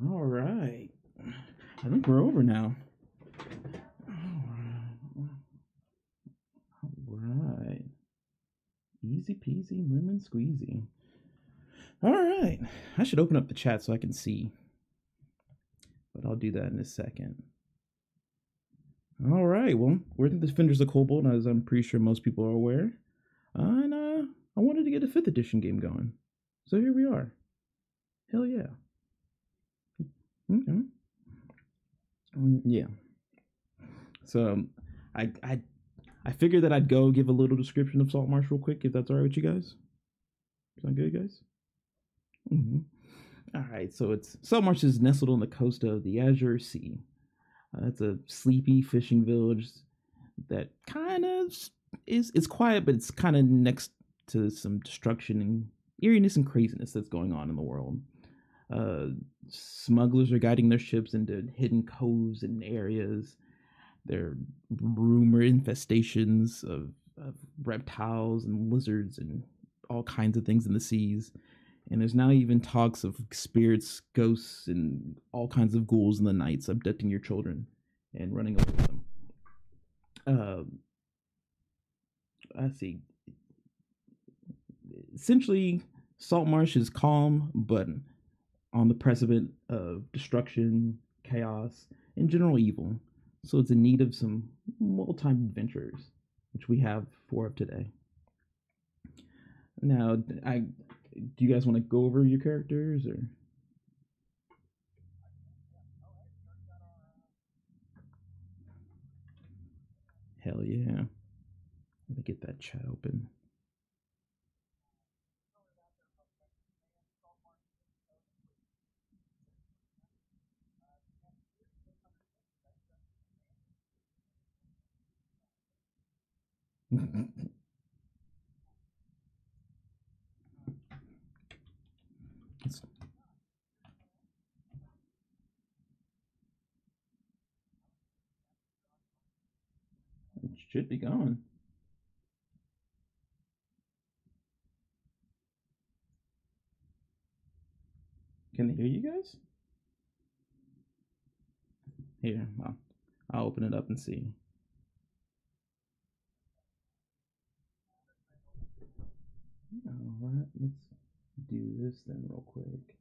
All right. I think we're over now. All right. Easy peasy lemon squeezy. All right. I should open up the chat so I can see. But I'll do that in a second. All right. Well, we're the Defenders of Kobold, as I'm pretty sure most people are aware. And I wanted to get a 5th edition game going. So here we are. Hell yeah. Okay. Yeah. So I figured that I'd go give a little description of Saltmarsh real quick, if that's all right with you guys. Sound good, guys? Mm-hmm. All right. So Saltmarsh is nestled on the coast of the Azure Sea. It's a sleepy fishing village that kind of is quiet, but it's kind of next to some destruction and eeriness and craziness that's going on in the world. Smugglers are guiding their ships into hidden coves and areas. There are rumor infestations of reptiles and lizards and all kinds of things in the seas. And there's now even talks of spirits, ghosts, and all kinds of ghouls in the nights abducting your children and running away with them. I see. Essentially, Saltmarsh is calm, but on the precipice of destruction, chaos, and general evil. So it's in need of some well-timed adventurers, which we have 4 of today. Now, do you guys want to go over your characters, or? Hell yeah. Let me get that chat open. It should be going. Can they hear you guys? Here, I'll open it up and see. All right, let's do this then real quick.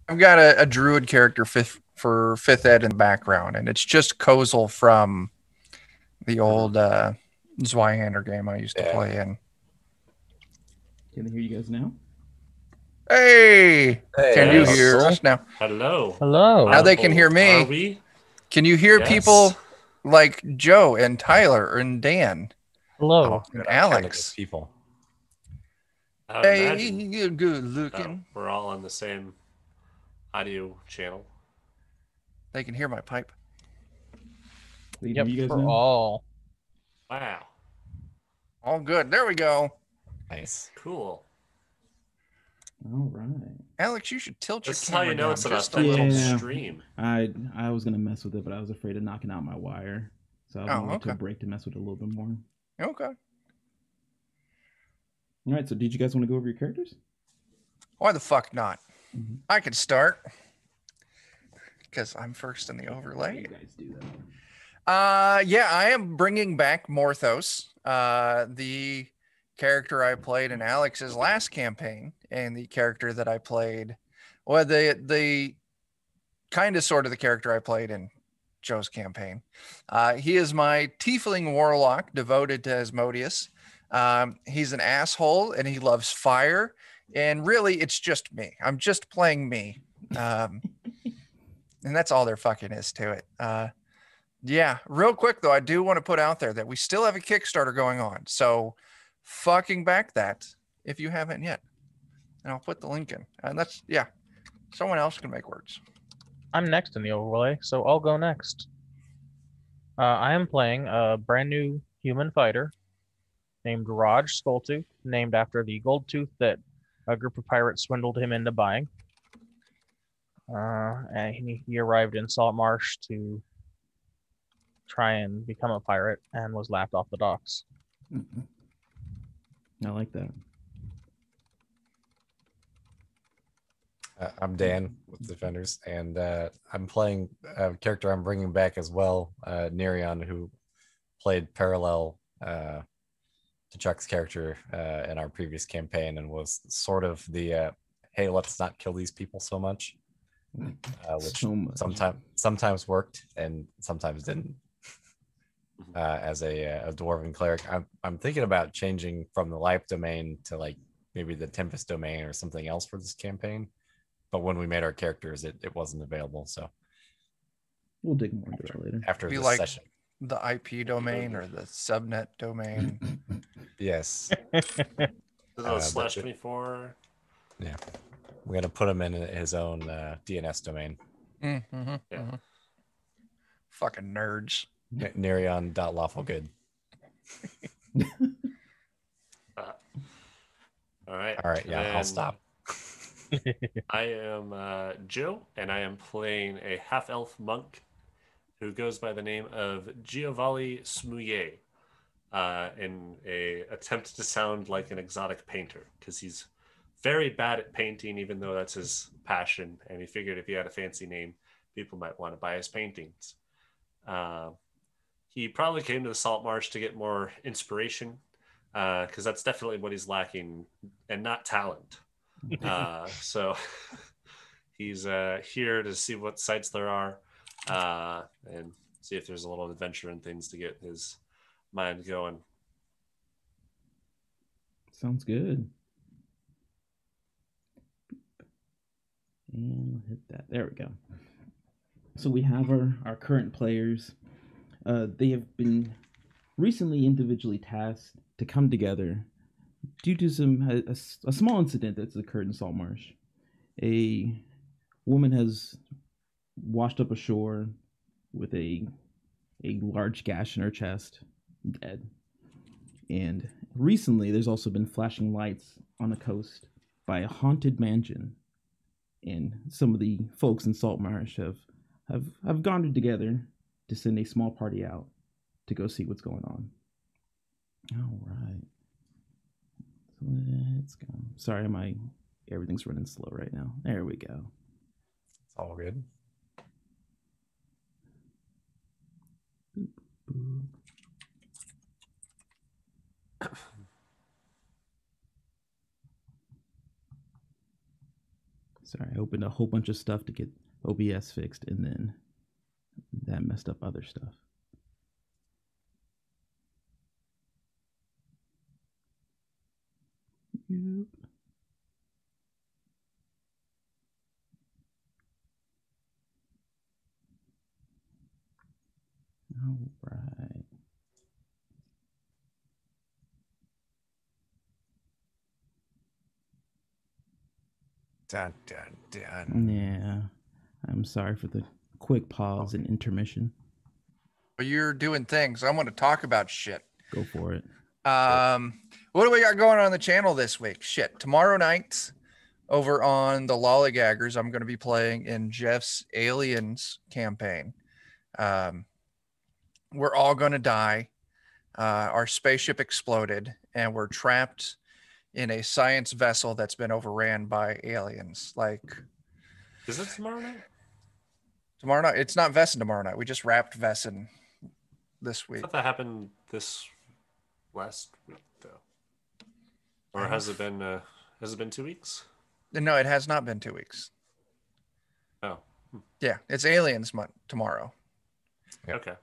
I've got a druid character for 5th ed in the background, and it's just Kozel from the old Zweihander game I used to play in. Can they hear you guys now? Hey! Can you hear us now? Hello. Hello. Now they can hear me. Are we? Can you hear people like Joe and Tyler and Dan? Hello. And Alex. People. Hey, you're good looking. We're all on the same audio channel. They can hear my pipe. Yep, you guys for now? all. Wow. All good. There we go. Nice. Cool. All right. Alex, you should tilt your This is how camera you know down it's an just a authentic little. stream. I was gonna mess with it, but I was afraid of knocking out my wire, so I was gonna wait till okay. break to mess with it a little bit more. Okay. All right. So, did you guys want to go over your characters? Why the fuck not? Mm-hmm. I could start because I'm first in the overlay. You guys do that. Yeah, I am bringing back Morthos, the character I played in Alex's last campaign, and the character that I played, well, the kind of sort of the character I played in Joe's campaign. He is my tiefling warlock devoted to Asmodeus. He's an asshole and he loves fire. And really, it's just me. I'm just playing me. And that's all there fucking is to it. Yeah, real quick, though, I do want to put out there that we still have a Kickstarter going on. So fucking back that if you haven't yet. And I'll put the link in. And that's, yeah, someone else can make words. I'm next in the overlay, so I'll go next. I am playing a brand new human fighter named Raj Skulltooth, named after the gold tooth that a group of pirates swindled him into buying. And he arrived in Saltmarsh to try and become a pirate and was laughed off the docks. I like that. I'm Dan with Defenders, and I'm playing a character I'm bringing back as well, Nerion, who played parallel to Chuck's character in our previous campaign and was sort of the hey, let's not kill these people so much, which sometimes worked and sometimes didn't. As a dwarven cleric, I'm thinking about changing from the life domain to like maybe the Tempest domain or something else for this campaign. But when we made our characters, it wasn't available. So we'll dig more into that later. After Be this like session. The IP domain or the subnet domain. Yes. Is it /24? Yeah. We're gonna put him in his own DNS domain. Mm-hmm. Yeah. Mm-hmm. Fucking nerds. Nerion.lawfulgood. All right. All right. Yeah, I'll stop. I am Joe, and I am playing a half-elf monk who goes by the name of Giovanni Smouye in a attempt to sound like an exotic painter, because he's very bad at painting, even though that's his passion, and he figured if he had a fancy name, people might want to buy his paintings. He probably came to the Saltmarsh to get more inspiration, because that's definitely what he's lacking, and not talent. So he's here to see what sites there are and see if there's a little adventure and things to get his mind going. Sounds good. And we'll hit that. There we go. So we have our current players. They have been recently individually tasked to come together due to a small incident that's occurred in Saltmarsh. A woman has washed up ashore with a large gash in her chest, dead. And recently, there's also been flashing lights on the coast by a haunted mansion. And some of the folks in Saltmarsh have gathered together to send a small party out to go see what's going on. All right. Let's go. Sorry, everything's running slow right now. There we go. It's all good. Boop, boop. Sorry, I opened a whole bunch of stuff to get OBS fixed, and then that messed up other stuff. Yep. All right. Dun, dun, dun. Yeah. I'm sorry for the quick pause and intermission. But you're doing things. I want to talk about shit. Go for it. What do we got going on the channel this week? Shit. Tomorrow night over on the Lollygaggers, I'm going to be playing in Jeff's Aliens campaign. We're all going to die. Our spaceship exploded and we're trapped in a science vessel that's been overran by aliens. Like, is it tomorrow night? Tomorrow night. It's not Vesson tomorrow night. We just wrapped Vesson this week. I thought that happened this last week, though. Or has it been 2 weeks? No, it has not been 2 weeks. Oh. Yeah, it's Aliens tomorrow. Yep. Okay.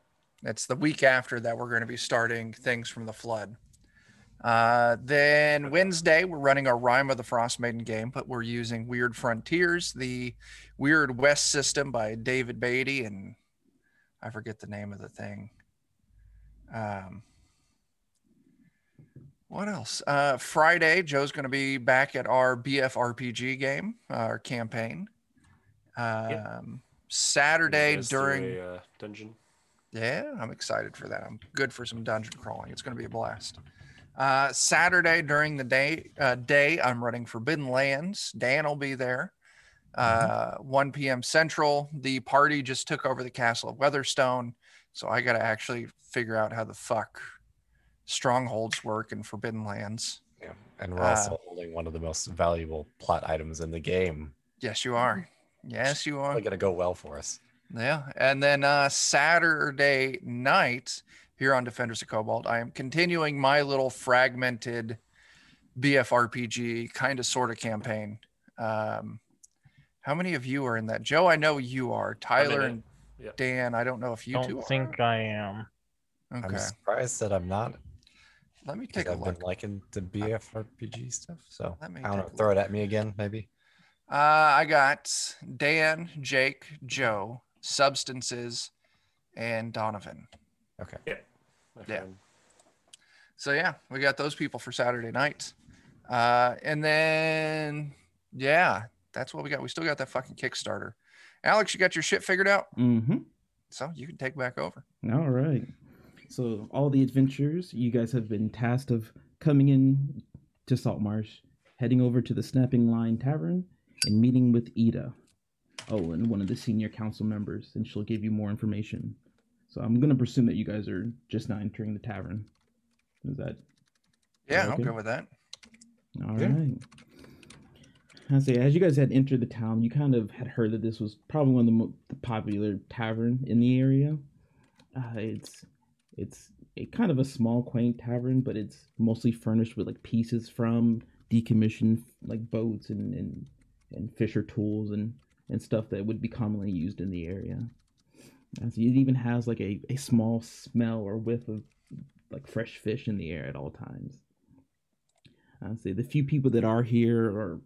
It's the week after that we're going to be starting Things from the Flood. Then Wednesday, we're running our Rime of the Frost Maiden game, but we're using Weird Frontiers, the Weird West system by David Beatty, and I forget the name of the thing. What else? Friday, Joe's going to be back at our BFRPG game, our campaign. Saturday Goes during through a dungeon. Yeah, I'm excited for that. I'm good for some dungeon crawling. It's going to be a blast. Saturday during the day, I'm running Forbidden Lands. Dan will be there. 1 p.m. Central. The party just took over the Castle of Weatherstone, so I got to actually figure out how the fuck strongholds work in Forbidden Lands. Yeah, and we're also holding one of the most valuable plot items in the game. Yes, you are. Yes, you are. Probably gonna go well for us. Yeah, and then Saturday night here on Defenders of Cobalt, I am continuing my little fragmented BFRPG kind of sort of campaign. How many of you are in that? Joe, I know you are. Tyler and Dan, I don't know if you two are. Don't think I am. Okay. I'm surprised that I'm not. Let me take a look. I've been liking the BFRPG stuff, so Let me I don't know. Throw it at me again, maybe. I got Dan, Jake, Joe, Substances, and Donovan. Okay. Yeah. So yeah, we got those people for Saturday night. And then that's what we got. We still got that fucking Kickstarter. Alex, you got your shit figured out? Mm-hmm. So you can take back over. All right. So all the adventures, you guys have been tasked of coming in to Saltmarsh, heading over to the Snapping Line Tavern, and meeting with Ida. Oh, and one of the senior council members, and she'll give you more information. So I'm gonna presume that you guys are just now entering the tavern. Is that? Yeah, okay? I'll go with that. All right. I say, as you guys had entered the town, you kind of had heard that this was probably one of the most popular tavern in the area. It's a kind of a small, quaint tavern, but it's mostly furnished with like pieces from decommissioned like boats and fisher tools and stuff that would be commonly used in the area. And so it even has like a small smell or whiff of like fresh fish in the air at all times. I say the few people that are here are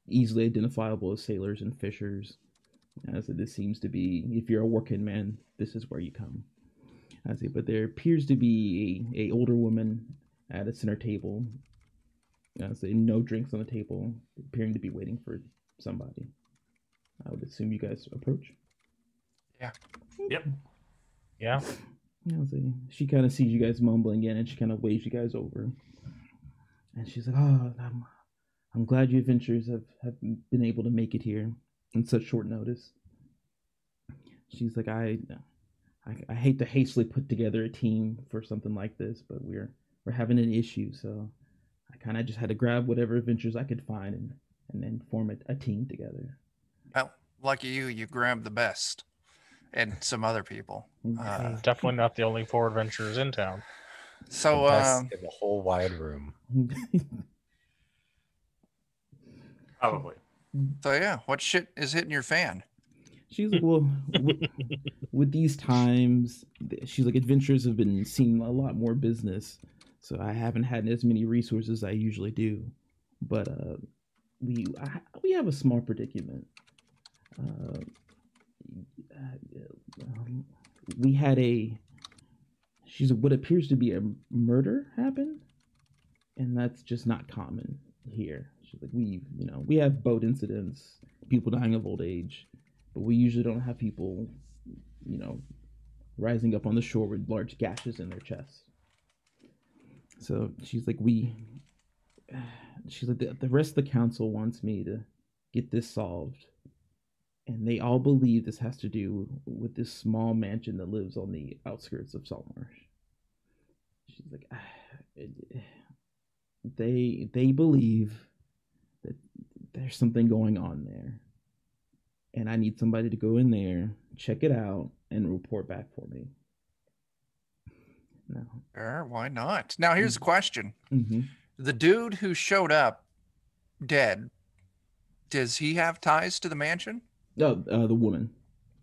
easily identifiable as sailors and fishers. So this seems to be, if you're a working man, this is where you come. I see, but there appears to be a older woman at a center table. I say no drinks on the table, appearing to be waiting for somebody. I would assume you guys approach. Yeah. Yep. Yeah. See, she kind of sees you guys mumbling in, and she kind of waves you guys over. And she's like, "Oh, I'm glad you adventurers have been able to make it here in such short notice." She's like, I hate to hastily put together a team for something like this, but we're having an issue, so I kind of just had to grab whatever adventures I could find and then form a team together. Well, lucky you grabbed the best and some other people. Definitely not the only 4 adventurers in town. So the best in the whole wide room. Probably. So yeah, what shit is hitting your fan? She's like, well, with these times, she's like, adventurers have been seeing a lot more business, so I haven't had as many resources as I usually do. But we have a small predicament. We had what appears to be a murder happen, and that's just not common here. She's like, we have boat incidents, people dying of old age, but we usually don't have people, rising up on the shore with large gashes in their chests. So she's like, the rest of the council wants me to get this solved. And they all believe this has to do with this small mansion that lives on the outskirts of Saltmarsh. She's like, they believe that there's something going on there. And I need somebody to go in there, check it out, and report back for me. No. Sure, why not? Now here's the question. Mm-hmm. The dude who showed up dead, does he have ties to the mansion? No, the woman.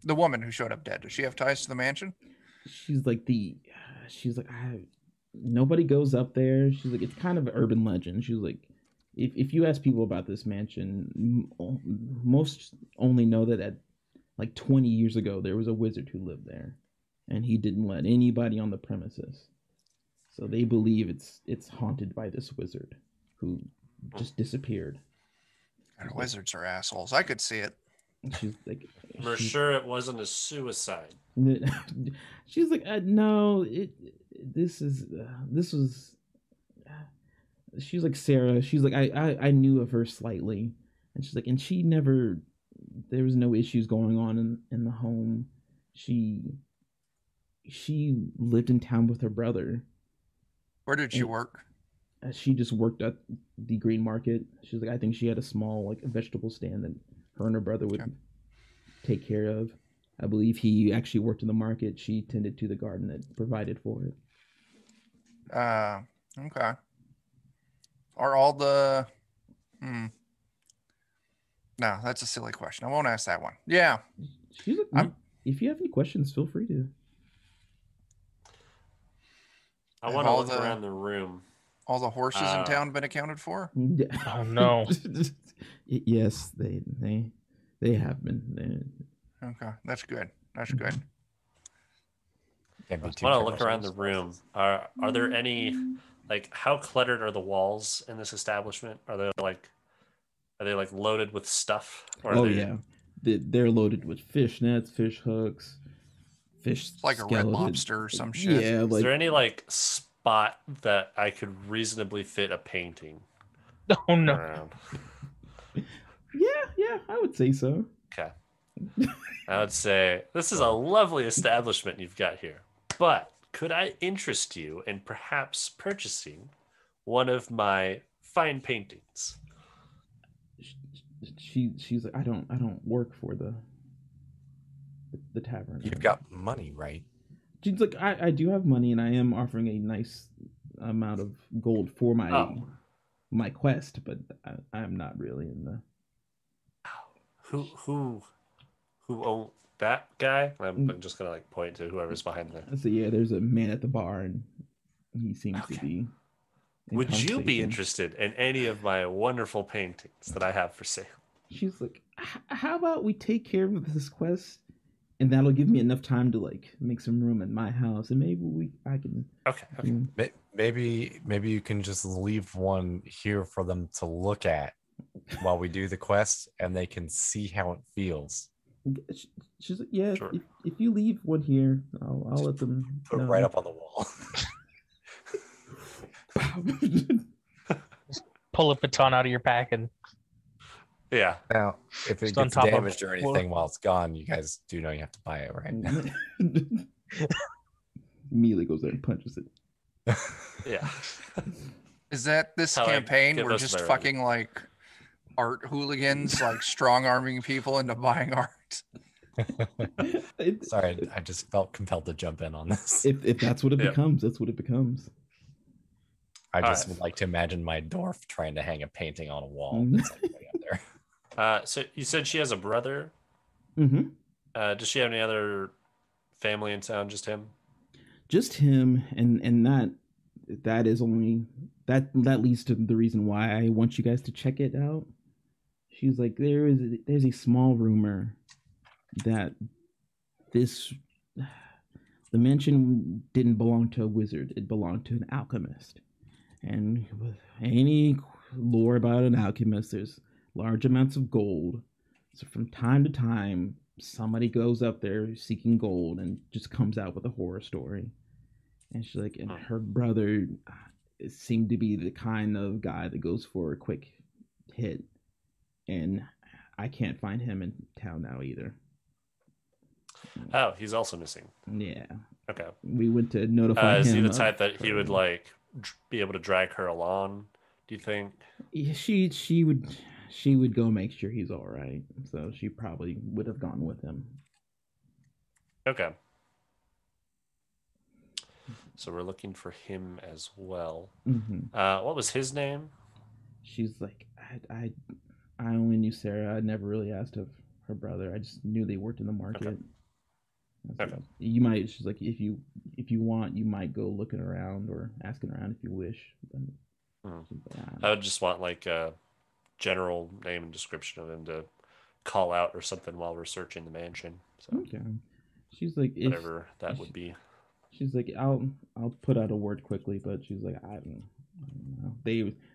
The woman who showed up dead, does she have ties to the mansion? She's like, nobody goes up there. She's like, it's kind of an urban legend. She's like, if you ask people about this mansion, most only know that at like 20 years ago, there was a wizard who lived there, and he didn't let anybody on the premises. So they believe it's haunted by this wizard who just disappeared. God, wizards are assholes. I could see it. And she's like, We're sure it wasn't a suicide. she's like, no, this was. She's like, Sarah. She's like, I knew of her slightly, and she's like, and she never. There was no issues going on in the home. She lived in town with her brother. Where did she work? She just worked at the green market. She's like, I think she had a small like a vegetable stand that her and her brother would take care of. I believe he actually worked in the market. She tended to the garden that provided for it. Okay. Are all the... No, that's a silly question. I won't ask that one. Yeah. She's like, if you have any questions, feel free to. I want to look around the room. All the horses in town been accounted for? Oh no. Yes, they have been. Okay, that's good. That's good. I want to look around the room. Are there any, like, how cluttered are the walls in this establishment? Are they like loaded with stuff? Or yeah, they're loaded with fish nets, fish hooks, fish. It's like skeleton. a Red Lobster or some shit. Yeah. Like, is there any like spot that I could reasonably fit a painting? Oh no. Around? Yeah, I would say so. Okay. I would say this is a lovely establishment you've got here, but could I interest you in perhaps purchasing one of my fine paintings? She's like, I don't work for the tavern. You've got money, right? She's like, I do have money, and I am offering a nice amount of gold for my quest, but I'm not really in the. Who owned that guy? I'm just gonna like point to whoever's behind there. So yeah, there's a man at the bar, and he seems to be. Would you be interested in any of my wonderful paintings that I have for sale? She's like, how about we take care of this quest, and that'll give me enough time to like make some room in my house, and maybe I can. Okay. Maybe you can just leave one here for them to look at while we do the quest, and they can see how it feels. She's like, yeah, Sure. if you leave one here, I'll let them put it right up on the wall. Pull a baton out of your pack and Yeah. Now, if it gets damaged or anything while it's gone, you guys do know you have to buy it, right? Immediately goes there and punches it. Yeah. Is that this campaign? We're just fucking like art hooligans, like strong arming people into buying art. Sorry, I just felt compelled to jump in on this. If that's what it becomes, that's what it becomes. I just would like to imagine my dwarf trying to hang a painting on a wall. That's everybody up there. So you said she has a brother. Mm-hmm. Does she have any other family in town? Just him? Just him, and that is only that leads to the reason why I want you guys to check it out. She's like, there's a small rumor that the mansion didn't belong to a wizard; it belonged to an alchemist. And with any lore about an alchemist, there's large amounts of gold. So from time to time, somebody goes up there seeking gold and just comes out with a horror story. And she's like, and her brother seemed to be the kind of guy that goes for a quick hit. And I can't find him in town now either. Oh, he's also missing. Yeah. Okay. We went to notify him. Is he the type that he would like be able to drag her along? Do you think? Yeah, she would go make sure he's all right. So she probably would have gone with him. Okay. So we're looking for him as well. Mm-hmm. What was his name? She's like, I only knew Sarah. I never really asked of her brother. I just knew they worked in the market. Okay. You might. She's like, if you want, you might go looking around or asking around if you wish. I would just want like a general name and description of him to call out or something while we're searching the mansion. So okay. She's like, whatever that would be. She's like, I'll put out a word quickly, but she's like, I don't know.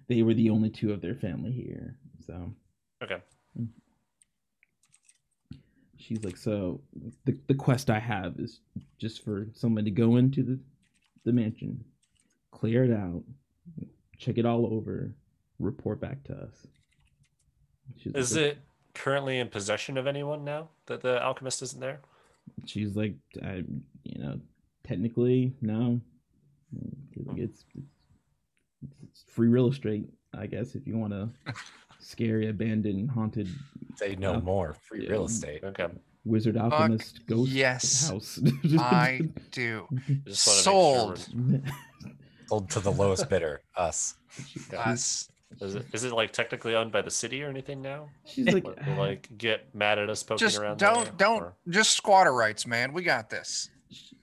They were the only two of their family here, so. Okay. She's like, so the quest I have is just for someone to go into the mansion, clear it out, check it all over, report back to us. Is it currently in possession of anyone now that the alchemist isn't there? She's like, technically, no. It's free real estate, I guess, if you want to scary, abandoned, haunted. Say no more. Free real estate. Okay. Wizard alchemist ghost yes. house. I do. Just wanna Sold. make sure Sold to the lowest bidder. Us. Us. Is it like technically owned by the city or anything now? She's like, They like get mad at us poking Just around. don't or- just squatter rights, man. We got this.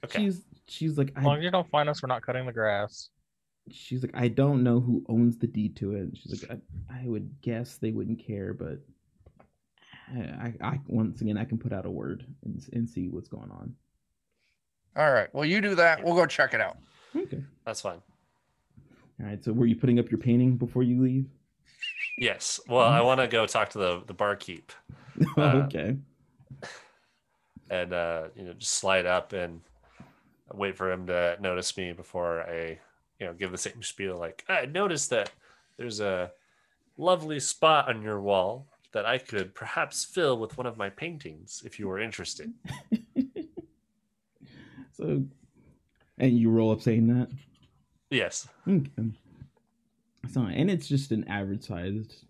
Okay. She's like, As long as you don't find us, we're not cutting the grass. she's like, I don't know who owns the deed to it. She's like, I would guess they wouldn't care, but I once again I can put out a word and see what's going on. All right. Well, you do that. We'll go check it out. Okay. That's fine. All right. So were you putting up your painting before you leave? Yes. Well, I want to go talk to the barkeep. Okay. And just slide up and wait for him to notice me before I give the same spiel. Like, I noticed that there's a lovely spot on your wall that I could perhaps fill with one of my paintings if you were interested. So, and you roll up saying that? Yes. Okay. So, and it's just an average sized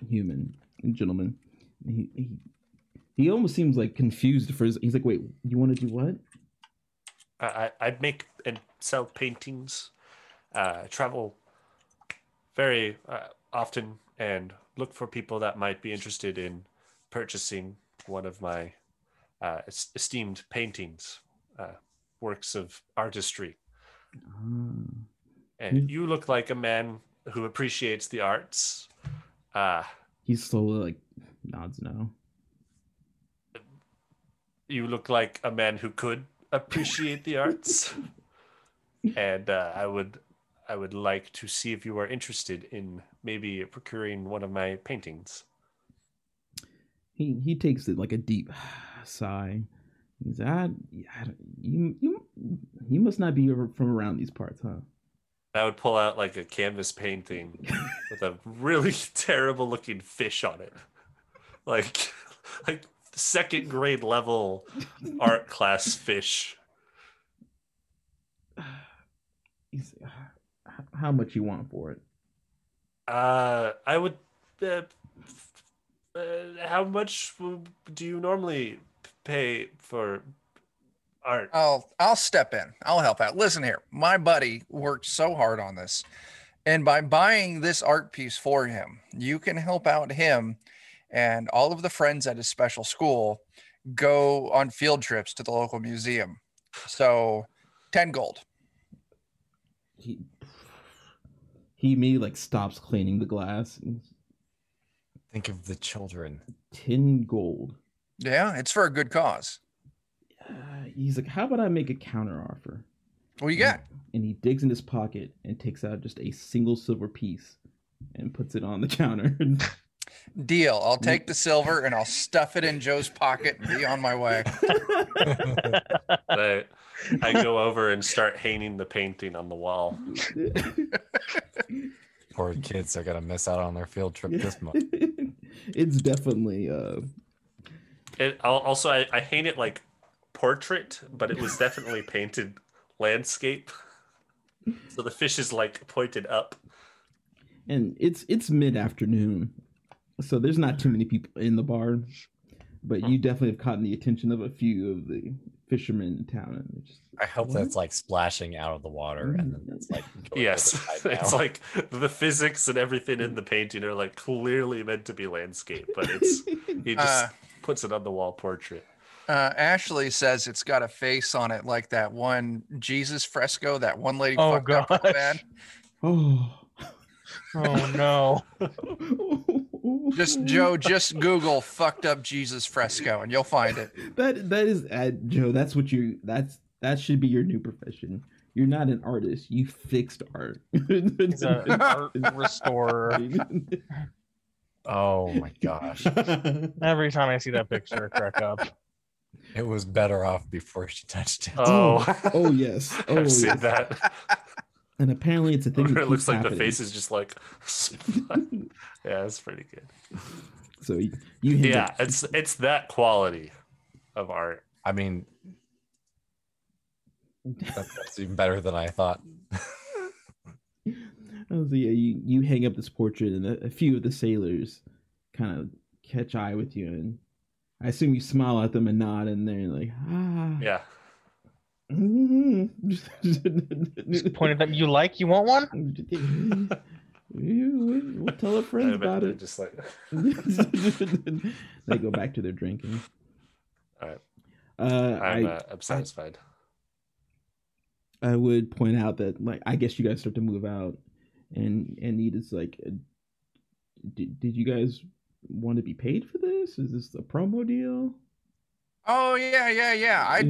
human gentleman. He almost seems like confused for his. He's like, wait, you want to do what? I make and sell paintings. Travel very often and look for people that might be interested in purchasing one of my esteemed paintings, works of artistry. And you look like a man who appreciates the arts. He slowly like nods no. You look like a man who could appreciate the arts. And I would like to see if you are interested in maybe procuring one of my paintings. He takes it like a deep sigh. He's like, you must not be from around these parts, huh? I would pull out like a canvas painting with a really terrible looking fish on it. Like second grade level art class fish. How much you want for it? I would. How much do you normally pay for art? I'll step in. I'll help out. Listen here, my buddy worked so hard on this, and by buying this art piece for him, you can help out him and all of the friends at his special school go on field trips to the local museum. So 10 gold. He immediately like stops cleaning the glass. Think of the children. 10 gold. Yeah, it's for a good cause. He's like, how about I make a counter offer? What you got? And he digs in his pocket and takes out just a single silver piece and puts it on the counter. Deal. I'll take the silver and I'll stuff it in Joe's pocket and be on my way. I go over and start hanging the painting on the wall. Poor kids are gonna miss out on their field trip this month. It's definitely I hang it like portrait, but it was definitely painted landscape. So the fish is like pointed up. And it's mid-afternoon, so there's not too many people in the bar, but you definitely have caught the attention of a few of the fishermen in town. And just, I hope that's like splashing out of the water, and then it's like yes, it's like the physics and everything in the painting are like clearly meant to be landscape, but he just puts it on the wall portrait. Ashley says it's got a face on it like that one Jesus fresco that one lady Oh, fucked up real bad. Oh no. Just Google fucked up Jesus fresco and you'll find it. That is Joe, that's that should be your new profession. You're not an artist. You fixed art. He's an art restorer. Oh my gosh. Every time I see that picture, I crack up. It was better off before she touched it. Oh yes. Oh, I've seen yes. that. And apparently it's a thing that It looks keeps like happening. the face is just like. Yeah, it's pretty good. So you hit Yeah, it's that quality of art. I mean, that's even better than I thought. So yeah, you hang up this portrait, and a few of the sailors kind of catch eye with you, and I assume you smile at them and nod, and they're like, ah. Yeah. Just point at them. You want one? We'll tell our friends about it. Just like. They go back to their drinking. All right. I'm satisfied. I would point out that, like, I guess you guys start to move out, and Nita's like, did you guys want to be paid for this? Is this a promo deal? Oh yeah.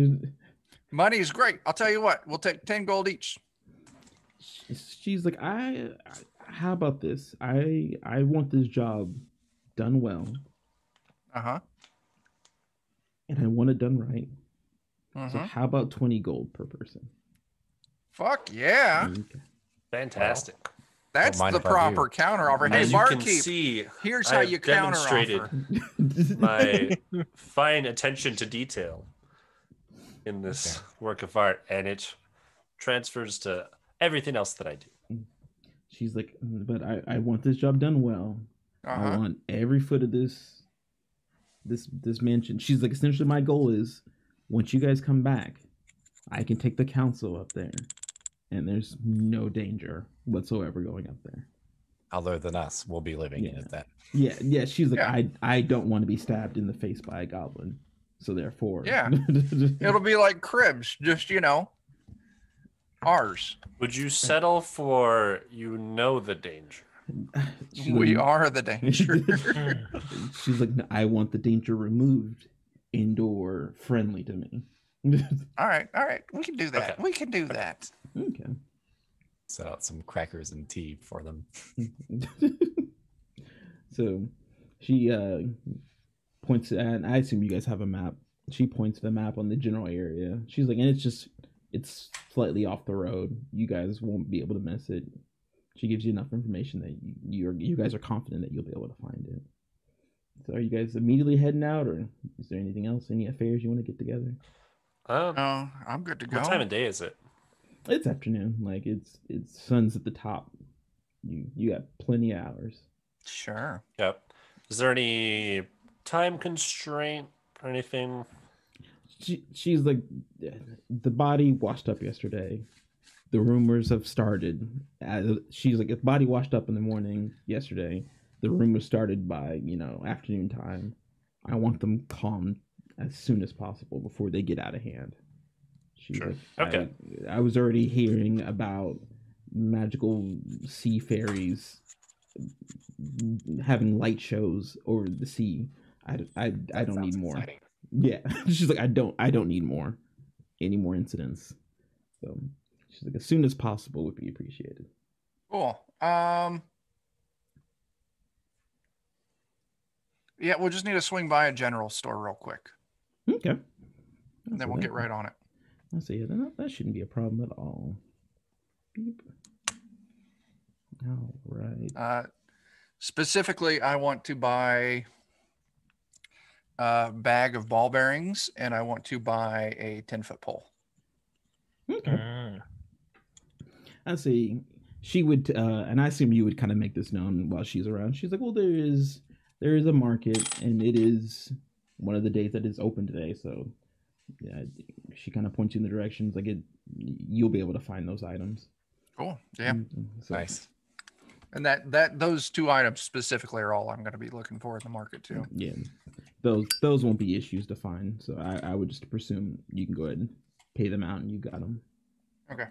Money's great. I'll tell you what. We'll take 10 gold each. She's like, how about this? I want this job done well. Uh-huh. And I want it done right. So Uh-huh. how about 20 gold per person? Fuck yeah. Okay. Fantastic. That's Don't mind the if I proper do. counter offer. Hey, As you can barkeep, see, here's how I've you counter demonstrated offer. my fine attention to detail in this work of art, and it transfers to everything else that I do. She's like, but I want this job done well. Uh-huh. I want every foot of this mansion. She's like, essentially my goal is, once you guys come back, I can take the council up there, and there's no danger whatsoever going up there. Other than us, we'll be living in it then. Yeah. She's like, Yeah. I don't want to be stabbed in the face by a goblin, so therefore, Yeah. It'll be like cribs, just, ours. Would you settle for the danger? We are the danger. She's like, no, I want the danger removed, indoor friendly to me. All right. We can do that. Okay. We can do that. Okay. Set out some crackers and tea for them. So she points at, and I assume you guys have a map. She points to the map on the general area. She's like, and it's slightly off the road. You guys won't be able to miss it. She gives you enough information that you guys are confident that you'll be able to find it. So are you guys immediately heading out, or is there anything else, any affairs you want to get together? No, I'm good to go. What time of day is it? It's afternoon. Like it's sun's at the top. You got plenty of hours. Sure. Yep. Is there any time constraint or anything? She's like, the body washed up yesterday. The rumors have started. She's like, if body washed up in the morning yesterday, the rumors started by afternoon time. I want them calmed as soon as possible before they get out of hand. She's Sure. like, Okay. I was already hearing about magical sea fairies having light shows over the sea. I don't need more. Exciting. Yeah. She's like, I don't need any more incidents. So she's like, as soon as possible would be appreciated. Cool. Yeah, we'll just need to swing by a general store real quick, Okay. and then we'll get right on it. I see it. That shouldn't be a problem at all. Beep. All right. Specifically, I want to buy a bag of ball bearings, and I want to buy a 10-foot pole. Okay. I see. She would, and I assume you would kind of make this known while she's around. She's like, well, there is a market, and it is one of the days that is open today. So, yeah, she kind of points you in the directions. Like you'll be able to find those items. Cool. Yeah. So, Nice. And that those two items specifically are all I'm going to be looking for in the market too. Yeah, those won't be issues to find. So I would just presume you can go ahead and pay them out, and you got them. Okay.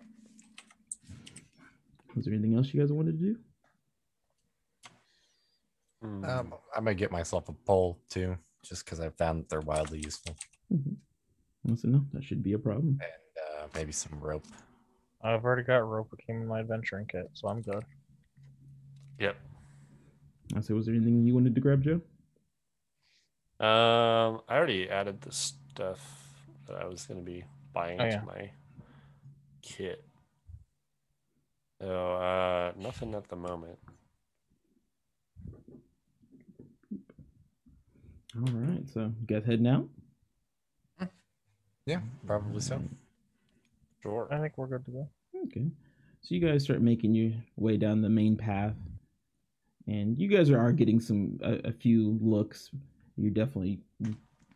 Was there anything else you guys wanted to do? I might get myself a pole too, just because I found that they're wildly useful. No, that should be a problem. And Maybe some rope. I've already got rope. It came in my adventuring kit, so I'm good. Yep. So was there anything you wanted to grab, Joe? I already added the stuff that I was going to be buying Oh, to yeah. my kit. So, nothing at the moment. All right, so you guys heading out? Yeah, probably so. Sure. I think we're good to go. Okay. So you guys start making your way down the main path, and you guys are getting a few looks. You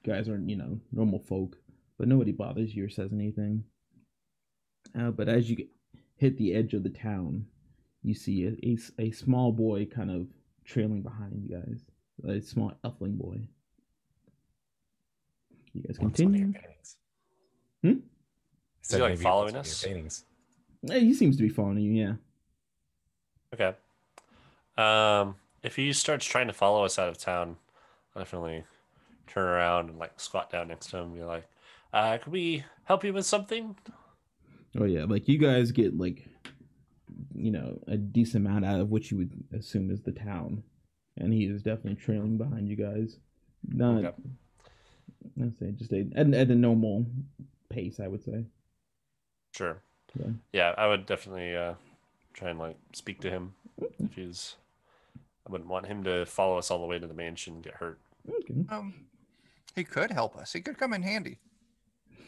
guys are normal folk, but nobody bothers you or says anything. But as you hit the edge of the town, you see a small boy kind of trailing behind you guys. A small elfling boy. You guys continue. Is Is he like following us? He seems to be following you, yeah. Okay. If he starts trying to follow us out of town, I'll definitely turn around and like squat down next to him and be like, could we help you with something? Oh yeah, like you guys get like a decent amount out of what you would assume is the town. And he is definitely trailing behind you guys. Not Okay. I'd say just at a normal pace, I would say. Sure. Yeah. Yeah, I would definitely try and like speak to him if he's. I wouldn't want him to follow us all the way to the mansion and get hurt. Okay. He could help us. He could come in handy.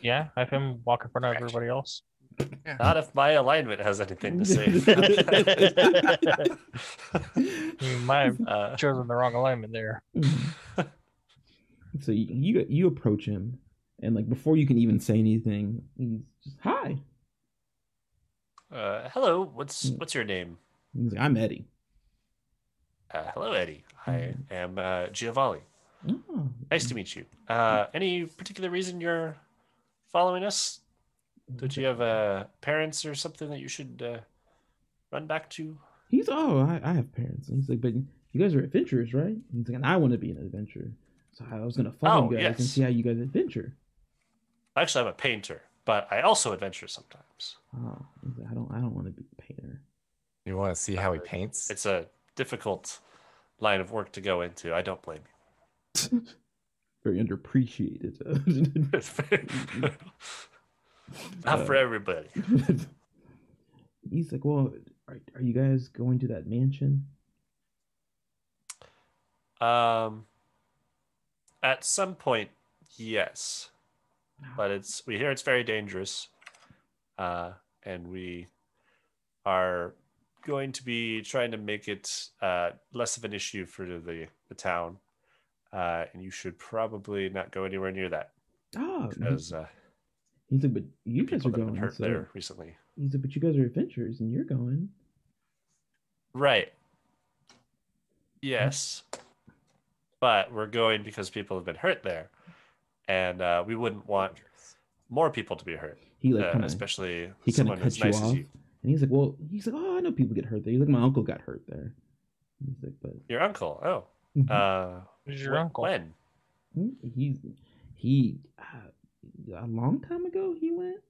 Yeah, have him walk in front of everybody else. Yeah. Not if my alignment has anything to say. You might have chosen the wrong alignment there. So you approach him, and like before you can even say anything, he's just hi. Hello, what's your name? He's like, I'm Eddie. Hello, Eddie. I am Giovanni. Oh. Nice to meet you. Any particular reason you're following us? Don't you have parents or something that you should run back to? I have parents. And he's like, but you guys are adventurers, right? He's like, and I want to be an adventurer. So I was gonna follow you guys and see how you guys adventure. Actually, I'm a painter, but I also adventure sometimes. Oh, he's like, I don't want to be a painter. You want to see how he paints? It's a difficult line of work to go into. I don't blame you. Very underappreciated. Not for everybody. He's like, well, are you guys going to that mansion? At some point, yes, but we hear it's very dangerous, and we are going to be trying to make it less of an issue for the town, and you should probably not go anywhere near that. Because he's like, but you guys are going hurt there recently. He's like, but you guys are adventurers, and you're going. Right. Yes. But we're going because people have been hurt there, and we wouldn't want more people to be hurt. He like especially he kind of someone as cuts you nice off, as you. and he's like, well, oh, I know people get hurt there. He's like, my uncle got hurt there. He's like, but Your uncle? Oh, Who's your uncle? When? He a long time ago he went.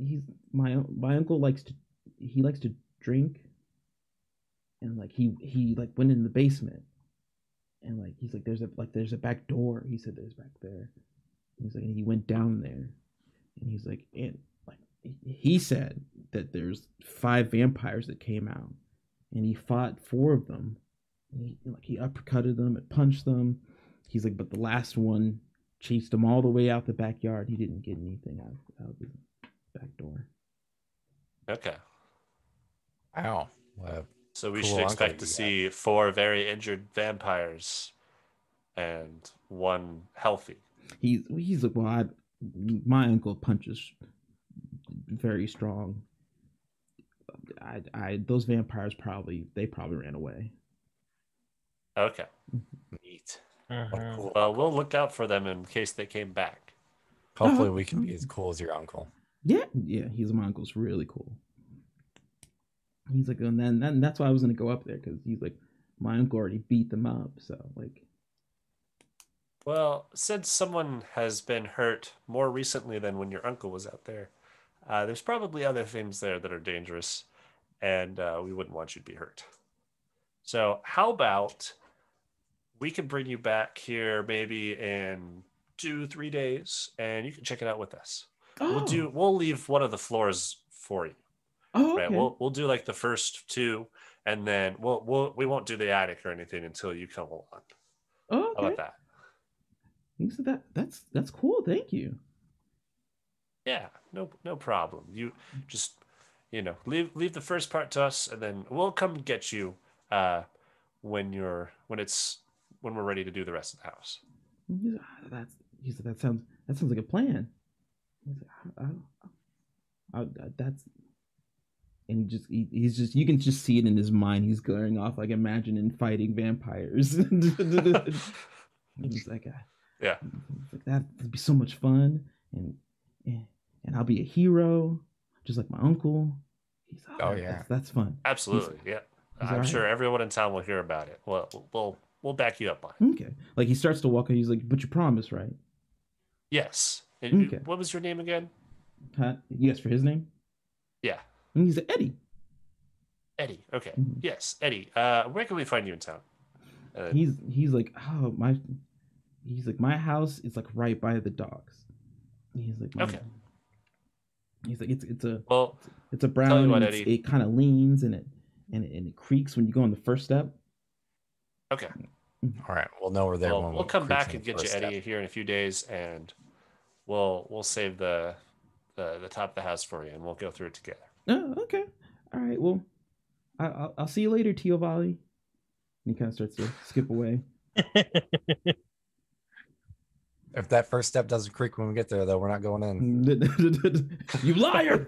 He's my uncle likes to drink. And like he like went in the basement, and like he's like there's a back door. He said there's back there. He's like, and he went down there, and he's like, and like he said that there's 5 vampires that came out, and he fought 4 of them. He uppercutted them and punched them. He's like, but the last one chased him all the way out the backyard. He didn't get anything out of the back door. Okay. Wow. So we should expect to see 4 very injured vampires and 1 healthy. He's like, well, my uncle punches very strong. Those vampires probably ran away. Okay. Neat. Mm-hmm. Well, we'll look out for them in case they came back. Hopefully we can be as cool as your uncle. Yeah, my uncle's really cool. He's like, and then that's why I was gonna go up there, because he's like, my uncle already beat them up, so like. Well, since someone has been hurt more recently than when your uncle was out there, there's probably other things there that are dangerous, and we wouldn't want you to be hurt. So, how about we can bring you back here maybe in 2-3 days, and you can check it out with us. Oh, We'll leave one of the floors for you, oh, right? okay. We'll do like the first two, and then we won't do the attic or anything until you come along. Oh, How okay. about that? You said that's cool. Thank you. Yeah, no problem. You just leave the first part to us, and then we'll come get you when we're ready to do the rest of the house. He said that sounds like a plan. He said, that's and he's just you can just see it in his mind. He's going off like imagining fighting vampires. He's like, yeah, like that'd be so much fun, and and I'll be a hero, just like my uncle. He's yeah, that's fun. absolutely, yeah. I'm sure everyone in town will hear about it. We'll back you up on it. Okay, like he starts to walk. He's like, but you promise, right? Yes. Okay. What was your name again? Huh? Yes, for his name. Yeah. And he's like, Eddie. Eddie. Okay. Mm-hmm. Yes, Eddie. Where can we find you in town? He's like, oh my. He's like, my house is like right by the docks. He's like, okay. He's like, it's a tell you brown, what, and Eddie. it kind of leans and it creaks when you go on the first step. Okay. All right, we'll know we're there. Well, we'll come back and get you step. Eddie here in a few days, and we'll save the top of the house for you, and we'll go through it together. Oh, okay. All right. Well, I'll see you later, Tio Valley. And he kind of starts to skip away. If that first step doesn't creak when we get there, though, we're not going in. You liar!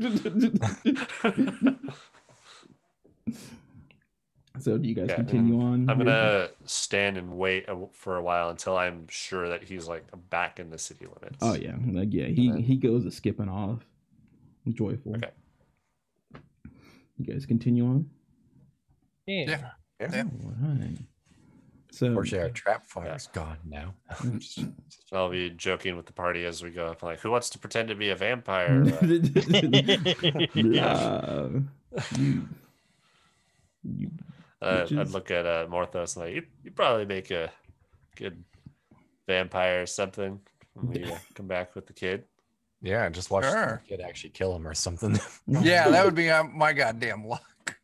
So do you guys continue on? I'm gonna stand and wait for a while until I'm sure that he's like back in the city limits. Oh yeah, like he goes a skipping off, joyful. Okay. You guys continue on. Yeah. All right. So unfortunately, our trap fire's gone now. So I'll be joking with the party as we go up. Like, who wants to pretend to be a vampire? I'd look at Morthos and like, you probably make a good vampire or something when we come back with the kid. Yeah, just watch the kid actually kill him or something. Yeah, that would be my goddamn luck.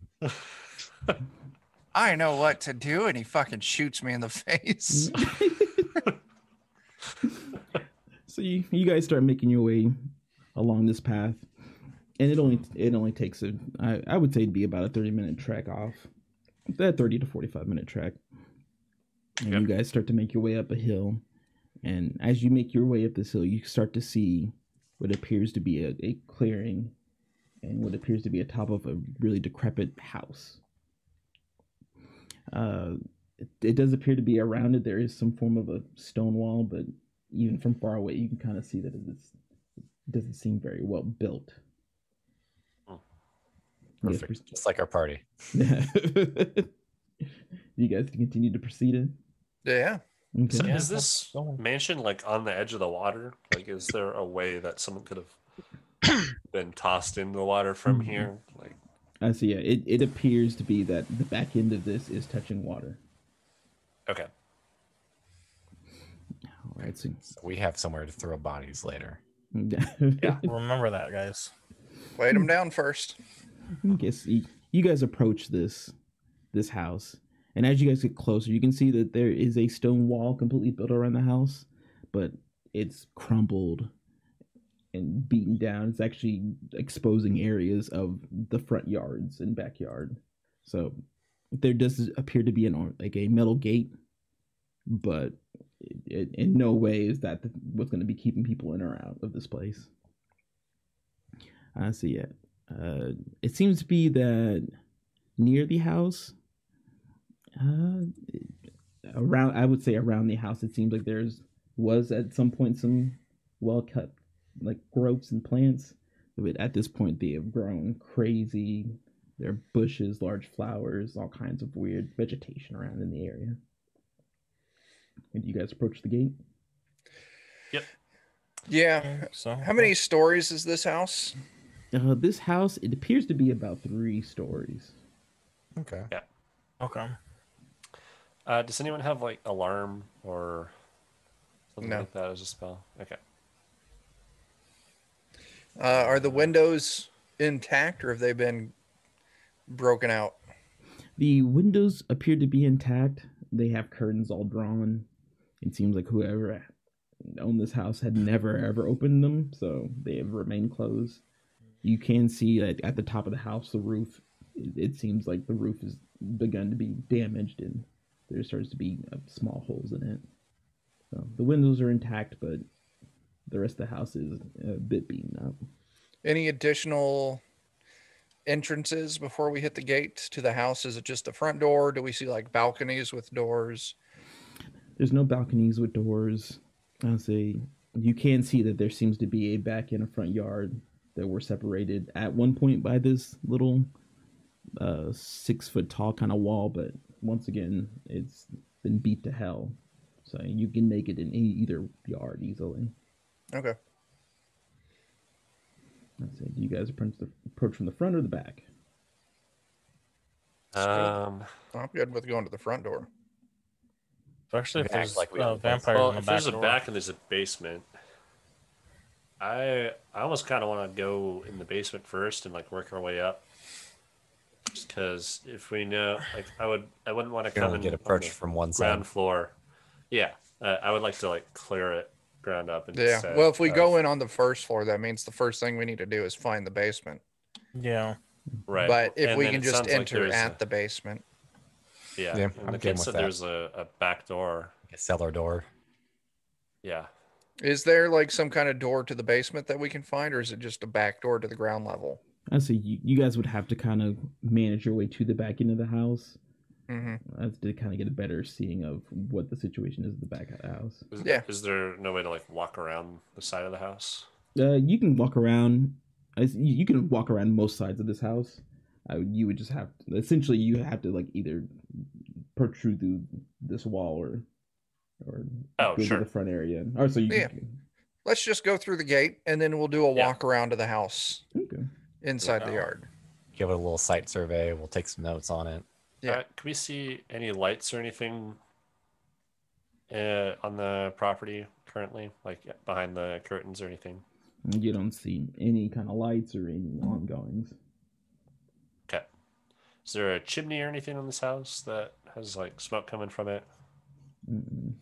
I know what to do, and he fucking shoots me in the face. So you guys start making your way along this path, and it only takes I would say it'd be about a 30-minute trek off, that 30 to 45-minute trek, and you guys start to make your way up a hill, and as you make your way up this hill, you start to see what appears to be a clearing, and what appears to be a top of a really decrepit house. It does appear to be around it. There is some form of a stone wall, but even from far away, you can kind of see that it doesn't seem very well built. Perfect. Just like our party. You guys continue to proceed in? Yeah. Okay. So is this mansion like on the edge of the water? Like, is there a way that someone could have been tossed into the water from here? Like, I see. Yeah, it appears to be that the back end of this is touching water. Okay. All right. So we have somewhere to throw bodies later. Yeah, remember that, guys. Weight them down first. I guess you guys approach this house, and as you guys get closer, you can see that there is a stone wall completely built around the house, but it's crumbled and beaten down. It's actually exposing areas of the front yards and backyard. So there does appear to be a metal gate, but in no way is that what's going to be keeping people in or out of this place. So yeah, it seems to be that near the house, around the house, it seems like was at some point some well cut like growths and plants, but at this point they have grown crazy. There are bushes, large flowers, all kinds of weird vegetation around in the area. And do you guys approach the gate? Yep. Yeah. So How many stories is this house? This house, it appears to be about 3 stories. Okay. Yeah. Okay. Does anyone have like alarm or something No. like that as a spell? Okay. Are the windows intact or have they been broken out? The windows appear to be intact. They have curtains all drawn. It seems like whoever owned this house had never ever opened them, so they have remained closed. You can see that at the top of the house, the roof, it seems like the roof has begun to be damaged and there starts to be small holes in it. So the windows are intact, but the rest of the house is a bit beaten up. Any additional entrances before we hit the gate to the house? Is it just the front door? Do we see like balconies with doors? There's no balconies with doors. I'll say you can see that there seems to be a back and a front yard that were separated at one point by this little 6 foot tall kind of wall, but once again, it's been beat to hell. So you can make it in either yard easily. Okay. That's it. Do you guys approach from the front or the back? I'm good with going to the front door. Especially if We act there's like we have a vampires Well, in the if back there's a door. back and there's a basement, I almost kind of want to go in the basement first and like work our way up. Just because if we know, like, I wouldn't want to You can come only in get on approached the from one ground side. floor. Yeah, I would like to like clear it ground up. Yeah. Instead Well, if we of- go in on the first floor, that means the first thing we need to do is find the basement. Yeah. right, But if and we then can it just sounds like enter there's at the basement. yeah, Yeah, and I'm the game kid with said that. there's a back door. A cellar door. Yeah, Is there like some kind of door to the basement that we can find, or is it just a back door to the ground level? I say you guys would have to kind of manage your way to the back end of the house. To kind of get a better seeing of what the situation is at the back of the house. Yeah. Is there no way to like walk around the side of the house? You can walk around. You can walk around most sides of this house. You would just have essentially you have to like either protrude through this wall or Oh, go sure. to the front area. Or so you Yeah. Let's just go through the gate and then we'll do a Yeah. walk around to the house Okay. inside the Wow. yard. Give it a little site survey. We'll take some notes on it. Yeah. Can we see any lights or anything on the property currently, like behind the curtains or anything? You don't see any kind of lights or any ongoings. Okay. Is there a chimney or anything on this house that has like smoke coming from it? Mm-mm.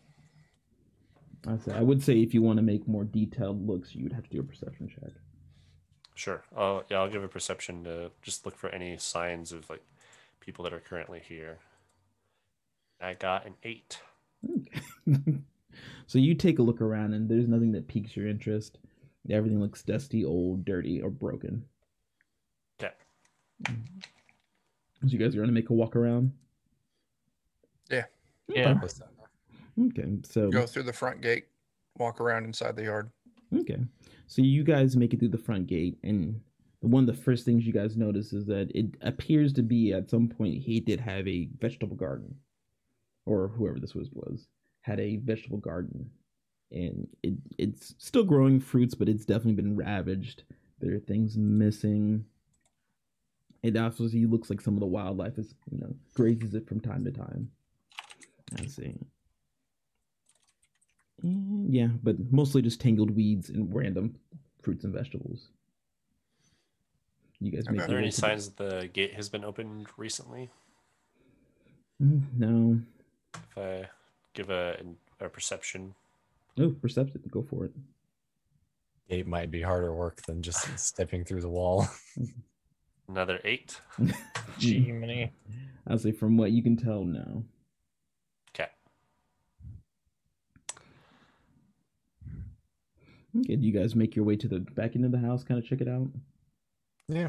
I would say if you want to make more detailed looks, you would have to do a perception check. Sure. I'll give a perception to just look for any signs of like people that are currently here. I got an 8. Okay. So you take a look around, and there's nothing that piques your interest. Everything looks dusty, old, dirty, or broken. Okay. So you guys are going to make a walk around? Yeah. Yeah. Okay, so Go through the front gate, walk around inside the yard. okay, so you guys make it through the front gate, and one of the first things you guys notice is that it appears to be at some point he did have a vegetable garden, or whoever this was had a vegetable garden, and it's still growing fruits, but it's definitely been ravaged. There are things missing. It also looks like some of the wildlife is grazes it from time to time. I see. Yeah, but mostly just tangled weeds and random fruits and vegetables. You guys make Are your there way any to signs that the gate has been opened recently? No. If I give a perception. Oh, perception. Go for it. Gate might be harder work than just stepping through the wall. Another 8. Gee, many. I'll say from what you can tell, no. Okay. Okay, do you guys make your way to the back end of the house, kind of check it out? Yeah.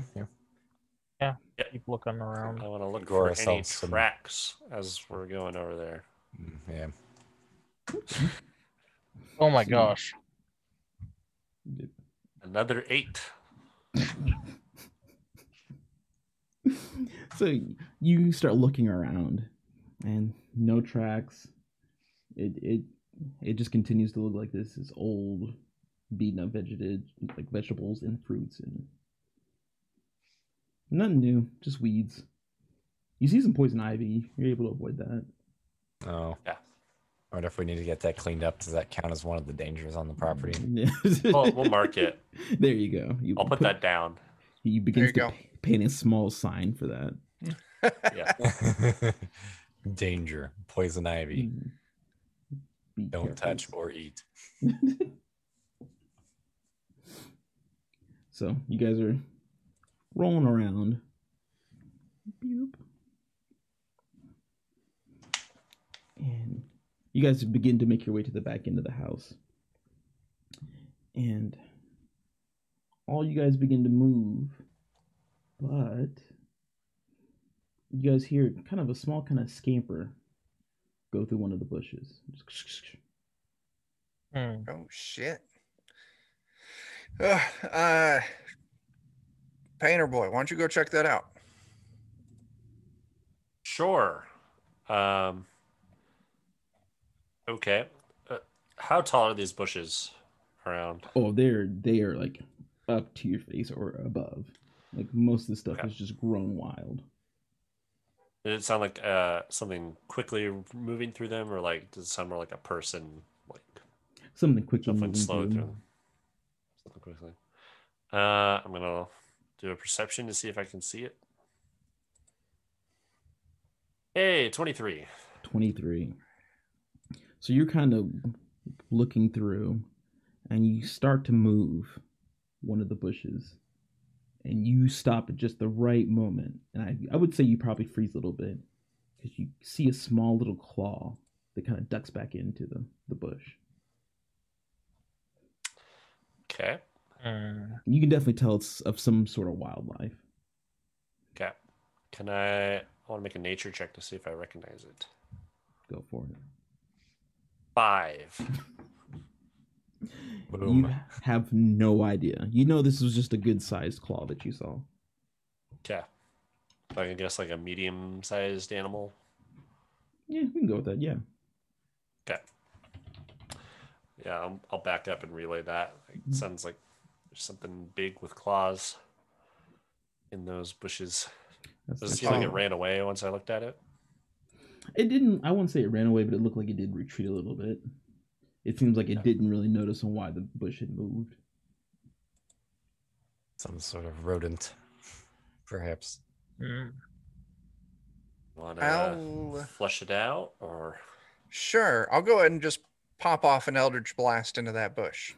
Keep looking around. I want to look Grow for any ourselves some- tracks as we're going over there. Yeah. Oh my gosh. Another 8. So you start looking around, and no tracks. it just continues to look like this is old, beaten up vegetables and fruits and nothing new, just weeds. You see some poison ivy. You're able to avoid that. Oh. Yeah. I wonder if we need to get that cleaned up. Does that count as one of the dangers on the property? Yeah. We'll mark it. There you go. I'll put that down. He begins to paint a small sign for that. Yeah. Danger. Poison ivy. Don't careful. touch or eat. So you guys are rolling around. Boop. And you guys begin to make your way to the back end of the house. And all you guys begin to move, but you guys hear kind of a small kind of scamper go through one of the bushes. Oh shit. Painter boy, why don't you go check that out? Sure. Okay. How tall are these bushes around? Oh, they are like up to your face or above. Like most of the stuff is just grown wild. Did it sound like something quickly moving through them, or like does it sound more like a person, like something quickly something moving slow through through them? them? Something quickly. I'm gonna do a perception to see if I can see it. Hey, 23. 23. So you're kind of looking through, and you start to move one of the bushes, and you stop at just the right moment. And I would say you probably freeze a little bit because you see a small little claw that kind of ducks back into the bush. Okay. You can definitely tell it's of some sort of wildlife. Okay. I want to make a nature check to see if I recognize it. Go for it. 5. Boom. You have no idea. You know this was just a good-sized claw that you saw. Okay. So I guess like a medium-sized animal. Yeah, we can go with that. Yeah. Okay. Yeah, I'll back up and relay that. It sounds like there's something big with claws in those bushes. Does it seem like it ran away once I looked at it? It didn't. I wouldn't say it ran away, but it looked like it did retreat a little bit. It seems like it didn't really notice on why the bush had moved. Some sort of rodent, perhaps. Want to flush it out, or? Sure, I'll go ahead and just pop off an Eldritch Blast into that bush.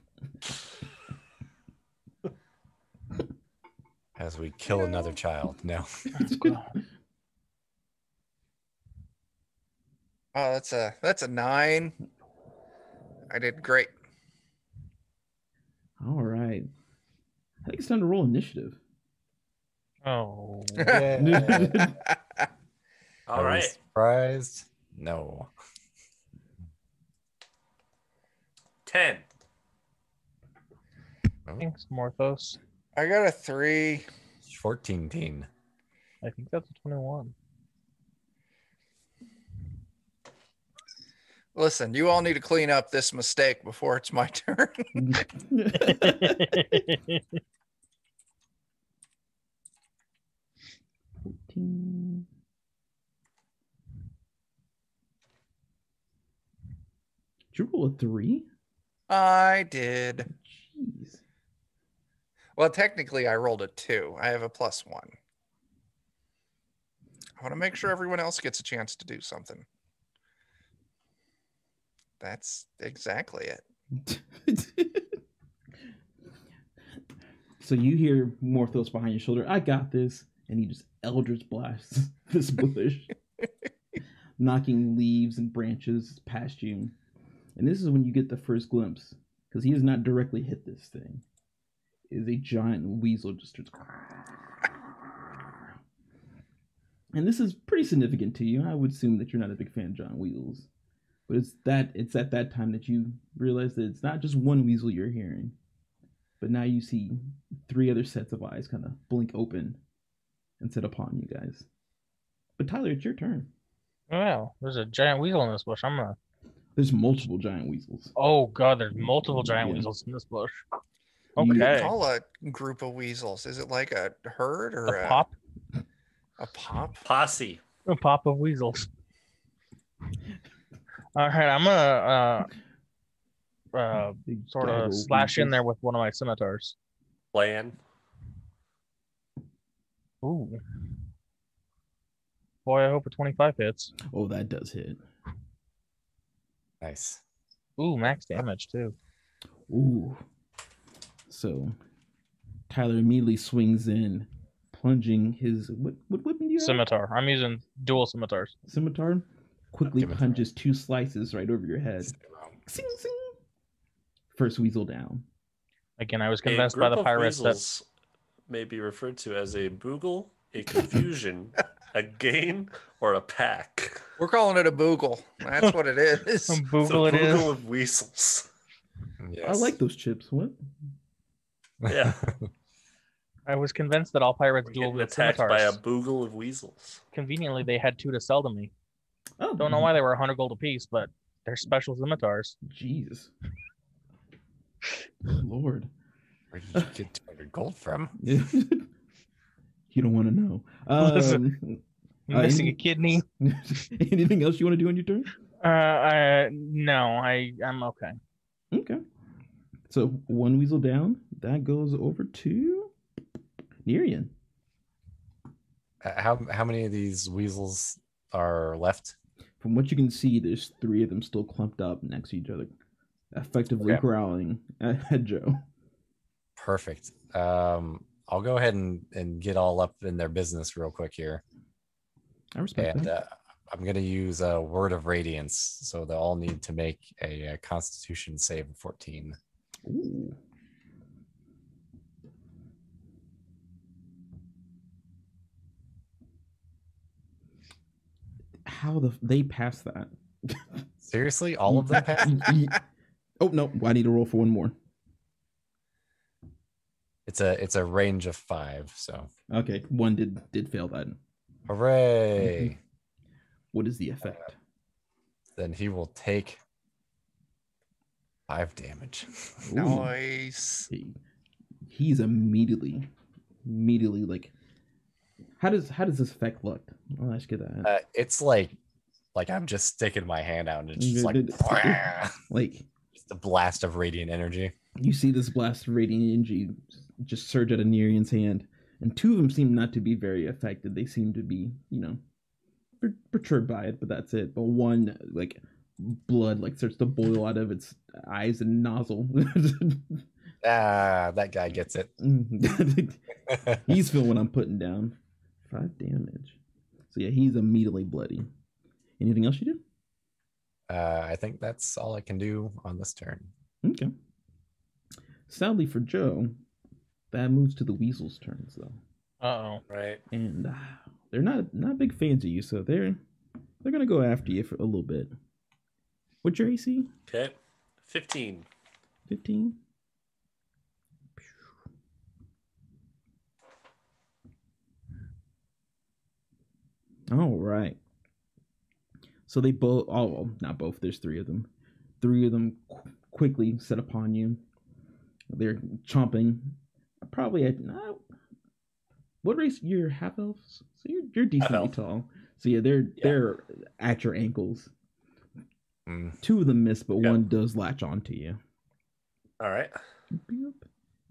As we kill another child. No. Oh, that's a 9. I did great. All right. I think it's time to roll initiative. Oh. Yeah. All right. Surprised? No. 10. Thanks, Morthos. I got a 3. 14 teen. I think that's a 21. Listen, you all need to clean up this mistake before it's my turn. 14. Did you roll a 3? I did. Jeez. Well, technically, I rolled a 2. I have a +1. I want to make sure everyone else gets a chance to do something. That's exactly it. So you hear Morthos behind your shoulder. I got this. And he just eldritch blasts this bush, knocking leaves and branches past you. And this is when you get the first glimpse, because he has not directly hit this thing. It is a giant weasel just starts. And this is pretty significant to you. I would assume that you're not a big fan of giant weasels. But it's at that time that you realize that it's not just one weasel you're hearing. But now you see 3 other sets of eyes kind of blink open and set upon you guys. But Tyler, it's your turn. Well, there's a giant weasel in this bush. I'm gonna There's multiple giant weasels. Oh god, there's multiple giant Yeah. weasels in this bush. You- What do you Okay. call a group of weasels? Is it like a herd or A pop? A pop? Posse. A pop of weasels. All right, I'm gonna Big sort gaggle of slash in weasels. there with one of my scimitars. Plan. Ooh. Boy, I hope a 25 hits. Oh, that does hit. Nice. Ooh, max damage too. Ooh. So Tyler immediately swings in, plunging his what weapon do you have? Scimitar. I'm using dual scimitars. Scimitar. Quickly Scimitar. punches 2 slices right over your head. Sing, sing. First weasel down. Again, I was A convinced by group the of pirates that weasels may be referred to as a boogle, a confusion, a gain, or a pack. We're calling it a boogle. That's what it is. It's a boogle it is. boogle of weasels. Yes. I like those chips. What? Yeah. I was convinced that all pirates We're dual getting wield attacked by a scimitars. boogle of weasels. Conveniently, they had 2 to sell to me. Oh, Don't know why they were 100 gold apiece, but they're special scimitars. Jesus. Lord. Where did you get 200 gold from? You don't want to know. Listen, Missing a any- kidney. Anything else you want to do on your turn? No, I'm okay. Okay. So 1 weasel down. That goes over to Nerian. How many of these weasels are left? From what you can see, there's 3 of them still clumped up next to each other, effectively Okay. growling at Joe. Perfect. I'll go ahead and get all up in their business real quick here. I respect And that. I'm going to use a Word of Radiance. So they'll all need to make a Constitution save of 14. Ooh. How they pass that? Seriously? All of them passed? Oh no! I need to roll for 1 more. It's a range of 5. So Okay, 1 did fail that. hooray! What is the effect? Then he will take 5 damage. Ooh. Nice. He's immediately like. How does this effect look? I'll ask you that. It's like I'm just sticking my hand out and it's just like Like just a blast of radiant energy. you see this blast of radiant energy just surge out of Nerian's hand, and 2 of them seem not to be very affected. They seem to be, perturbed by it, but that's it. But 1, like, blood like starts to boil out of its eyes and nozzle. That guy gets it. He's feeling what I'm putting down. 5 damage. So yeah, he's immediately bloody. Anything else you do? I think that's all I can do on this turn. Okay. Sadly for Joe, that moves to the weasel's turns though, Uh-oh. Right. and they're not big fans of you, so they're gonna go after you for a little bit. What's your AC? Okay. 15. 15. All right. So they both, well, not both, there's 3 of them. 3 of them quickly set upon you. They're chomping. Probably at, what race? You're half elves? So you're decently Half-elf. tall. So yeah, they're at your ankles. Mm. 2 of them miss, but Okay. 1 does latch onto you. All right.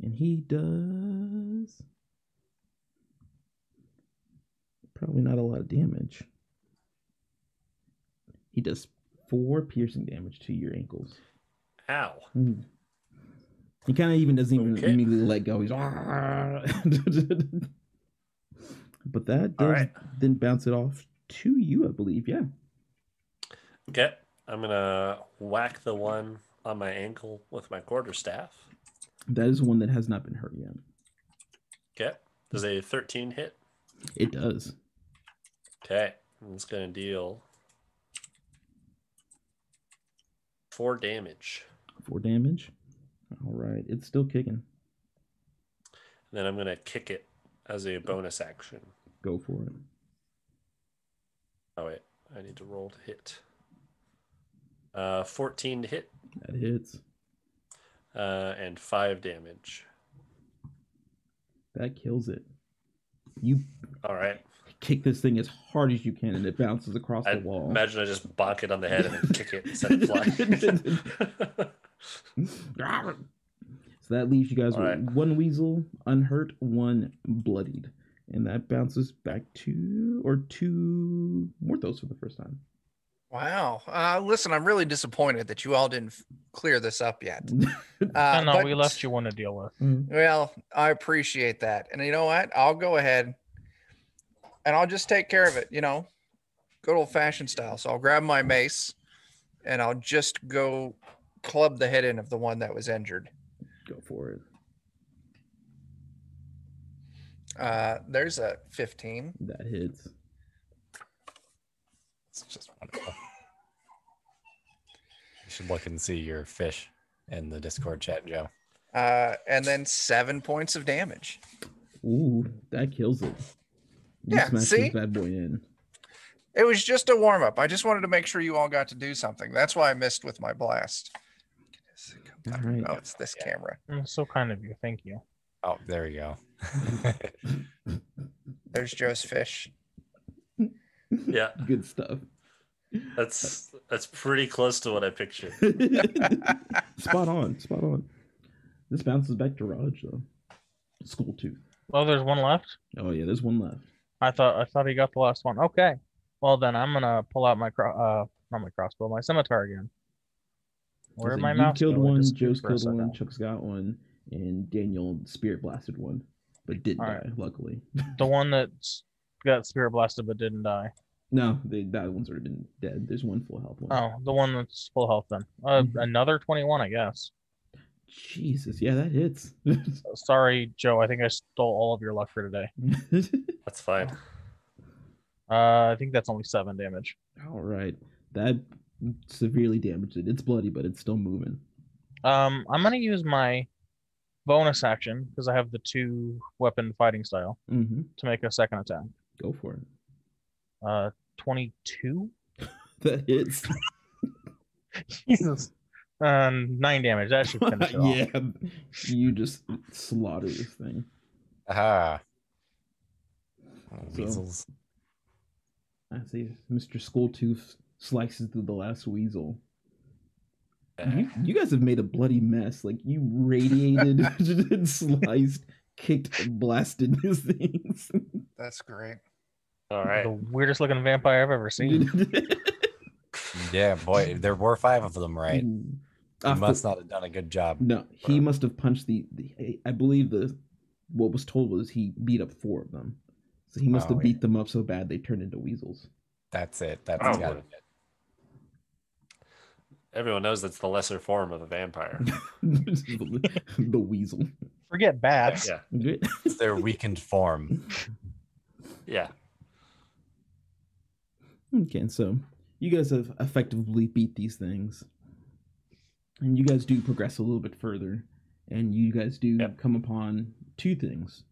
And he does probably not a lot of damage. He does 4 piercing damage to your ankles. Ow. He kind of even doesn't even Okay. immediately let go. He's but that All does right. then bounce it off to you, I believe. Yeah. Okay. I'm going to whack the one on my ankle with my quarterstaff. That is one that has not been hurt yet. Okay. Does a 13 hit? It does. Okay. I'm just going to deal 4 damage. 4 damage. All right. It's still kicking. And then I'm going to kick it as a bonus action. Go for it. Oh, wait. I need to roll to hit. 14 to hit. That hits. And 5 damage. That kills it. You All right. kick this thing as hard as you can, and it bounces across the wall. Imagine I just bonk it on the head and then kick it and send it flying. So that leaves you guys with right. 1 weasel unhurt, 1 bloodied. And that bounces back to 2 Morthos for the first time. Wow. Listen, I'm really disappointed that you all didn't clear this up yet. No, we left you one to deal with. Well, I appreciate that. And you know what? I'll go ahead and I'll just take care of it, you know, good old fashioned style. So I'll grab my mace and I'll just go club the head in of the one that was injured. Go for it. There's a 15. That hits. It's just wonderful. You should look and see your fish in the Discord chat, Joe. And then 7 points of damage. Ooh, that kills it. You smash see? this bad boy in. It was just a warm up. I just wanted to make sure you all got to do something. That's why I missed with my blast. All right. Oh, it's this camera. So kind of you. Thank you. Oh, there we go. There's Joe's fish. Yeah. Good stuff. That's pretty close to what I pictured. Spot on. Spot on. This bounces back to Raj, though. School tooth. Oh, there's one left? Oh, yeah, there's 1 left. I thought he got the last one. Okay. Well, then I'm going to pull out my, not my crossbow, my scimitar again. Where did my You mouse killed go? It 1, disappeared Joe's for a killed 1, second. Chuck's got 1, and Daniel spirit blasted 1, but didn't All die, right. luckily. The one that got spirit blasted but didn't die. No, that one's already been dead. There's 1 full health one. Oh, the one that's full health then. Another 21, I guess. Jesus, yeah, that hits. Sorry, Joe. I think I stole all of your luck for today. That's fine. I think that's only 7 damage. All right, that severely damaged it. It's bloody, but it's still moving. I'm gonna use my bonus action because I have the 2 weapon fighting style to make a second attack. Go for it. 22. That hits. Jesus. 9 damage. That should finish it off. Yeah, you just slaughter this thing. Aha. So- Weasels. I see Mr. Skulltooth slices through the last weasel. You guys have made a bloody mess. Like, you radiated, sliced, kicked, and blasted these things. That's great. All right. The weirdest looking vampire I've ever seen. Yeah, boy, there were 5 of them, right? Ah, You must not have done a good job. No, he must have punched the I believe what was told was he beat up 4 of them. So he must have beat them up so bad they turned into weasels. That's it. That's Oh. got it. Everyone knows that's the lesser form of a vampire. The weasel. Forget bats. Yeah. It's their weakened form. Yeah. Okay, so you guys have effectively beat these things. And you guys do progress a little bit further. And you guys do come upon 2 things.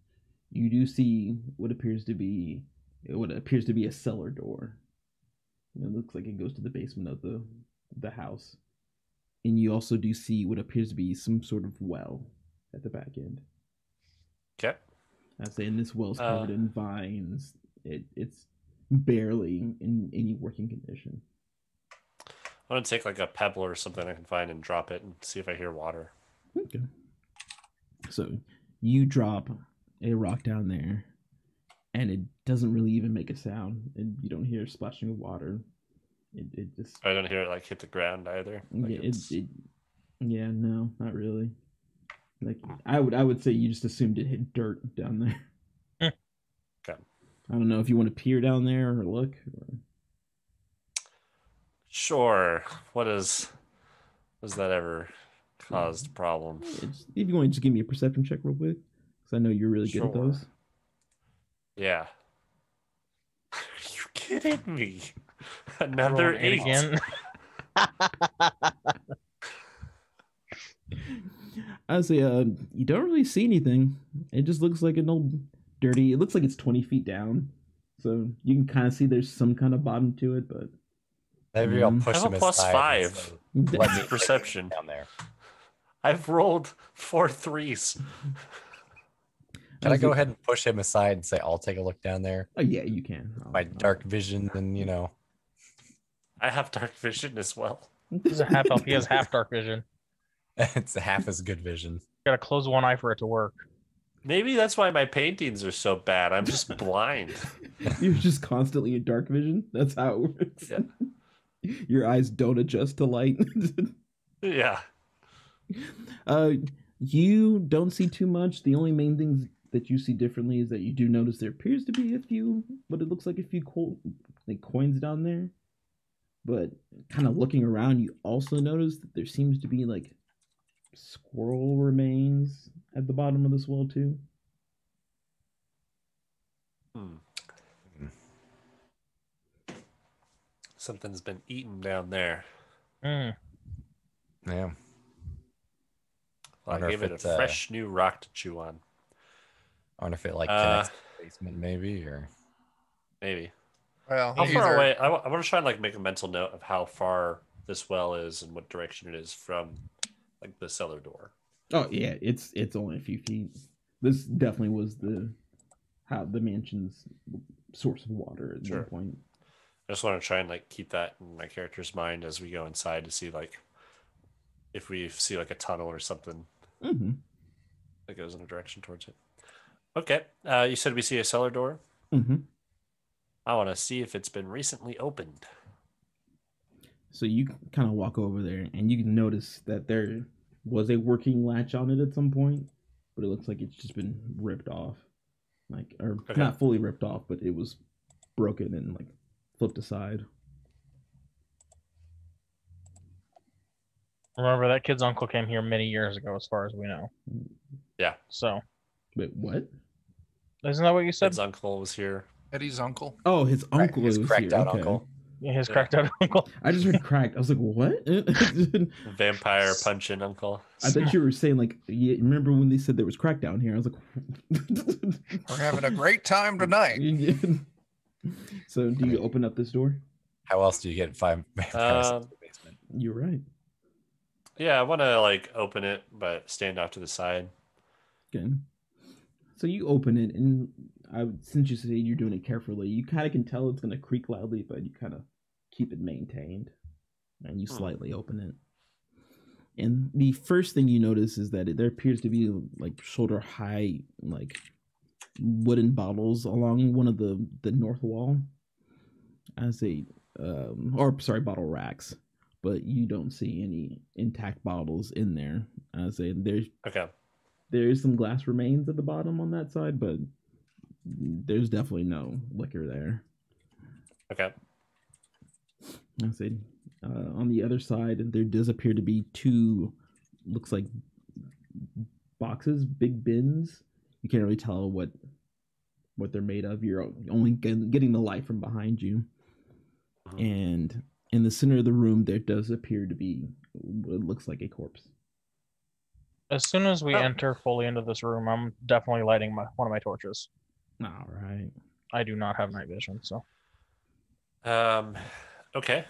You do see what appears to be a cellar door. It looks like it goes to the basement of the house. And you also do see what appears to be some sort of well at the back end. Okay. I say, and this well's covered in vines. It's barely in any working condition. I'm going to take like a pebble or something I can find and drop it and see if I hear water. Okay. So you drop a rock down there, and it doesn't really even make a sound, and you don't hear splashing of water. It just I don't hear it like hit the ground either. Like yeah, no, not really. Like I would say you just assumed it hit dirt down there. Okay. I don't know if you want to peer down there or look. Or... Sure. Was that ever caused problems? If you want to just give me a perception check real quick, because I know you're really good at those. Yeah. Are you kidding me? Another 8 again. I say, you don't really see anything. It just looks like an old dirty. It looks like it's 20 feet down, so you can kind of see there's some kind of bottom to it, but Maybe I'll Mm. push I have him a plus aside and 5. say, let me Perception. down there. I've rolled 4 3s. Can I go ahead and push him aside and say, I'll take a look down there? Oh yeah, you can. My dark vision and, I have dark vision as well. He's a half elf. He has half dark vision. it's half as good vision. Gotta close one eye for it to work. Maybe that's why my paintings are so bad. I'm just blind. You're just constantly in dark vision. That's how it works. Yeah. Your eyes don't adjust to light. Yeah. You don't see too much. The only main things that you see differently is that you do notice there appears to be a few, what it looks like a few coins down there. But kind of looking around, you also notice that there seems to be like squirrel remains at the bottom of this well too. Something's been eaten down there. Mm. Yeah. Well, I gave it a fresh new rock to chew on. I wonder if it connects to the basement maybe, or maybe. Well, How far away? I want to try and make a mental note of how far this well is and what direction it is from the cellar door. Oh yeah, it's only a few feet. This definitely was the mansion's source of water at one point. I just want to try and keep that in my character's mind as we go inside to see if we see a tunnel or something that goes in a direction towards it. Okay, you said we see a cellar door. Mm-hmm. I want to see if it's been recently opened. So you kind of walk over there, and you can notice that there was a working latch on it at some point, but it looks like it's just been ripped off, not fully ripped off, but it was broken and flipped aside. Remember, that kid's uncle came here many years ago, as far as we know. Yeah. So. Wait, what? Isn't that what you said? His uncle was here. Eddie's uncle. Oh, his uncle his was cracked here. out Okay. uncle. Yeah, his cracked out uncle. I just heard cracked. I was like, what? Vampire punching uncle. I thought you were saying yeah, remember when they said there was crack down here? I was like, we're having a great time tonight. So do you open up this door? How else do you get 5 vampires into the basement? You're right. Yeah, I want to open it, but stand off to the side. Okay. So you open it, and since you say you're doing it carefully, you kind of can tell it's going to creak loudly, but you kind of keep it maintained, and you slightly open it. And the first thing you notice is that there appears to be shoulder high wooden bottles along one of the north wall, bottle racks. But you don't see any intact bottles in there. There's some glass remains at the bottom on that side, but there's definitely no liquor there. Okay. On the other side, there does appear to be 2, looks like boxes, big bins. You can't really tell what they're made of. You're only getting the light from behind you. Mm-hmm. And in the center of the room, there does appear to be what looks like a corpse. As soon as we enter fully into this room, I'm definitely lighting one of my torches. All right. I do not have night vision, so. Okay.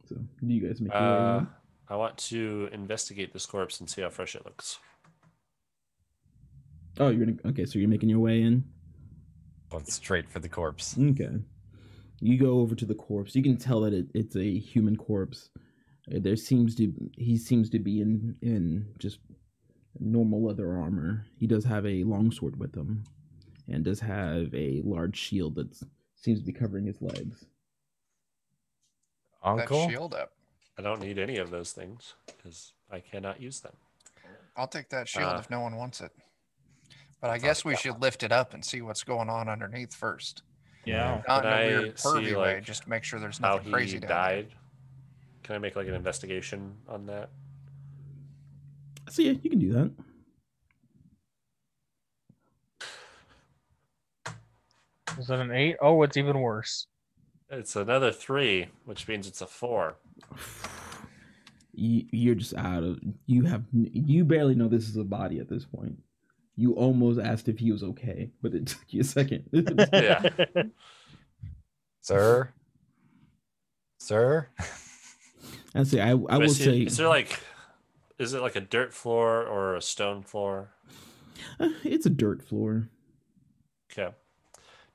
So, do you guys make your way in? I want to investigate this corpse and see how fresh it looks. Oh, okay, so you're making your way in? Going straight for the corpse. Okay. You go over to the corpse. You can tell that it's a human corpse. He seems to be in just normal leather armor. He does have a longsword with him, and does have a large shield that seems to be covering his legs. Uncle? That shield up. I don't need any of those things because I cannot use them. I'll take that shield if no one wants it. But I guess we should lift it up and see what's going on underneath first. Yeah. Not in a Can I weird pervy see, way, just to make sure there's nothing how crazy he down died? Can I make an investigation on that? So yeah, you can do that. Is that an 8? Oh, it's even worse. It's another 3, which means it's a 4. You're just out of. You barely know this is a body at this point. You almost asked if he was okay, but it took you a second. Yeah. Sir? Sir? I say I will say Is it like a dirt floor or a stone floor? it's a dirt floor. Okay.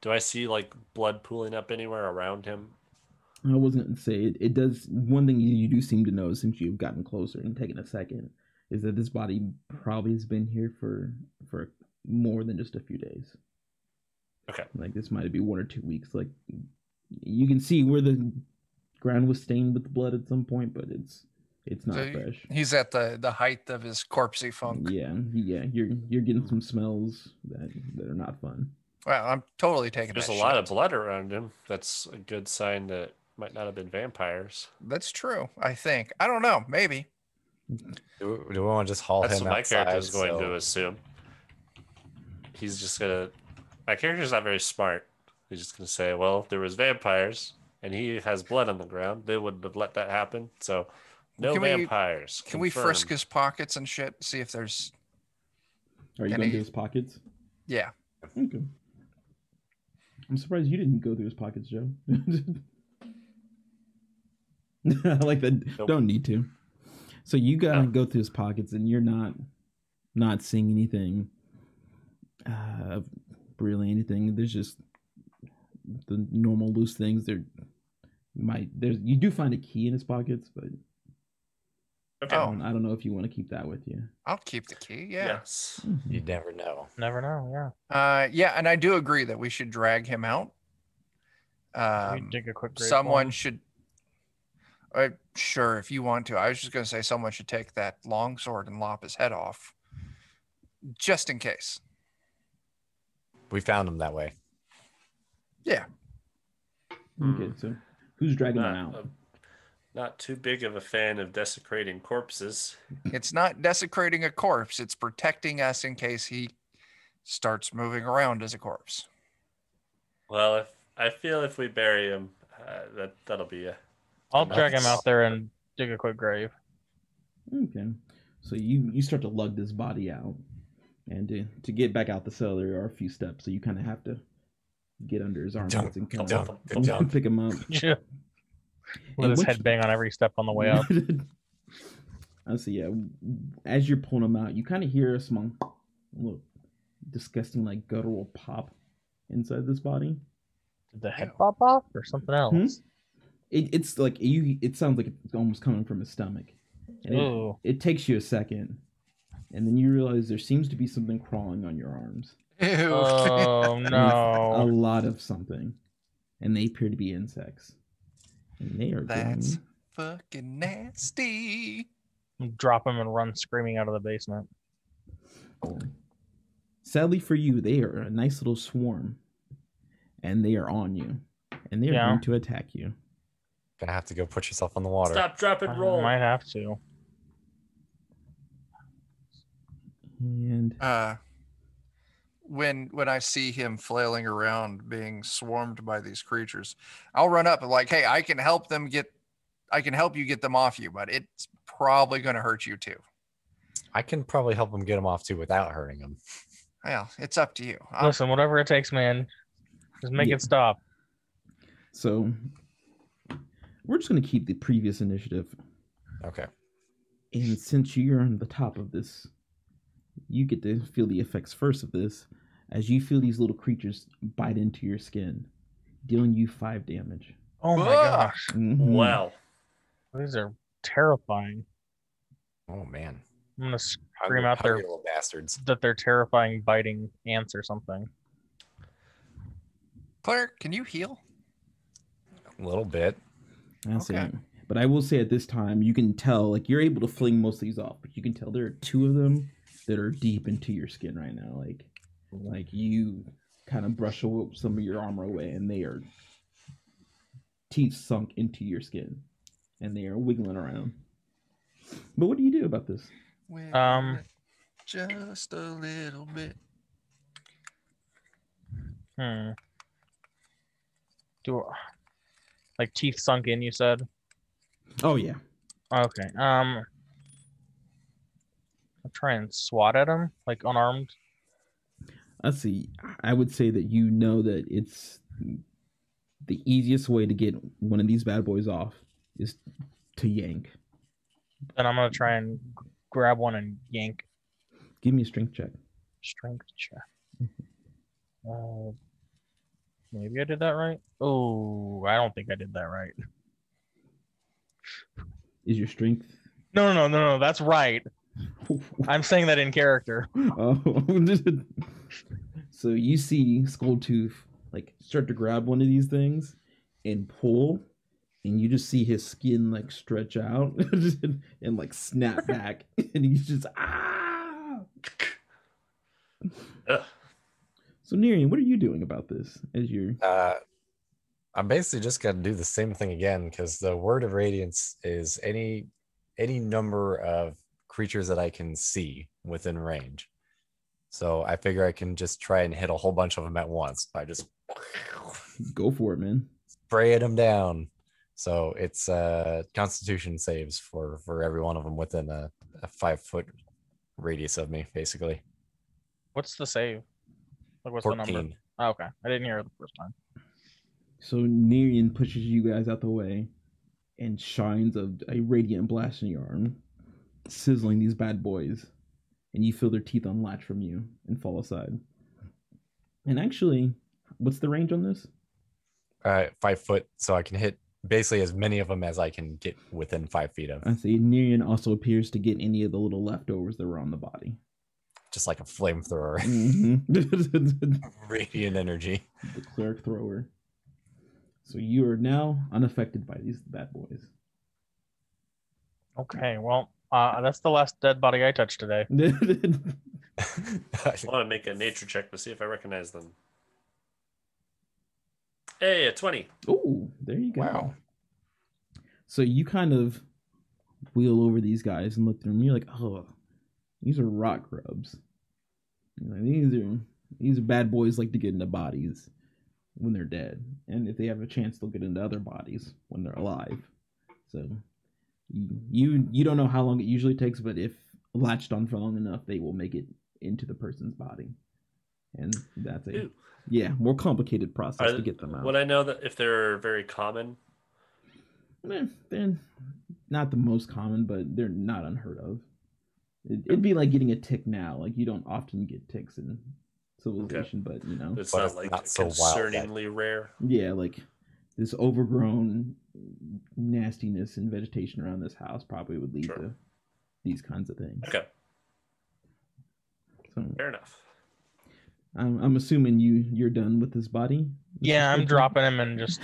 Do I see like blood pooling up anywhere around him? I wasn't going to say it. It does. One thing you do seem to know since you've gotten closer and taken a second is that this body probably has been here for more than just a few days. Okay. Like this might be 1 or 2 weeks. Like you can see where the ground was stained with blood at some point, but it's not So fresh. he's at the height of his corpsey funk. Yeah. You're getting some smells that are not fun. Well, I'm totally taking There's that a lot of shit. blood around him. That's a good sign that might not have been vampires. That's true, I think. I don't know. Maybe. Do we want to just haul That's him what my outside? character is going to assume. He's just gonna. My character's not very smart. He's just gonna say, "Well, if there was vampires and he has blood on the ground, they wouldn't have let that happen. So, no vampires." Can we frisk his pockets and shit? See if there's. Are you going through his pockets? Yeah. Okay. I'm surprised you didn't go through his pockets, Joe. I like that. Nope. Don't need to. So you gotta go through his pockets, and you're not seeing anything, really anything. There's just the normal loose things. You do find a key in his pockets, but Okay. Oh. I don't know if you want to keep that with you. I'll keep the key. Yeah. Yes. You never know. Never know. Yeah. Yeah, and I do agree that we should drag him out. Can we dig a quick grave for Someone him? should. Sure, if you want to. I was just going to say someone should take that long sword and lop his head off, just in case. We found him that way. Yeah. Okay, so who's dragging him out? Not too big of a fan of desecrating corpses. It's not desecrating a corpse. It's protecting us in case he starts moving around as a corpse. Well, I feel if we bury him, that'll be a. I'll drag him out there and dig a quick grave. Okay, so you start to lug this body out, and to get back out the cell, there are a few steps. So you kind of have to get under his armpits and kind of pick him up. Let his head bang on every step on the way up. I see. Yeah, as you're pulling him out, you kind of hear a small, little disgusting, like guttural pop inside this body. Did the head pop off or something else? It's like it sounds like it's almost coming from his stomach. And it takes you a second, and then you realize there seems to be something crawling on your arms. Ew. Oh no! A lot of something, and they appear to be insects. And they are That's fucking nasty. Drop him and run screaming out of the basement. Sadly for you, they are a nice little swarm, and they are on you, and they are going to attack you. Gonna have to go put yourself on the water. Stop, drop, and roll. I might have to. And when I see him flailing around being swarmed by these creatures, I'll run up and like, hey, I can help you get them off you, but it's probably going to hurt you too. I can probably help him get him off too without hurting him. Well, it's up to you. Listen, whatever it takes, man. Just make it stop. So we're just going to keep the previous initiative. Okay. And since you're on the top of this, you get to feel the effects first of this as you feel these little creatures bite into your skin, dealing you 5 damage. Oh my gosh. Mm-hmm. Wow. These are terrifying. Oh man. I'm gonna scream out there little bastards. that they're terrifying biting ants or something. Claire, can you heal? A little bit. Okay. But I will say at this time, you can tell, like, you're able to fling most of these off, but you can tell there are 2 of them that are deep into your skin right now. Like you kind of brush some of your armor away, and they are teeth sunk into your skin, and they are wiggling around. But what do you do about this? Just a little bit. Like teeth sunk in, you said? Oh yeah. Okay. I'll try and swat at him, like unarmed. Let's see. I would say that you know that it's the easiest way to get one of these bad boys off is to yank. Then I'm gonna try and grab one and yank. Give me a strength check. Strength check. Maybe I did that right. Oh, I don't think I did that right. Is your strength? No. That's right. I'm saying that in character. Oh. So you see Skulltooth like start to grab one of these things and pull, and you just see his skin like stretch out and like snap back, and he's just Ugh. So Nerian, what are you doing about this? As you're I'm basically just gonna do the same thing again because the word of radiance is any number of creatures that I can see within range. So I figure I can just try and hit a whole bunch of them at once by just go for it, man. spraying them down. So it's Constitution saves for every one of them within a 5-foot radius of me, basically. What's the save? Like, what's 14. the number? Oh, okay, I didn't hear it the first time. So Nerian pushes you guys out the way and shines a radiant blast in your arm, sizzling these bad boys, and you feel their teeth unlatch from you and fall aside. And actually, what's the range on this? 5 foot, so I can hit basically as many of them as I can get within 5 feet of. I see. Nerian also appears to get any of the little leftovers that were on the body. Just like a flamethrower. Mm-hmm. Radiant energy. The cleric thrower. So you are now unaffected by these bad boys. Okay, well, that's the last dead body I touched today. I want to make a nature check to see if I recognize them. Hey, a 20. Oh, there you go. Wow. So you kind of wheel over these guys and look through them. You're like, oh, these are rock grubs. You're like, these are bad boys like to get into bodies when they're dead, and if they have a chance, they'll get into other bodies when they're alive. So you don't know how long it usually takes, but if latched on for long enough, they will make it into the person's body, and that's a more complicated process to get them out. Would I know that if they're very common? They're not the most common, but they're not unheard of. It'd be like getting a tick now. Like, you don't often get ticks in civilization, but you know, it's But not it's like not so concerningly rare. yeah, like this overgrown nastiness and vegetation around this house probably would lead to these kinds of things. Okay, So fair enough. I'm assuming you're done with this body. Yeah, I'm dropping him and just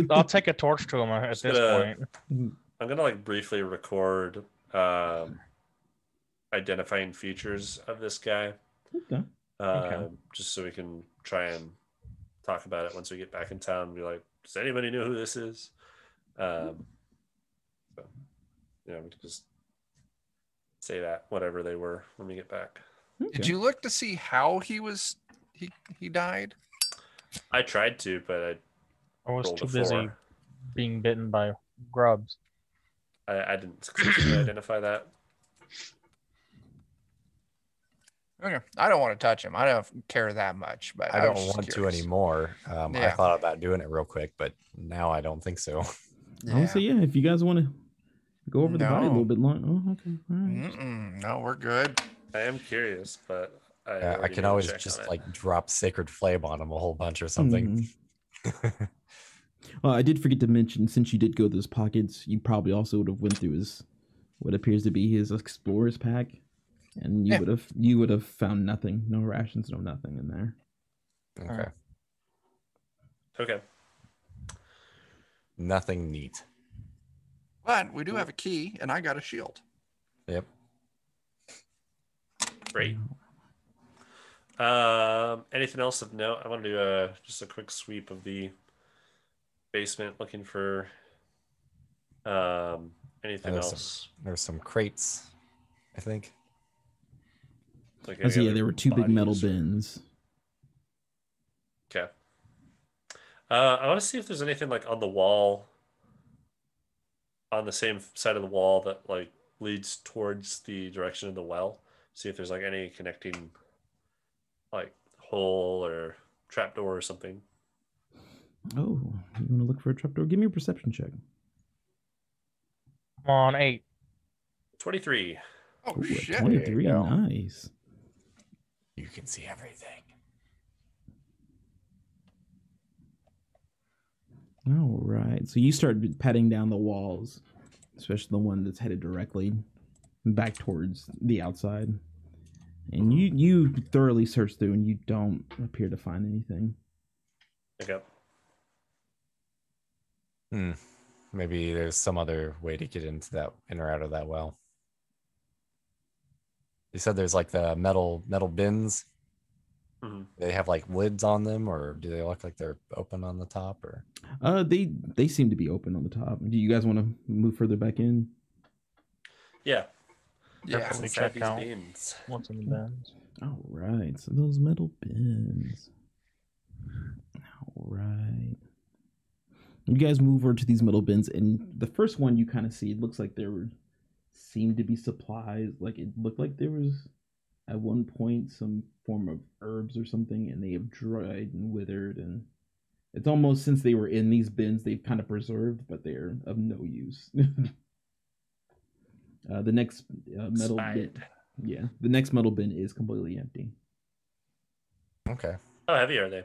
I'll take a torch to him at this point. I'm gonna like briefly record identifying features of this guy. Okay. Just so we can try and talk about it once we get back in town and be like, does anybody know who this is? So, we can just say that, whatever they were, when we get back. Okay. Did you look to see how he died? I tried to, but I was rolled too a busy 4. being bitten by grubs. I didn't successfully identify that. Okay, I don't want to touch him. I don't care that much, but I don't was just want curious. to anymore. I Yeah. thought about doing it real quick, but now I don't think so. Honestly, yeah. If you guys want to go over the body a little bit long, okay. All right. No, we're good. I am curious, but I I can always just like drop Sacred Flame on him a whole bunch or something. Mhm. Well, I did forget to mention, since you did go to his pockets, you probably also would have went through his what appears to be his explorer's pack, and you would have found nothing, no rations, no nothing in there. Okay. Nothing neat. But we do have a key, and I got a shield. Yep. Great. Anything else of note? I want to do just a quick sweep of the basement, looking for anything else. There's some crates, I think. Like I see. any Yeah, other there were 2 big metal bodies or- bins. Okay. I want to see if there's anything like on the wall, on the same side of the wall that like leads towards the direction of the well. See if there's like any connecting like hole or trapdoor or something. Oh, you want to look for a trapdoor? Give me a perception check. Come on, 8. 23. Oh, Ooh, shit. 23, There you go. nice. You can see everything. All right, so you start patting down the walls, especially the one that's headed directly back towards the outside. And you thoroughly search through, and you don't appear to find anything. Okay. Maybe there's some other way to get into that, in or out of that well. You said there's like the metal bins. Mhm. They have like lids on them, or do they look like they're open on the top? Or They seem to be open on the top. Do you guys want to move further back in? Yeah. Yeah. What's We inside check these out beans? what's in the bins. All right, so those metal bins. All right. You guys move over to these metal bins, and the first one you kind of see, it looks like seemed to be supplies. Like it looked like there was at one point some form of herbs or something, and they have dried and withered, and it's almost, since they were in these bins, they've kind of preserved, but they're of no use. The next metal bin, Expired. the next metal bin is completely empty. okay. How heavy are they?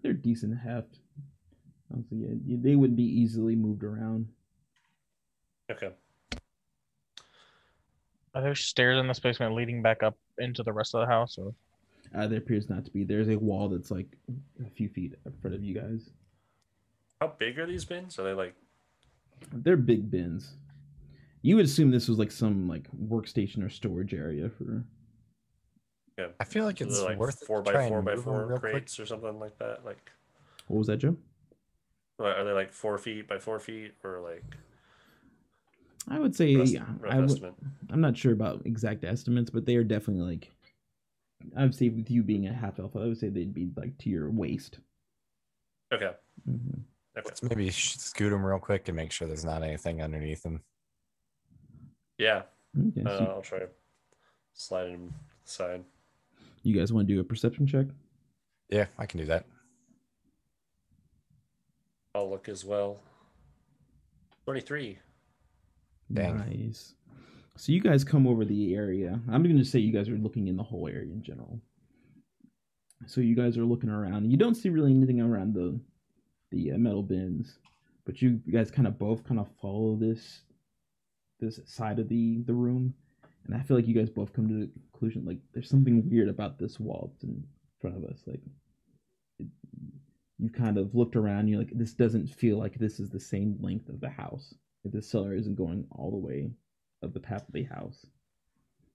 They're decent heft. Honestly, yeah, they would be easily moved around. Okay. Are there stairs in this basement leading back up into the rest of the house? Or There appears not to be. There's a wall that's like a few feet in front of you guys. How big are these bins? Are they like? They're big bins. You would assume this was like some like workstation or storage area for. Yeah. I feel like So it's they're like worth it 4 to try by 4 and by move them 4 real quick. crates or something like that. Like, What was that, Joe? are they like 4 feet by 4 feet or like? I would say Rough estimate. I'm not sure about exact estimates, but they are definitely like. I would say, with you being a half elf, I would say they'd be like to your waist. Okay. Mm-hmm. Okay. Let's maybe scoot them real quick and make sure there's not anything underneath them. Yeah. Okay, so I'll try sliding them aside. you guys want to do a perception check? Yeah, I can do that. I'll look as well. 23. Dang. Nice. So you guys come over the area. I'm going to say you guys are looking in the whole area in general. So you guys are looking around. You don't see really anything around the metal bins, but you guys kind of both kind of follow this side of the room, and I feel like you guys both come to the conclusion like there's something weird about this wall that's in front of us. Like you kind of looked around, you're like, this doesn't feel like this is the same length of the house. If the cellar isn't going all the way of the path of the house.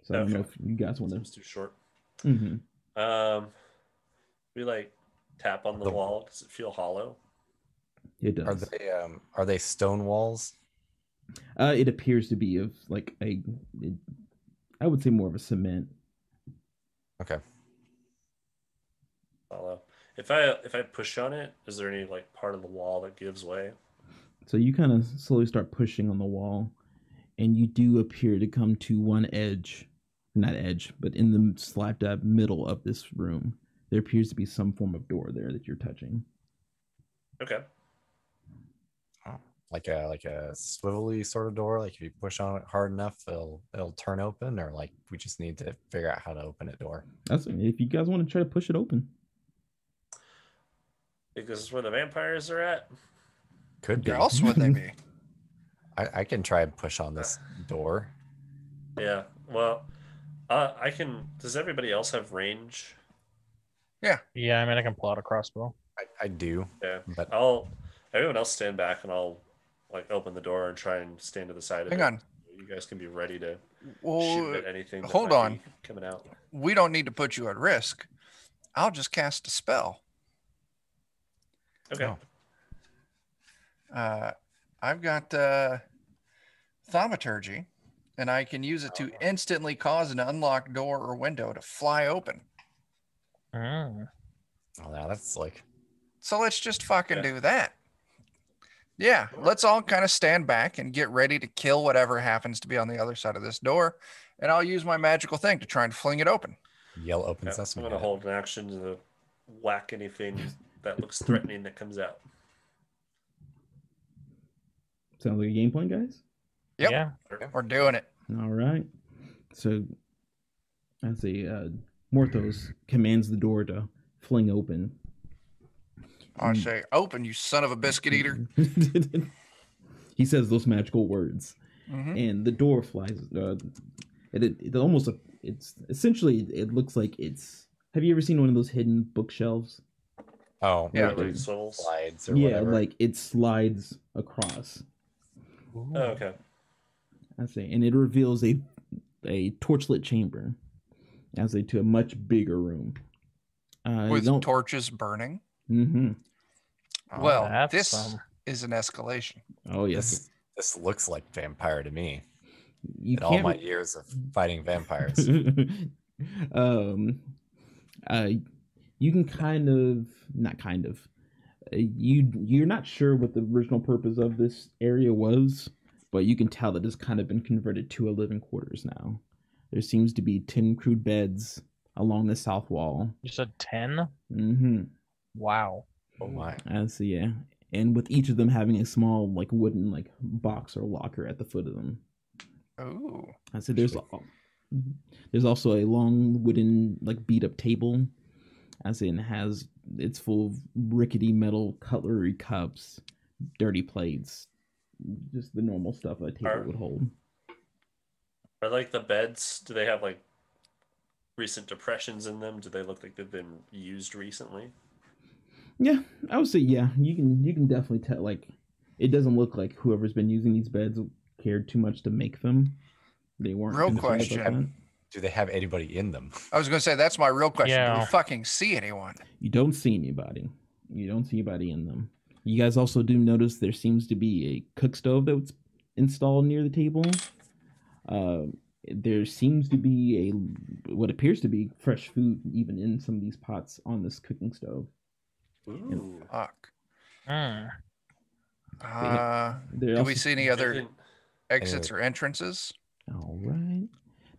So I don't know if you guys want to. Seems too short. Mm-hmm. We like tap on the wall. Does it feel hollow? It does. Are they stone walls? It appears to be of like I would say more of a cement. Okay. Hollow. If I push on it, is there any like part of the wall that gives way? So you kind of slowly start pushing on the wall, and you do appear to come to one edge, not edge, but in the slap dab middle of this room. There appears to be some form of door there that you're touching. Okay. Oh, like a swivelly sort of door. Like if you push on it hard enough, it'll turn open, or like we just need to figure out how to open a door. That's if you guys want to try to push it open. Think this is where the vampires are at? Could be. Where else would they be? I can try and push on this door. Yeah. Well, I can. Does everybody else have range? yeah, I mean I can plot a crossbow. I do. Yeah. But Everyone else stand back, and I'll like open the door and try and stand to the side of it. Hang on. You guys can be ready to Well, shoot at anything. That hold might on. be coming out. We don't need to put you at risk. I'll just cast a spell. Okay. Oh. I've got thaumaturgy, and I can use it to instantly cause an unlocked door or window to fly open. Mm. Oh, now that's like. So let's just fucking do that. Yeah, let's all kind of stand back and get ready to kill whatever happens to be on the other side of this door, and I'll use my magical thing to try and fling it open. Yell open Yeah, I'm sesame. gonna hold an action to whack anything that looks threatening that comes out. Sounds like a game plan, guys. Yep. Yeah. We're doing it. All right. So, as Morthos commands the door to fling open. I say, open, you son of a biscuit eater. He says those magical words, and the door flies. It almost it's essentially it looks like it's. Have you ever seen one of those hidden bookshelves? Oh, Yeah, like like souls. slides or Yeah, whatever. like it slides across. Oh, okay. I say, and it reveals a torchlit chamber, to a much bigger room. With torches burning. Mm-hmm. Oh, well, that's this is an escalation. Oh yes. This looks like vampire to me. You in all my years of fighting vampires. You can you're not sure what the original purpose of this area was, but you can tell that it's kind of been converted to a living quarters now. There seems to be 10 crude beds along the south wall. You said 10? Mm-hmm. Wow. Oh my. Yeah. And with each of them having a small wooden box or locker at the foot of them. Oh. There's also a long wooden beat up table. It's full of rickety metal cutlery, cups, dirty plates, just the normal stuff a table would hold. Are the beds, do they have recent depressions in them? Do they look like they've been used recently? Yeah, I would say yeah. You can definitely tell. It doesn't look like whoever's been using these beds cared too much to make them. They weren't. Real question: do they have anybody in them? I was going to say that's my real question. Yeah. Do we fucking see anyone? You don't see anybody. You don't see anybody in them. You guys also do notice there seems to be a cook stove that's installed near the table. There seems to be what appears to be fresh food even in some of these pots on this cooking stove. Ooh. Fuck. Do we see any other exits or entrances? All right.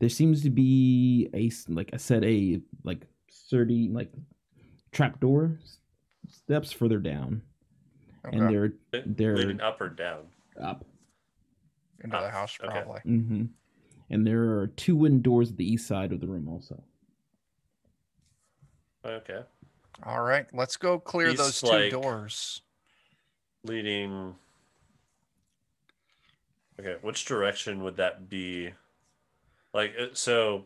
There seems to be a sturdy trapdoor steps further down, Okay. and they're leading up or down? Up into the house, probably. Okay. Mm-hmm. And there are 2 wooden doors at the east side of the room also. Okay. All right, let's go clear East, those 2 doors. Leading. Okay, which direction would that be? So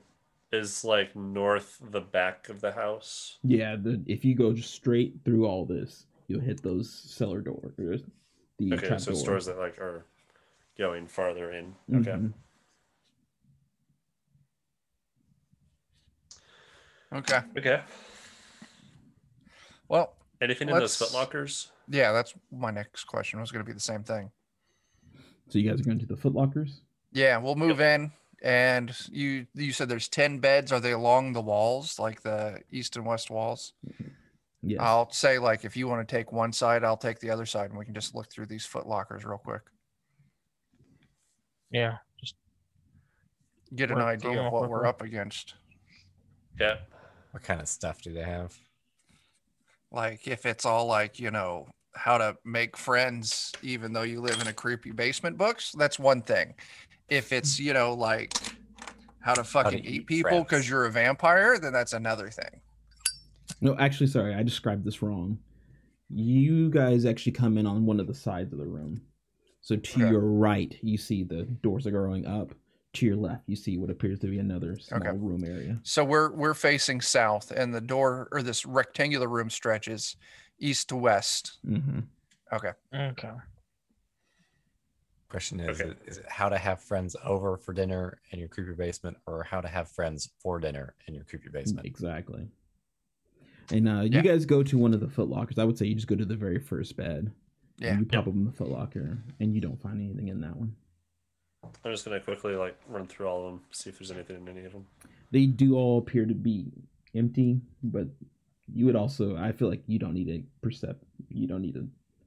is north the back of the house? Yeah, if you go just straight through all this, you'll hit those cellar doors. Okay, so stores that are going farther in. Okay. Mm-hmm. Okay. Well, anything in those footlockers? Yeah, that's my next question. Was going to be the same thing. So you guys are going to the footlockers? Yeah, we'll move in. And you said there's 10 beds. Are they along the walls, like the east and west walls? Yes. I'll say if you want to take one side, I'll take the other side, and we can just look through these footlockers real quick. Yeah, just get an idea of what we're up against. Yeah. What kind of stuff do they have? If it's all how to make friends even though you live in a creepy basement books, that's one thing. If it's how to fucking eat people because you're a vampire, then that's another thing. No, actually, sorry, I described this wrong. You guys actually come in on one of the sides of the room. So to your right, you see the doors are going up. To your left, you see what appears to be another small room area. So we're facing south, and the door or this rectangular room stretches east to west. Mm-hmm. Okay. Question is it how to have friends over for dinner in your creepy basement, or how to have friends for dinner in your creepy basement? Exactly. And you guys go to one of the footlockers. I would say you just go to the very first bed. Yeah. And you pop open the footlocker, and you don't find anything in that one. I'm just gonna quickly run through all of them, see if there's anything in any of them. They do all appear to be empty, but you would also, I feel like you don't need it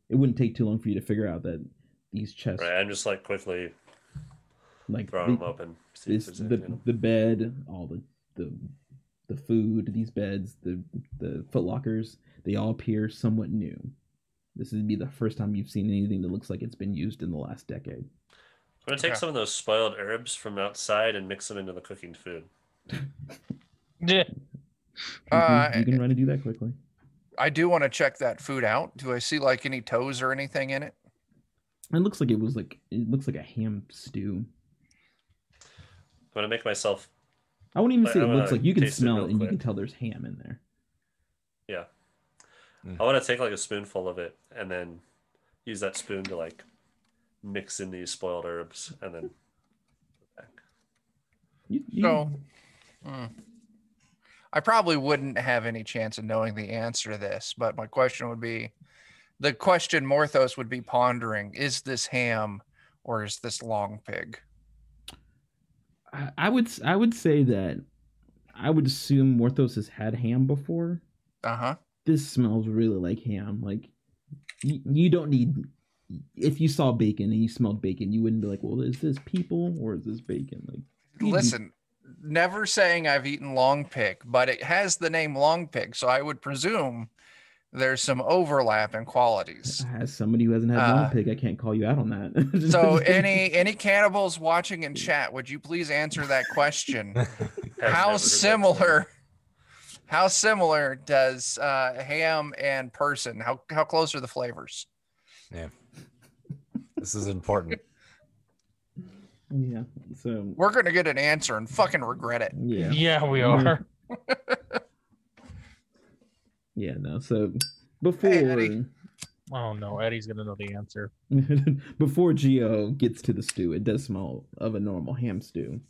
wouldn't take too long for you to figure out that these chests. Right, I'm just quickly throwing them open. See if there's anything in them. The bed, all the the food, these beds, the footlockers, they all appear somewhat new. This would be the first time you've seen anything that looks like it's been used in the last decade. I'm gonna take some of those spoiled herbs from outside and mix them into the cooking food. Yeah. You can run and do that quickly. I do want to check that food out. Do I see like any toes or anything in it? It looks like a ham stew. I'm gonna make myself. I wouldn't even say it looks like. You can taste it smell real it and you quick. can tell there's ham in there. Yeah. I want to take like a spoonful of it and then use that spoon to like mix in these spoiled herbs and then put back. I probably wouldn't have any chance of knowing the answer to this, but my question would be, the question Morthos would be pondering, is this ham or is this long pig? I would say that I would assume Morthos has had ham before. Uh-huh. This smells really like ham. Like you don't need. If you saw bacon and you smelled bacon, you wouldn't be like, "Well, is this people or is this bacon?" Like, listen, never saying I've eaten long pig, but it has the name long pig, so I would presume there's some overlap in qualities. As somebody who hasn't had long pig, I can't call you out on that. So any cannibals watching in chat, would you please answer that question? How similar does ham and person? How close are the flavors? Yeah, this is important. Yeah, so we're gonna get an answer and fucking regret it. Yeah, we are. Yeah, no. So before, oh no, Eddie's gonna know the answer. Before Gio gets to the stew, it does smell of a normal ham stew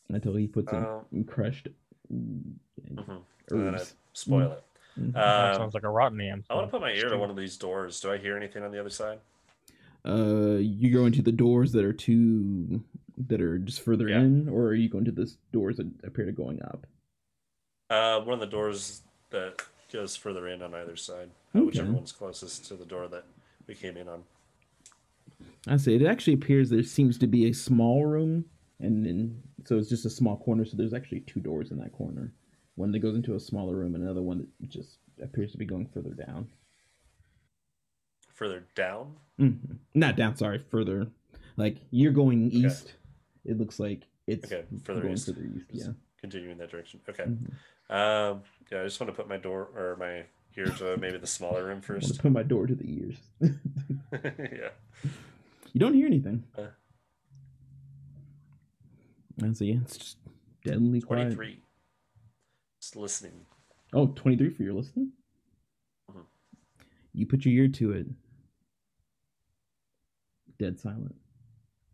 until he puts in crushed herbs. Spoil it. That sounds like a rotten ham. I want to put my ear to one of these doors. Do I hear anything on the other side? You go into the doors that are just further in, or are you going to the doors that appear to going up? One of the doors that goes further in on either side, whichever one's closest to the door that we came in on. I say it actually appears there seems to be a small room, and so it's just a small corner. So there's actually two doors in that corner. One that goes into a smaller room, and another one that just appears to be going further down. Further down? Mm-hmm. Not down. Sorry, further. Like you're going east. It looks like it's further going east. Further east. Yeah. Continue in that direction. Okay. Mm-hmm. Yeah, I just want to put my door or my ear to maybe the smaller room first. Put my door to the ears. Yeah. You don't hear anything. And so yeah, it's just deadly 23. quiet. Just listening. Oh, 23 for your listening? Mm-hmm. You put your ear to it. Dead silent.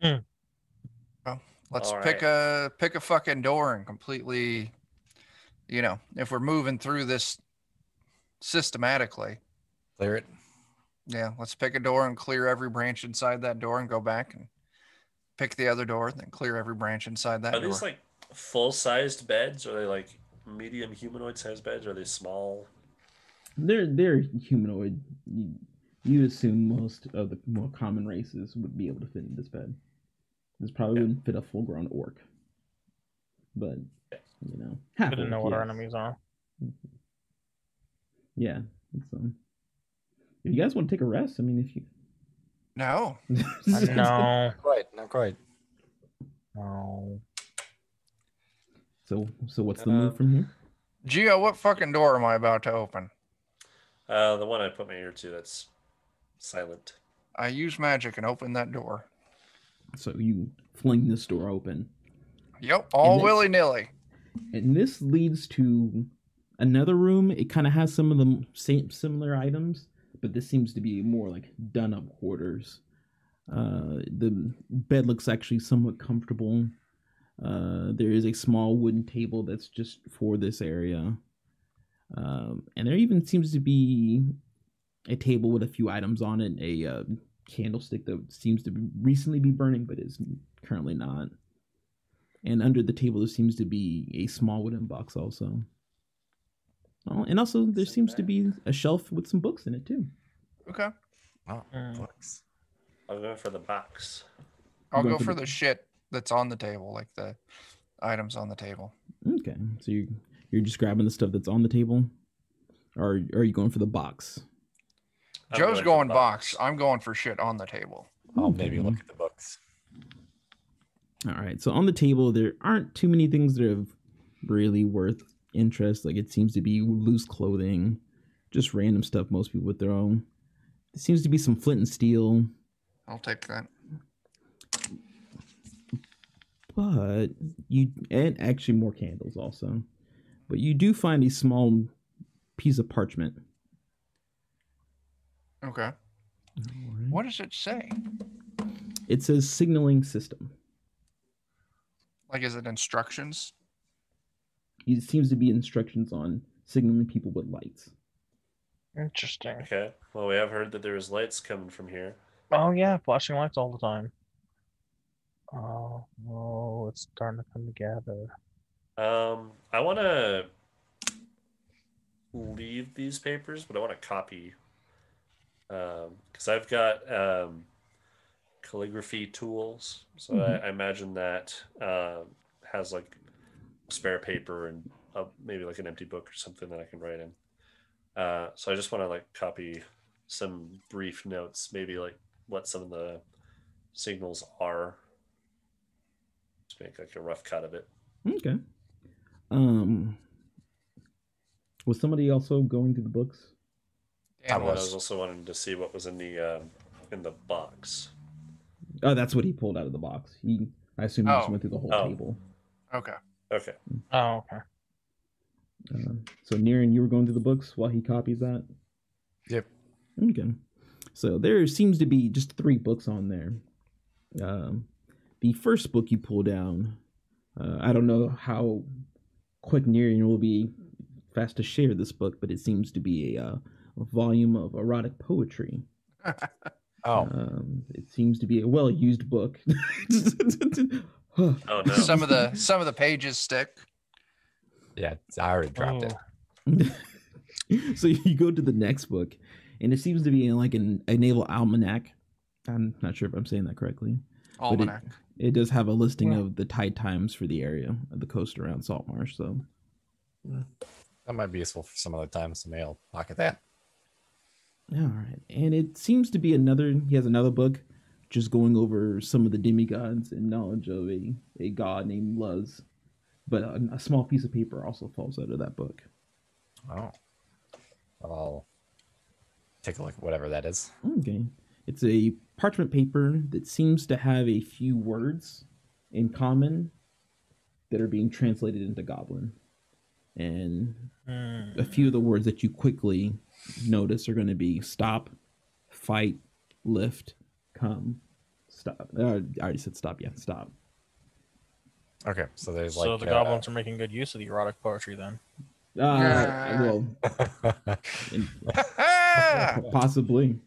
Well, let's pick a fucking door and completely, if we're moving through this systematically. Clear it. Yeah, let's pick a door and clear every branch inside that door and go back and pick the other door, then clear every branch inside that door. Are these like full-sized beds? Are they like medium humanoid-sized beds? Are they small? They're humanoid. You assume most of the more common races would be able to fit in this bed. This probably wouldn't fit a full-grown orc. But, half Didn't know what our enemies are. Yeah. If you guys want to take a rest, I mean, if you... No. No. Not quite. No. So what's the move from here? Gio, what fucking door am I about to open? The one I put my ear to that's silent. I use magic and open that door. So you fling this door open. Yep, all willy-nilly. And this leads to another room. It kind of has some of the same similar items, but this seems to be more like done-up quarters. The bed looks actually somewhat comfortable. There is a small wooden table that's just for this area. And there even seems to be a table with a few items on it, a candlestick that seems to recently be burning, but is currently not. And under the table, there seems to be a small wooden box also. Oh, and also, there seems to be a shelf with some books in it, too. Okay. Oh, books. I'll go for the box. I'll go for the shit that's on the table, like the items on the table. Okay, so You're just grabbing the stuff that's on the table, or are you going for the box? Joe's going box. I'm going for shit on the table. I'll maybe look at the books. All right. So on the table, there aren't too many things that are really worth interest. Like it seems to be loose clothing, just random stuff most people would throw. There seems to be some flint and steel. I'll take that. But and actually more candles also. But you do find a small piece of parchment. Okay. Right. What does it say? It says signaling system. Like, is it instructions? It seems to be instructions on signaling people with lights. Interesting. Okay. Well, we have heard that there's lights coming from here. Oh yeah, flashing lights all the time. Oh, it's starting to come together. I want to leave these papers, but I want to copy because I've got calligraphy tools. So I imagine that has like spare paper and maybe like an empty book or something that I can write in. So I just want to like copy some brief notes, maybe like what some of the signals are. Just make like a rough cut of it. Okay. Was somebody also going through the books? Dan I was. was also wanting to see what was in the box. Oh, that's what he pulled out of the box. I assume he just went through the whole table. Okay. Okay. Oh, okay. So Niren, you were going through the books while he copies that? Yep. Okay. So there seems to be just 3 books on there. The first book you pull down, I don't know how quick Niren will be fast to share this book, but it seems to be a volume of erotic poetry. It seems to be a well-used book. Oh no. Some of the pages stick. Yeah, I already dropped it. So you go to the next book, and it seems to be like a naval almanac. I'm not sure if I'm saying that correctly. Almanac. But it does have a listing of the tide times for the area of the coast around Saltmarsh. So That might be useful for some other time, so maybe I'll pocket that. all right, and it seems to be he has another book just going over some of the demigods and knowledge of a god named Luz. But a small piece of paper also falls out of that book. Oh. I'll take a look at whatever that is. Okay. It's a parchment paper that seems to have a few words in common that are being translated into Goblin. And a few of the words that you quickly notice are going to be stop, fight, lift, come, stop. I already said stop. Yeah, stop. Okay, so there's So like the goblins are making good use of the erotic poetry then. Well, possibly.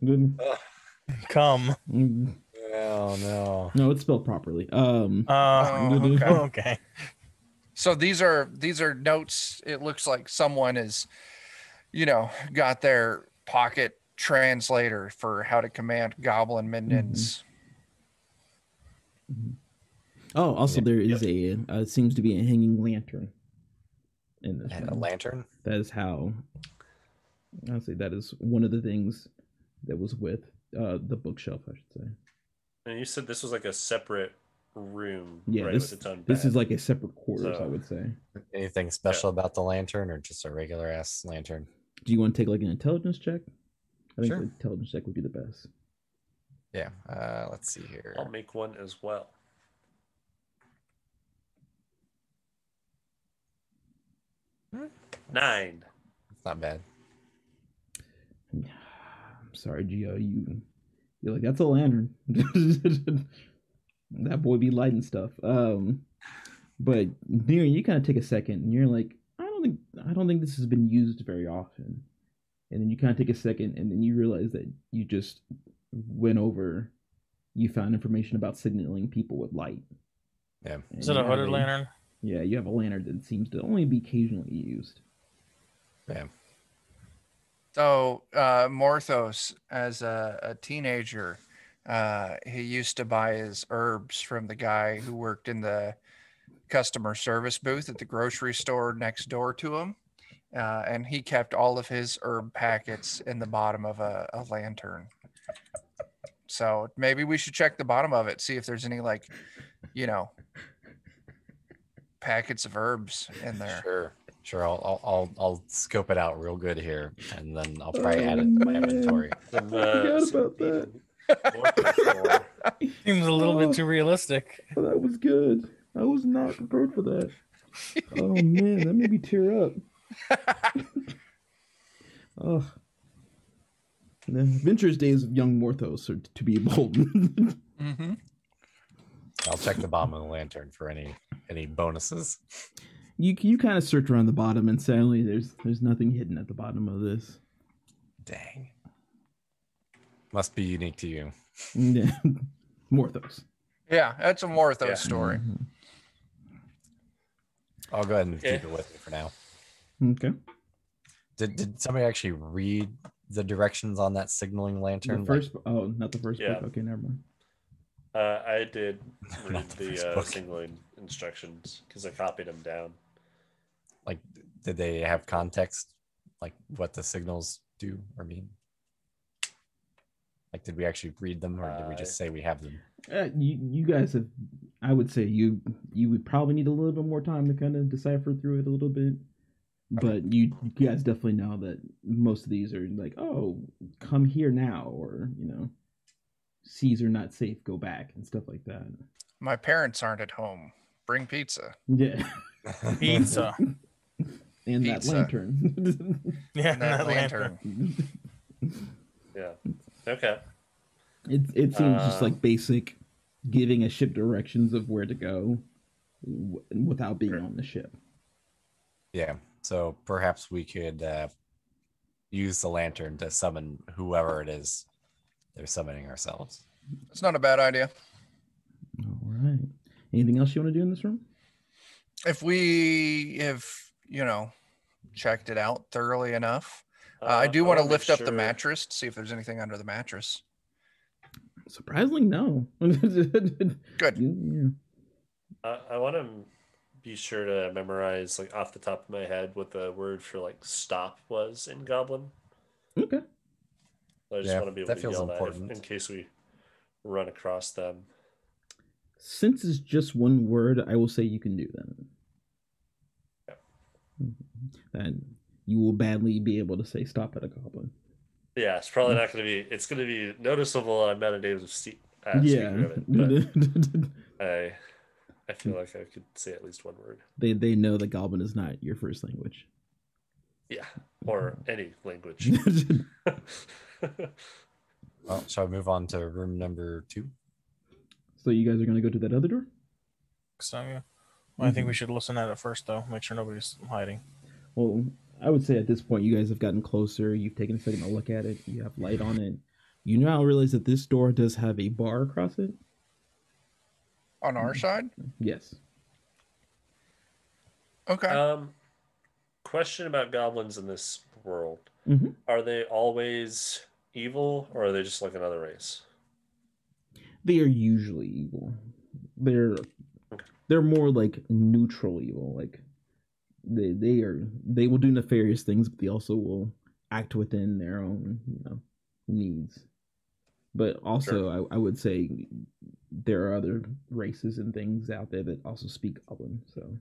Come. Oh no. No, it's spelled properly. Okay. Okay. So these are notes. It looks like someone is, got their pocket translator for how to command goblin minions. Oh, also there is a seems to be a hanging lantern in this And a room. lantern? That is how. Honestly, that is one of the things that was with the bookshelf, I should say. And you said this was like a separate room, Yeah, right? this With its own this bed. is like a separate quarters, So- I would say. Anything special about the lantern or just a regular ass lantern? Do you want to take like an intelligence check? I think Sure. the intelligence check would be the best. Yeah. Let's see here. I'll make one as well. 9. It's not bad. I'm sorry, Gio. You're like, that's a lantern. That boy be lighting stuff. But Nir, you kind of take a second, and you're like, I don't think this has been used very often. And then you kind of take a second, and then you realize that you just went over. You found information about signaling people with light. Yeah. And Is it you a have hooded lantern? Yeah, you have a lantern that seems to only be occasionally used. Yeah. So Morthos, as a teenager, he used to buy his herbs from the guy who worked in the customer service booth at the grocery store next door to him. And he kept all of his herb packets in the bottom of a lantern. So maybe we should check the bottom of it, see if there's any, like, packets of herbs in there. Sure. I'll scope it out real good here, and then I'll probably add it to my inventory. I forgot about that. Seems a little bit too realistic. Oh, that was good. I was not prepared for that. Oh man, that made me tear up. Oh, the adventurous days of young Morthos are to be beholden. Mm-hmm. I'll check the bottom of the lantern for any bonuses. You kind of search around the bottom, and sadly, there's nothing hidden at the bottom of this. Dang. Must be unique to you. Yeah. Morthos. Yeah, that's a Morthos story. Mm-hmm. I'll go ahead and keep it with me for now. Okay. Did somebody actually read the directions on that signaling lantern? Not the first book. Okay, never mind. I did read Not the first the book. signaling instructions because I copied them down. Like, did they have context, like what the signals do or mean? Like, did we actually read them, or did we just say we have them? You guys have. I would say you would probably need a little bit more time to kind of decipher through it a little bit. But you guys definitely know that most of these are like, oh, come here now, or seas are not safe, go back, and stuff like that. My parents aren't at home. Bring pizza. Yeah. Pizza. And that Pizza. lantern. Yeah, And that lantern. Yeah. Okay. It seems just like basic giving a ship directions of where to go without being on the ship. Yeah. So perhaps we could use the lantern to summon whoever it is they're summoning ourselves. It's not a bad idea. All right. Anything else you want to do in this room? If we have, checked it out thoroughly enough, I do want to lift up the mattress to see if there's anything under the mattress. Surprisingly, no. Good. Yeah. I want to be sure to memorize, like, off the top of my head what the word for, like, stop was in Goblin. Okay. I just want to be able that to feels yell important. that in case we run across them. Since it's just one word, I will say you can do that. Yeah. And you will badly be able to say stop at a goblin. Yeah, it's probably not going to be. It's going to be noticeable. I'm not a native speaker Yeah. of it, but I feel like I could say at least one word. They know that goblin is not your first language. Yeah, or any language. Well, shall we move on to room number 2? So you guys are going to go to that other door? So, yeah. Well, I think we should listen at it first, though. Make sure nobody's hiding. Well, I would say at this point you guys have gotten closer. You've taken a second to look at it. You have light on it. You now realize that this door does have a bar across it. On our side? Yes. Okay. Question about goblins in this world. Mm-hmm. Are they always evil, or are they just like another race? They are usually evil. They're more like neutral evil. Like they will do nefarious things, but they also will act within their own needs. But also, sure. I would say there are other races and things out there that also speak Goblin. So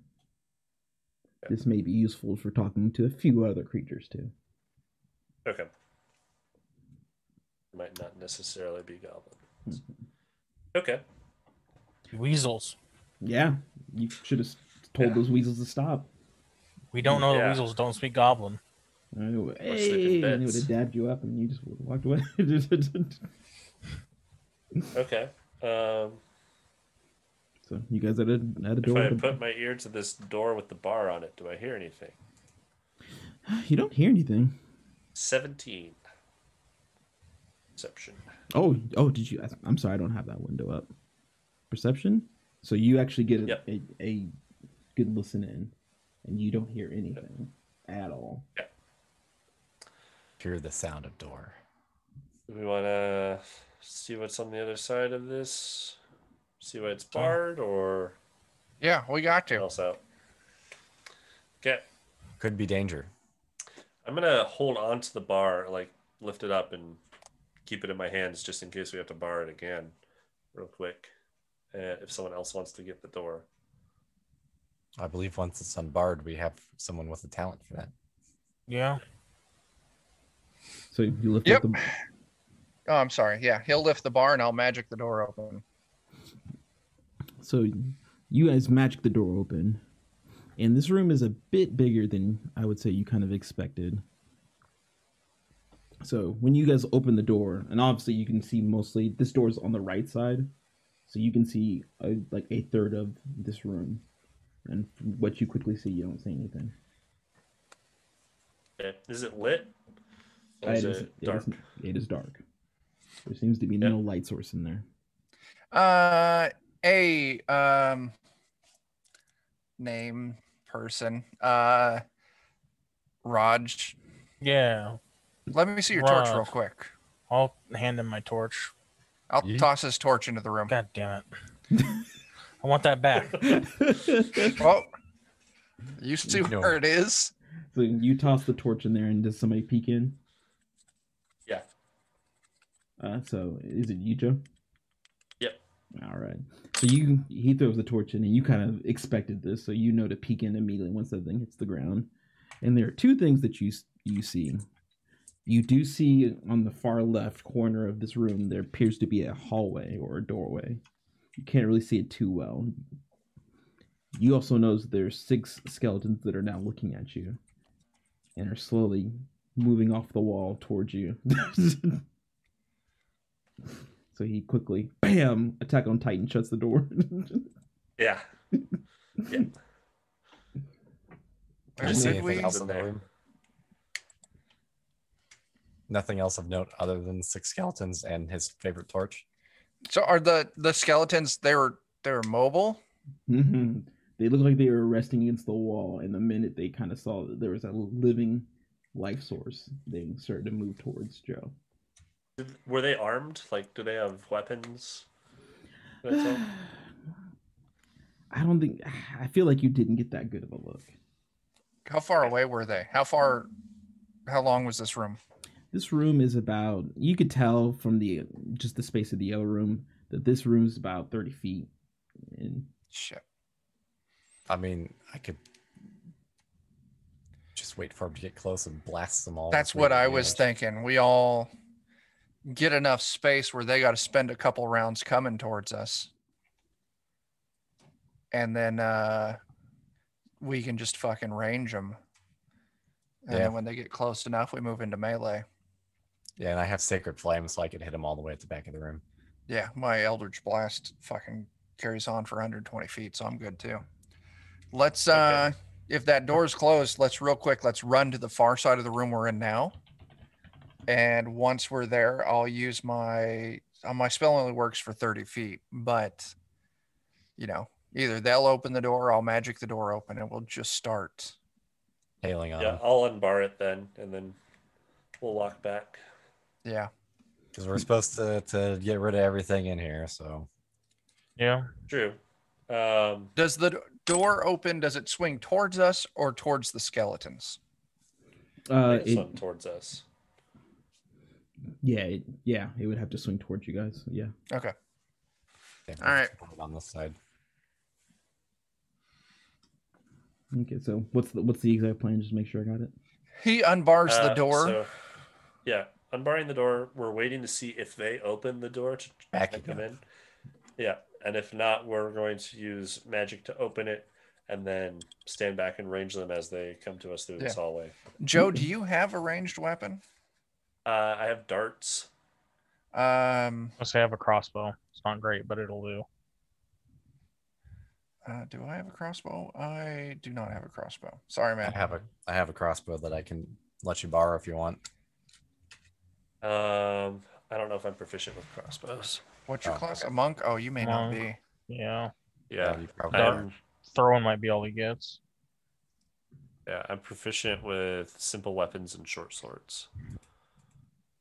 this may be useful for talking to a few other creatures too. Okay. Might not necessarily be goblins. Okay. Weasels. Yeah, you should have told those weasels to stop. We don't know the weasels don't speak Goblin. Hey, and they would have dabbed you up, and you just would have walked away. Okay. So you guys at a door. If I put my ear to this door with the bar on it, do I hear anything? You don't hear anything. 17. Perception. Oh! Did you? I'm sorry, I don't have that window up. Perception. So you actually get a good listen in, and you don't hear anything at all. Yeah. Hear the sound of door. Do we want to see what's on the other side of this? See why it's barred, or Yeah, we got to. Also, okay. Could be danger. I'm gonna hold on to the bar, like lift it up and keep it in my hands just in case we have to bar it again, real quick. If someone else wants to get the door. I believe once it's unbarred, we have someone with a talent for that. Yeah. So you lift Yep. up the. Oh, I'm sorry. Yeah, he'll lift the bar and I'll magic the door open. So you guys magic the door open, and this room is a bit bigger than I would say you kind of expected. So when you guys open the door, and obviously you can see mostly this door is on the right side, so you can see like a third of this room, and from what you quickly see, you don't see anything. Okay. Is it lit? Or is it dark? It is dark. There seems to be no light source in there. Name person. Raj. Yeah. Let me see your Raj. torch real quick. I'll hand him my torch. I'll toss his torch into the room. God damn it. I want that back. Well, you see where it is. So you toss the torch in there, and does somebody peek in? Yeah. So is it you, Joe? Yep. All right. So he throws the torch in, and you kind of expected this, so you know to peek in immediately once that thing hits the ground. And there are two things that you see. You do see on the far left corner of this room there appears to be a hallway or a doorway. You can't really see it too well. You also notice there's 6 skeletons that are now looking at you and are slowly moving off the wall towards you. So he quickly, bam, Attack on Titan shuts the door. Yeah. Yeah. Can you see anything else in the room? Nothing else of note other than 6 skeletons and his favorite torch. So are the skeletons? They were mobile. Mm-hmm. They look like they were resting against the wall, and the minute they kind of saw that there was a living life source, they started to move towards Joe. Were they armed? Like, do they have weapons? I don't think. I feel like you didn't get that good of a look. How far away were they? How long was this room? This room is about. You could tell from just the space of the other room that this room is about 30 feet. And shit. I mean, I could just wait for him to get close and blast them all. That's what I was thinking. We all get enough space where they got to spend a couple rounds coming towards us. And then we can just fucking range them. And then when they get close enough, we move into melee. Yeah, and I have Sacred Flame, so I can hit them all the way at the back of the room. Yeah, my Eldritch Blast fucking carries on for 120 feet, so I'm good too. Let's, if that door's closed, let's run to the far side of the room we're in now. And once we're there, I'll use my spell only works for 30 feet, but either they'll open the door or I'll magic the door open and we'll just start hailing on. Yeah, I'll unbar it then, and then we'll walk back. Yeah. Because we're supposed to get rid of everything in here, so. Yeah. True. Does the door open, does it swing towards us or towards the skeletons? It swung towards us. Yeah, it would have to swing towards you guys. Yeah. Okay. Yeah, all right. On this side. Okay, so what's the exact plan? Just make sure I got it. He unbars the door. So, yeah, unbarring the door. We're waiting to see if they open the door to come in. Yeah, and if not, we're going to use magic to open it, and then stand back and range them as they come to us through this hallway. Joe, do you have a ranged weapon? I have darts. I have a crossbow. It's not great, but it'll do. Do I have a crossbow? I do not have a crossbow. Sorry, man. I have a crossbow that I can let you borrow if you want. I don't know if I'm proficient with crossbows. What's your class? A monk? Oh, you may not be. Yeah. Yeah. Throwing might be all he gets. Yeah, I'm proficient with simple weapons and short swords.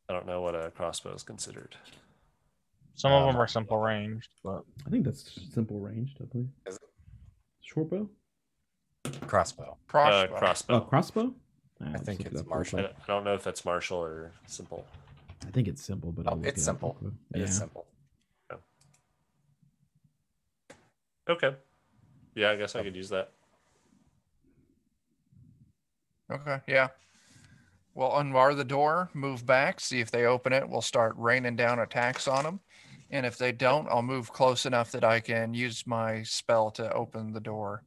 I don't know what a crossbow is considered. Some of them are simple ranged, but I think that's simple ranged, I believe. Is it? Short bow? Crossbow. Crossbow. Crossbow. Oh, crossbow? I think let's look it's it up real martial. quick. I don't know if that's martial or simple. I think it's simple, but Oh, I'll look it's it up real simple. quick. It is simple. Okay. Yeah, I guess I could use that. Okay, yeah. We'll unbar the door, move back, see if they open it. We'll start raining down attacks on them. And if they don't, I'll move close enough that I can use my spell to open the door.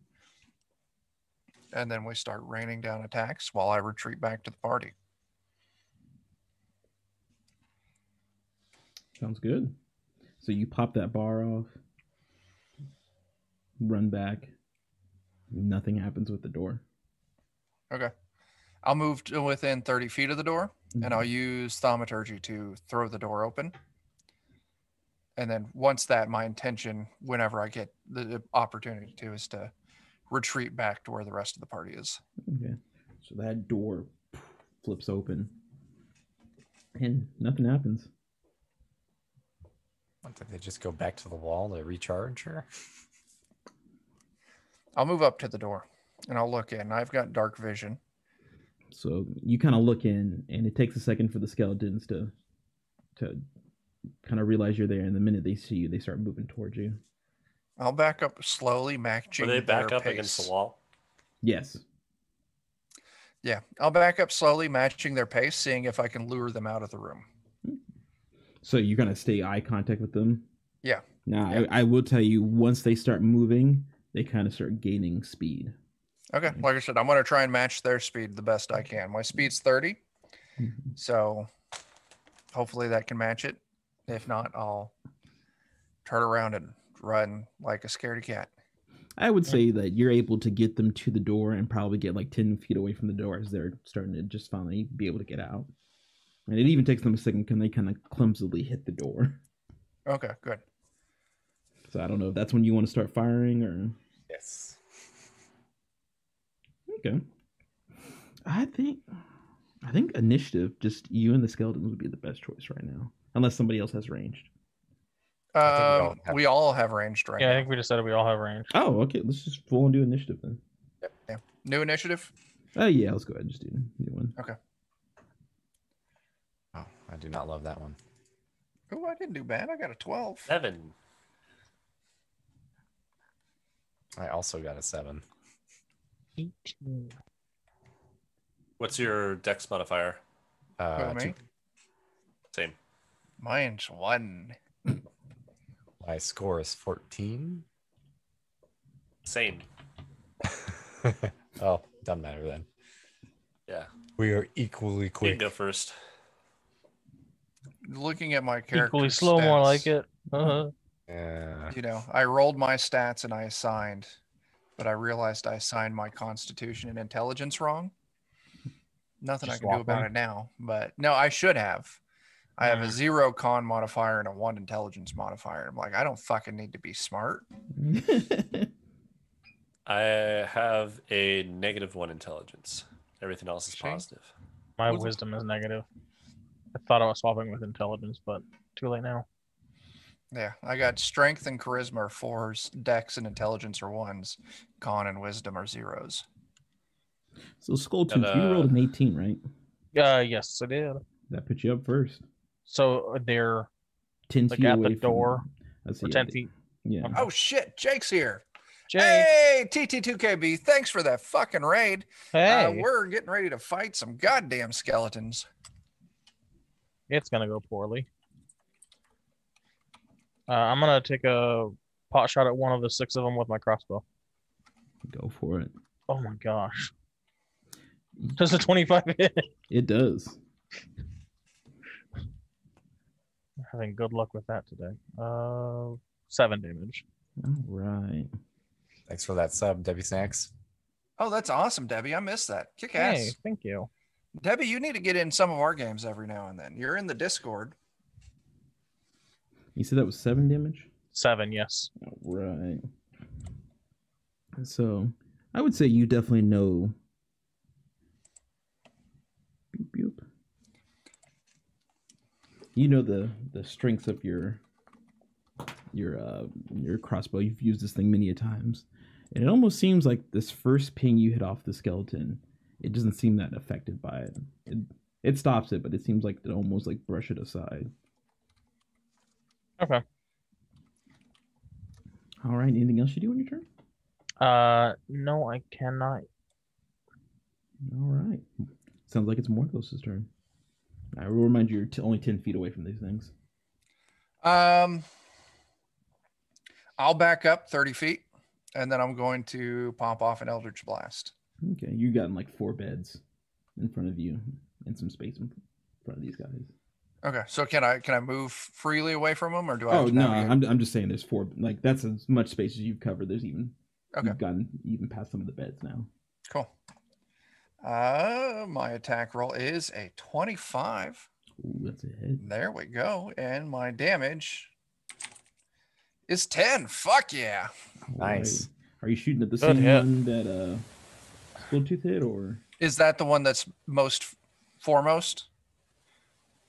And then we start raining down attacks while I retreat back to the party. Sounds good. So you pop that bar off, run back. Nothing happens with the door. Okay. I'll move to within 30 feet of the door, and Mm-hmm. I'll use Thaumaturgy to throw the door open. And then once that, my intention, whenever I get the opportunity to, is to retreat back to where the rest of the party is. Okay. So that door flips open. And nothing happens. Did they just go back to the wall to recharge or? I'll move up to the door, and I'll look in. I've got dark vision. So you kind of look in, and it takes a second for the skeletons to kind of realize you're there. And the minute they see you, they start moving towards you. I'll back up slowly, matching Were they back their up pace. against the wall? Yes. Yeah, I'll back up slowly, matching their pace, seeing if I can lure them out of the room. So you're going to stay eye contact with them? Yeah. Now, Yeah. I will tell you, once they start moving, they kind of start gaining speed. Okay, like I said, I'm going to try and match their speed the best I can. My speed's 30, so hopefully that can match it. If not, I'll turn around and run like a scaredy cat. I would say that you're able to get them to the door and probably get like 10 feet away from the door as they're starting to just finally be able to get out. And it even takes them a second because they kind of clumsily hit the door. Okay, good. So I don't know if that's when you want to start firing or... Yes. Okay. I think initiative, just you and the skeletons would be the best choice right now. Unless somebody else has ranged. We all have ranged right Yeah, now. I think we decided we all have range. Oh, okay. Let's just full on do initiative then. Yeah. New initiative? Oh, yeah. Let's go ahead and just do a new one. Okay. Oh, I do not love that one. Oh, I didn't do bad. I got a 12. 7. I also got a 7. 18. What's your dex modifier? Who, me? 2. Same. Mine's 1. My score is 14. Same. Oh, doesn't matter then. Yeah. We are equally You can quick. go first. Looking at my character Equally slow, more like it. Uh-huh. Yeah. You know, I rolled my stats and I assigned, but I realized I assigned my constitution and intelligence wrong. Nothing Just I can do swap about them? it now, but no, I should have. I have a Mm. 0 con modifier and a 1 intelligence modifier. I'm like, I don't fucking need to be smart. I have a -1 intelligence. Everything else is See? positive. My What's- wisdom is negative. I thought I was swapping with intelligence, but too late now. Yeah, I got strength and charisma are 4s, dex and intelligence are 1s, con and wisdom are 0s. So Skulltooth, And, you rolled an 18, right? Yes, I did. That puts you up first. So they're 10 like feet at away the door Let's for see, 10 feet. Yeah. Oh shit, Jake's here. Jake, Hey, TT2KB, thanks for that fucking raid. hey, We're getting ready to fight some goddamn skeletons. it's gonna go poorly. I'm gonna take a pot shot at one of the 6 of them with my crossbow. Go for it. Oh my gosh. Does a 25 hit? It does. Having good luck with that today. 7 damage. All right. Thanks for that sub, Debbie Snacks. Oh, that's awesome, Debbie. I missed that. Kick Hey, ass. thank you. Debbie, you need to get in some of our games every now and then. You're in the Discord. You said that was 7 damage? 7, yes. All right. So, I would say you definitely know. Boop, boop. You know the strengths of your crossbow. You've used this thing many a times. And it almost seems like this first ping you hit off the skeleton, it doesn't seem that affected by it. It stops it, but it seems like it almost like brush it aside. Okay. All right. Anything else you do on your turn? No, I cannot. All right. Sounds like it's Morthos' turn. I will remind you, you're only 10 feet away from these things. I'll back up 30 feet, and then I'm going to pop off an Eldritch Blast. Okay, you got like 4 beds in front of you and some space in front of these guys. Okay, so can I move freely away from them, or do I? Oh no, I'm just saying there's 4. Like that's as much space as you've covered. There's even you've gotten even past some of the beds now. Cool. My attack roll is a 25. Ooh, that's a hit. There we go, and my damage is 10. Fuck yeah! Nice. Right. Are you shooting at the same one that Skulltooth hit, or is that the one that's most foremost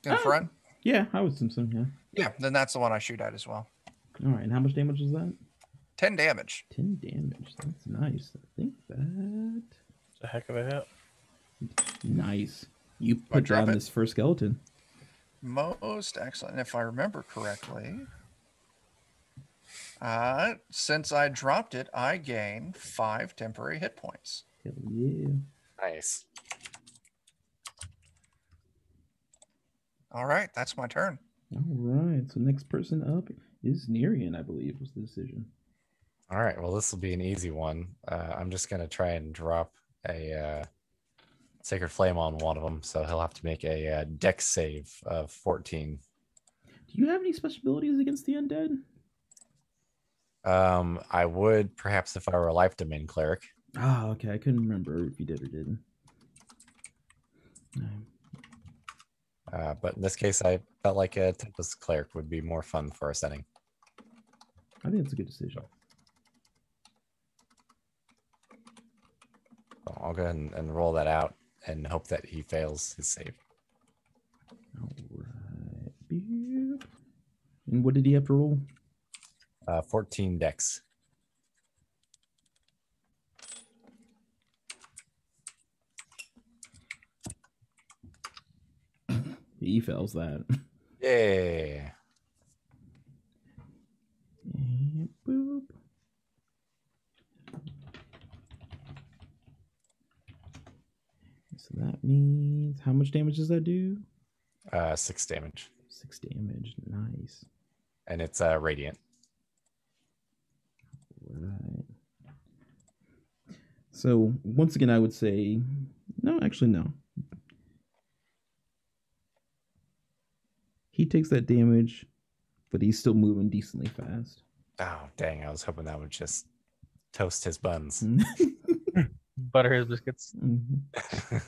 in front? Yeah, I would assume so. Yeah. Yeah, then that's the one I shoot at as well. All right, and how much damage is that? 10 damage. 10 damage. That's nice. I think that. It's a heck of a hit. Nice. You put down this first skeleton. Most excellent. If I remember correctly, since I dropped it, I gain 5 temporary hit points. Hell yeah. Nice. All right, that's my turn. All right. So next person up is Nerian, I believe, was the decision. All right. Well, this will be an easy one. I'm just going to try and drop a Sacred Flame on one of them, so he'll have to make a dex save of 14. Do you have any special abilities against the undead? I would, perhaps, if I were a Life Domain Cleric. Ah, okay. I couldn't remember if you did or didn't. But in this case, I felt like a Tempest Cleric would be more fun for our setting. I think it's a good decision. So I'll go ahead and roll that out and hope that he fails his save. All right. Beep. And what did he have to roll? 14 dex. He fails that. Yeah. And boop. So that means how much damage does that do? 6 damage. 6 damage. Nice. And it's radiant. Right. So once again, I would say no. Actually, no. He takes that damage, but he's still moving decently fast. Oh, dang. I was hoping that would just toast his buns. Butter his biscuits. Mm-hmm. All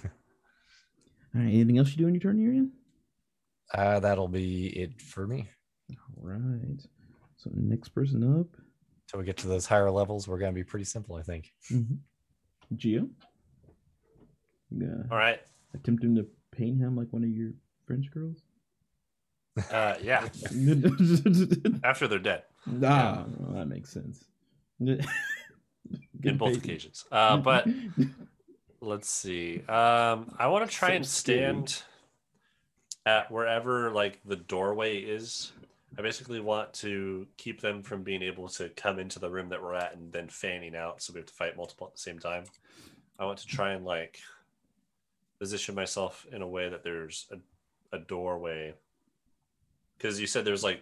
right. Anything else you do on your turn, Arian? That'll be it for me. All right. So next person up. Until we get to those higher levels, we're going to be pretty simple, I think. Mm-hmm. Gio? Yeah. All right. Attempting to paint him like one of your French girls? Yeah. After they're dead. Ah, well, that makes sense. In both occasions. But let's see. I want to try and stand at wherever like the doorway is. I basically want to keep them from being able to come into the room that we're at and then fanning out, so we have to fight multiple at the same time. I want to try and like position myself in a way that there's a doorway, because you said there's like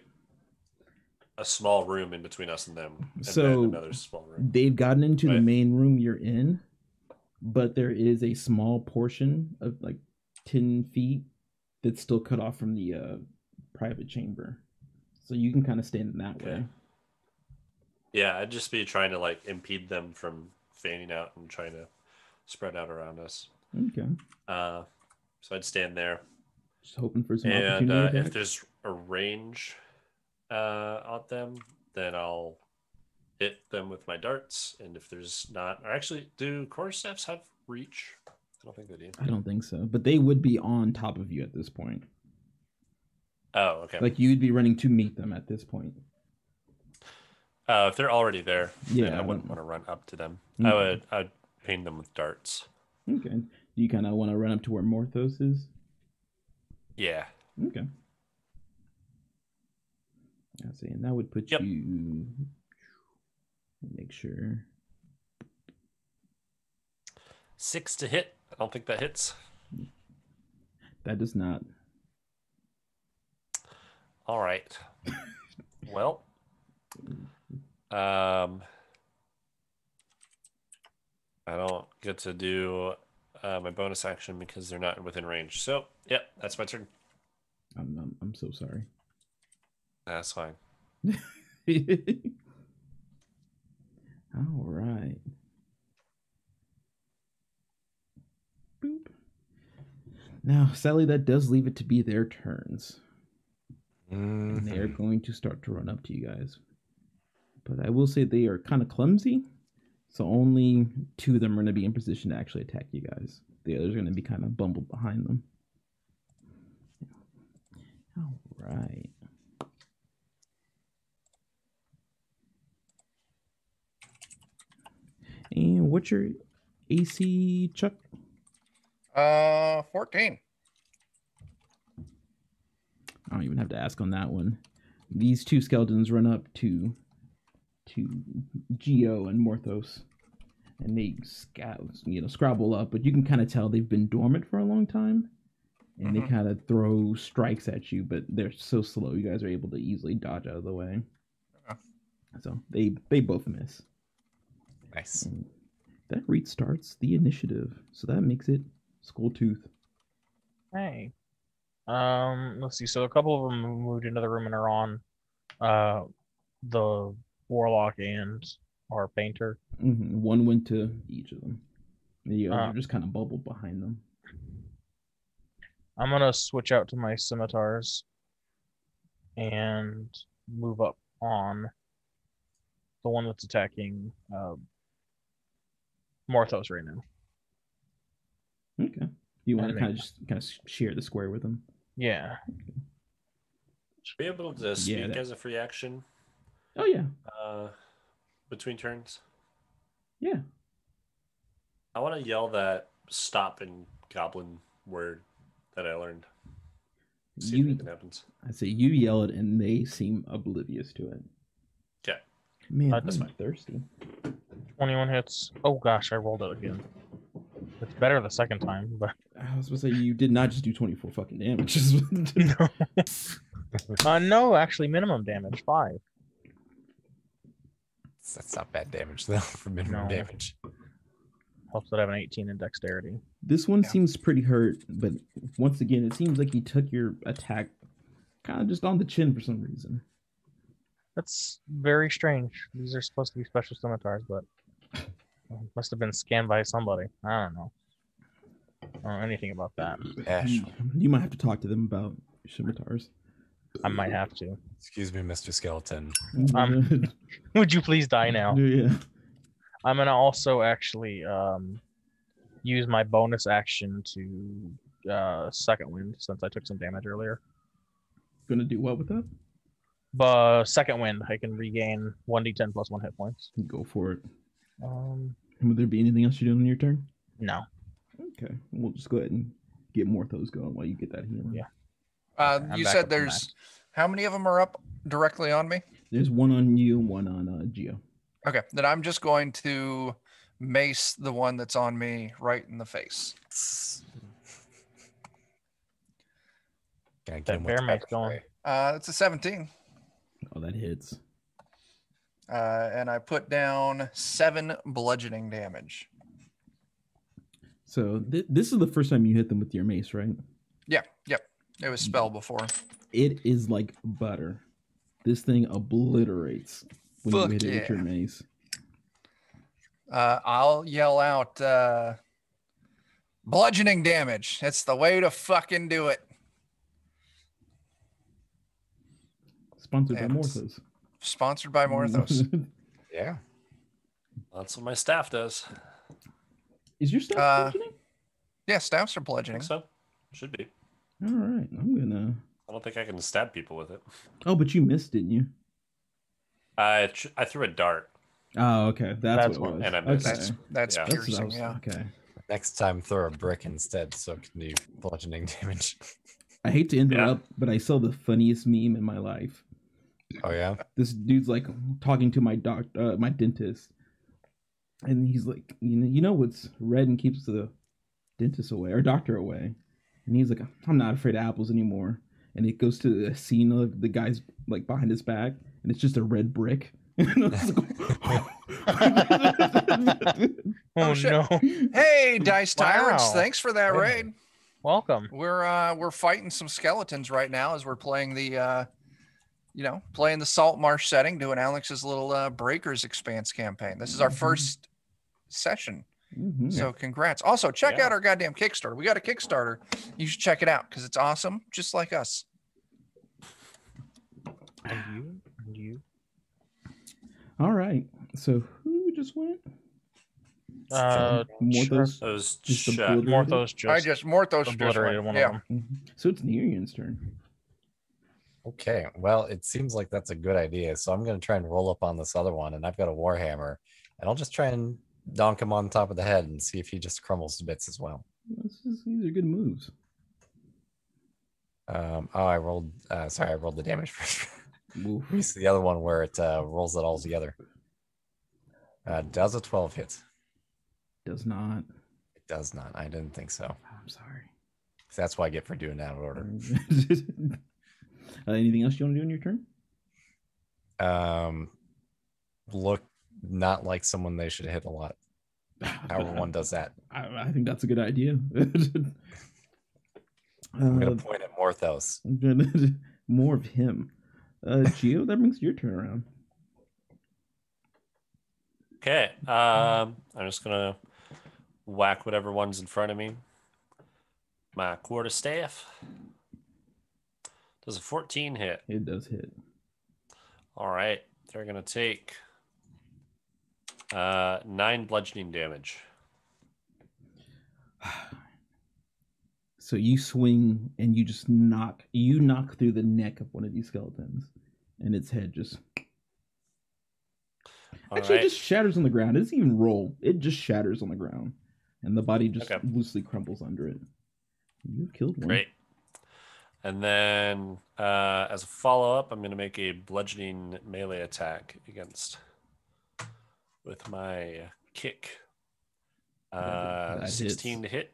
a small room in between us and them, and so then another small room. They've gotten into the main room you're in, but there is a small portion of like 10 feet that's still cut off from the private chamber. So you can kind of stand in that way. Yeah, I'd just be trying to like impede them from fanning out and trying to spread out around us. Okay. So I'd stand there. Just hoping for some and opportunity. If there's a range on them, then I'll hit them with my darts. And if there's not, or actually, do quarterstaffs have reach? I don't think they do. I don't think so, but they would be on top of you at this point. Oh, okay. Like you'd be running to meet them at this point. If they're already there, Yeah, then I wouldn't want to run up to them. Okay. I'd ping them with darts. Okay. Do you kind of want to run up to where Morthos is? Yeah. Okay. I see, and that would put Yep. you. Make sure. 6 to hit. I don't think that hits. That does not. All right. Well, I don't get to do my bonus action because they're not within range. So, yep, that's my turn. I'm so sorry. That's fine. All right. Boop. Now, sadly, that does leave it to be their turns. And they are going to start to run up to you guys. But I will say they are kind of clumsy. So only 2 of them are going to be in position to actually attack you guys. The others are going to be kind of bumbled behind them. All right. And what's your AC, Chuck? 14. I don't even have to ask on that one. These 2 skeletons run up to Geo and Morthos, and they scrabble up, but you can kind of tell they've been dormant for a long time, and they kind of throw strikes at you, but they're so slow you guys are able to easily dodge out of the way. So they both miss. Nice. And that restarts the initiative, so that makes it Skulltooth. Hey. Let's see. So a couple of them moved into the room and are on the warlock and our painter. One went to each of them. The others are just kind of bubbled behind them. I'm gonna switch out to my scimitars and move up on the one that's attacking Morthos right now. Okay. You want to kind of share the square with them? Yeah. Should be able to speak as a free action. Oh yeah. Between turns. Yeah. I want to yell that stop in goblin word that I learned. See if anything happens. I say you yell it and they seem oblivious to it. Yeah. Man, that's I'm fine. thirsty. 21 hits. Oh gosh, I rolled it again. It's better the second time, but I was supposed to say you did not just do 24 fucking damage. No. No, actually minimum damage 5. That's not bad damage though for minimum damage. Helps that I have an 18 in dexterity. This one seems pretty hurt, but once again, it seems like you took your attack kind of just on the chin for some reason. That's very strange. These are supposed to be special scimitars, but must have been scanned by somebody. I don't know. I don't know anything about that. Ash. You might have to talk to them about scimitars. I might have to. Excuse me, Mr. Skeleton. Would you please die now? Yeah. I'm gonna also actually use my bonus action to second wind since I took some damage earlier. Gonna do what with that? But second wind, I can regain 1d10 plus 1 hit points. Go for it. And would there be anything else you do on your turn? No. Okay, we'll just go ahead and get Morthos going while you get that healing. Yeah. You said there's how many of them are up directly on me? There's one on you, one on Geo. Okay, then I'm just going to mace the one that's on me right in the face. That bear mace going. It's a 17. Oh, that hits. And I put down 7 bludgeoning damage. So this is the first time you hit them with your mace, right? Yeah, yep. It was spell before. It is like butter. This thing obliterates when you hit it with your mace. I'll yell out bludgeoning damage. It's the way to fucking do it. Sponsored by Morthos. Sponsored by Morthos. Yeah. That's what my staff does. Is your staff bludgeoning? Yeah, staffs are bludgeoning. I think so. Should be. All right. I'm gonna. I don't think I can stab people with it. Oh, but you missed, didn't you? I threw a dart. Oh, okay. That's what it was. And I missed. Okay. That's Yeah. piercing. what I was- Yeah. Okay. Next time, throw a brick instead, so it can do bludgeoning damage. I hate to interrupt, but I saw the funniest meme in my life. Oh yeah. This dude's like talking to my my dentist, and he's like, you know what's red and keeps the dentist away or doctor away, and he's like, I'm not afraid of apples anymore. And it goes to a scene of the guy's like behind his back, and it's just a red brick. Oh shit. no! Hey, Dice Tyrants! Wow. Thanks for that Hey. raid. Welcome. We're fighting some skeletons right now as we're playing the playing the Saltmarsh setting, doing Alex's little Breakers Expanse campaign. This is our first session. Mm-hmm. So congrats. Also, check out our goddamn Kickstarter. We got a Kickstarter. You should check it out because it's awesome, just like us. And you. All right. So who just went? Morthos. That was Just Chuck. obliterated? Morthos just Morthos obliterated one yeah. of them. Mm-hmm. So it's Nerian's turn. Okay, well, it seems like that's a good idea. So I'm going to try and roll up on this other one, and I've got a Warhammer, and I'll just try and donk him on top of the head and see if he just crumbles to bits as well. These are good moves. I rolled. Sorry, I rolled the damage first. Oof. We see the other one where it rolls it all together. Does a 12 hit? Does not. It does not. I didn't think so. I'm sorry. So that's what I get for doing that out of order. Anything else you want to do in your turn? Look not like someone they should hit a lot. However one does that. I think that's a good idea. I'm going to point at Morthos. More of him. Gio, that brings your turn around. Okay. I'm just gonna whack whatever one's in front of me. My quarterstaff. Does a 14 hit? It does hit. All right. They're gonna take 9 bludgeoning damage. So you swing and you just knock through the neck of one of these skeletons, and its head just It just shatters on the ground. It doesn't even roll. It just shatters on the ground, and the body just loosely crumbles under it. You've killed one. Great. And then, as a follow-up, I'm going to make a bludgeoning melee attack with my kick. 16 to hit.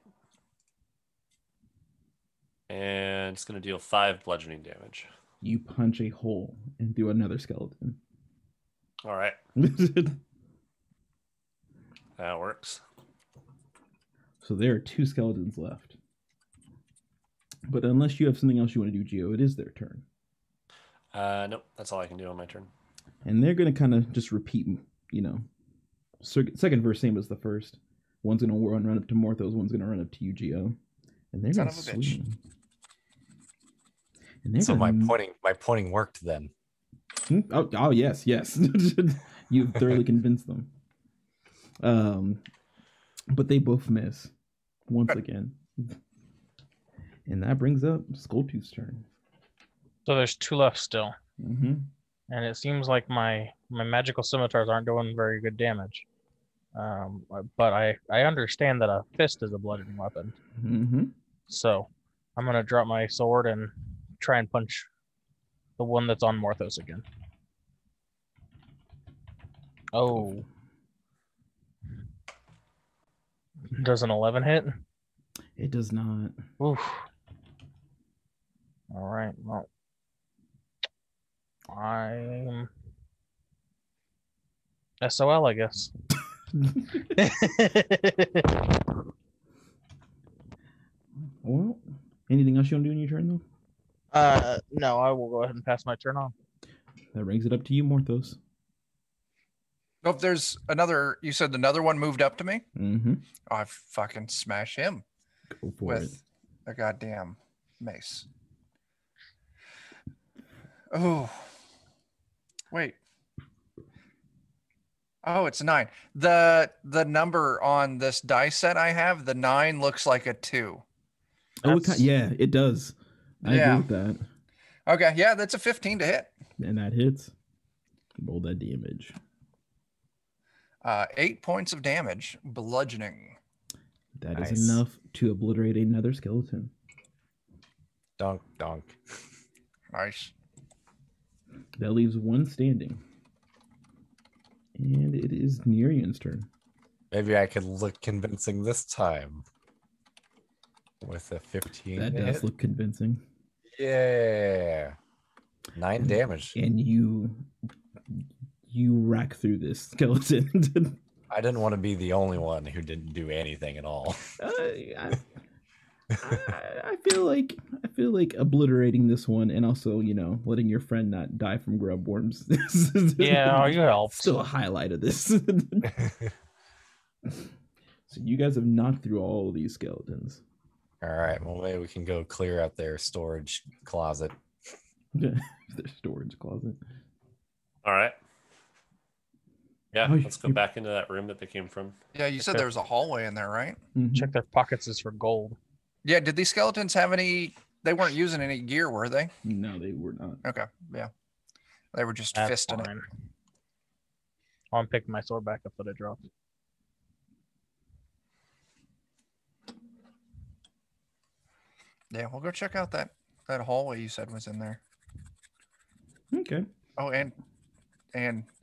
And it's going to deal 5 bludgeoning damage. You punch a hole into another skeleton. All right. That works. So there are 2 skeletons left. But unless you have something else you want to do, Gio, it is their turn. Nope, that's all I can do on my turn. And they're going to kind of just repeat, second verse, same as the first. One's going to run up to Morthos, one's going to run up to you, Gio. And they're going to swing. So my pointing worked then. Oh yes. You thoroughly convinced them. But they both miss once again. And that brings up Skulltooth's turn. So there's 2 left still. Mm-hmm. And it seems like my magical scimitars aren't doing very good damage. But I understand that a fist is a bludgeoning weapon. Mm-hmm. So I'm going to drop my sword and try and punch the one that's on Morthos again. Oh. Does an 11 hit? It does not. Oof. All right. Well, I'm SOL, I guess. Well, anything else you want to do in your turn, though? No, I will go ahead and pass my turn on. That brings it up to you, Morthos. Oh, if there's another, you said another one moved up to me? Mm-hmm. Oh, I fucking smash him Go for with a goddamn mace. Oh, wait. Oh, it's 9. The number on this dice set I have, the 9 looks like a 2. Yeah, it does. I agree with that. Okay, yeah, that's a 15 to hit. And that hits. Roll that damage. 8 points of damage, bludgeoning. That Nice. is enough to obliterate another skeleton. Donk, donk. Nice. That leaves one standing. And it is Nerian's turn. Maybe I could look convincing this time. With a 15 That to does hit. look convincing. Yeah. 9 damage. And you rack through this skeleton. I didn't want to be the only one who didn't do anything at all. I feel like obliterating this one, and also letting your friend not die from grub worms. Yeah, you helped. Still a highlight of this. So you guys have knocked through all of these skeletons. All right, well, maybe we can go clear out their storage closet. Their storage closet. All right. Yeah, Oh, let's go back into that room that they came from. Yeah, you said there was a hallway in there, right? Mhm. Check their pockets is for gold. Yeah, did these skeletons have any... They weren't using any gear, were they? No, they were not. Okay, yeah. They were just That's fisting fine. it. I'm picking my sword back up that I dropped. Yeah, we'll go check out that hallway you said was in there. Okay. Oh, and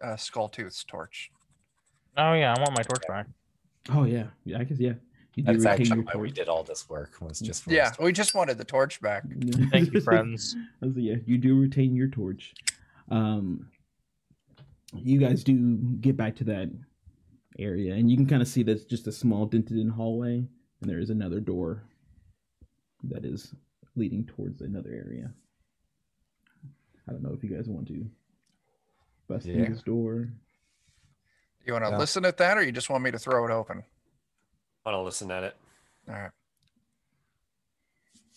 Skulltooth's torch. Oh yeah, I want my torch back. Oh yeah, I guess You do That's retain actually your why we torch. did all this work, was just for Yeah, us. we just wanted the torch back. Thank you, friends. Yeah, you do retain your torch. You guys do get back to that area, and you can kind of see that's just a small dented-in hallway, and there is another door that is leading towards another area. I don't know if you guys want to bust through Yeah. this door. You want to Yeah. listen at that, or you just want me to throw it open? I want to listen at it. All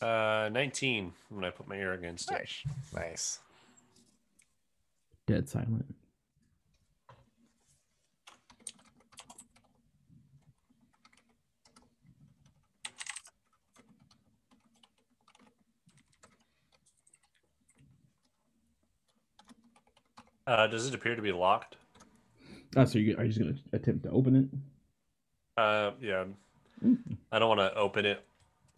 right. 19 when I put my ear against it. Nice. Nice. Dead silent. Does it appear to be locked? Oh, so are you just going to attempt to open it? Yeah. Mhm. I don't want to open it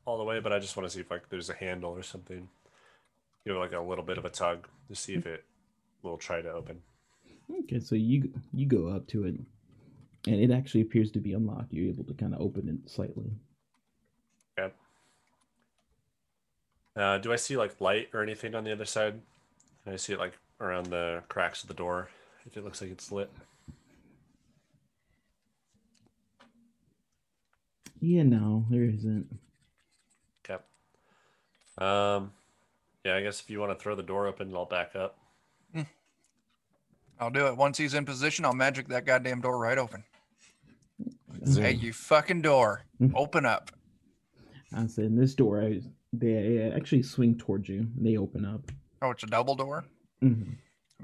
all the way, but I just want to see if there's a handle or something. Give it like a little bit of a tug to see if it will try to open. Okay, so you go up to it, and it actually appears to be unlocked. You're able to kind of open it slightly. Okay. Do I see like light or anything on the other side? Can I see it like around the cracks of the door if it looks like it's lit? Yeah, no, there isn't. Okay. Yeah, I guess if you want to throw the door open, I'll back up. I'll do it. Once he's in position, I'll magic that goddamn door right open. Zoom. Hey, you fucking door. Open up. I said, in this door, they actually swing towards you. They open up. Oh, it's a double door? Mm-hmm.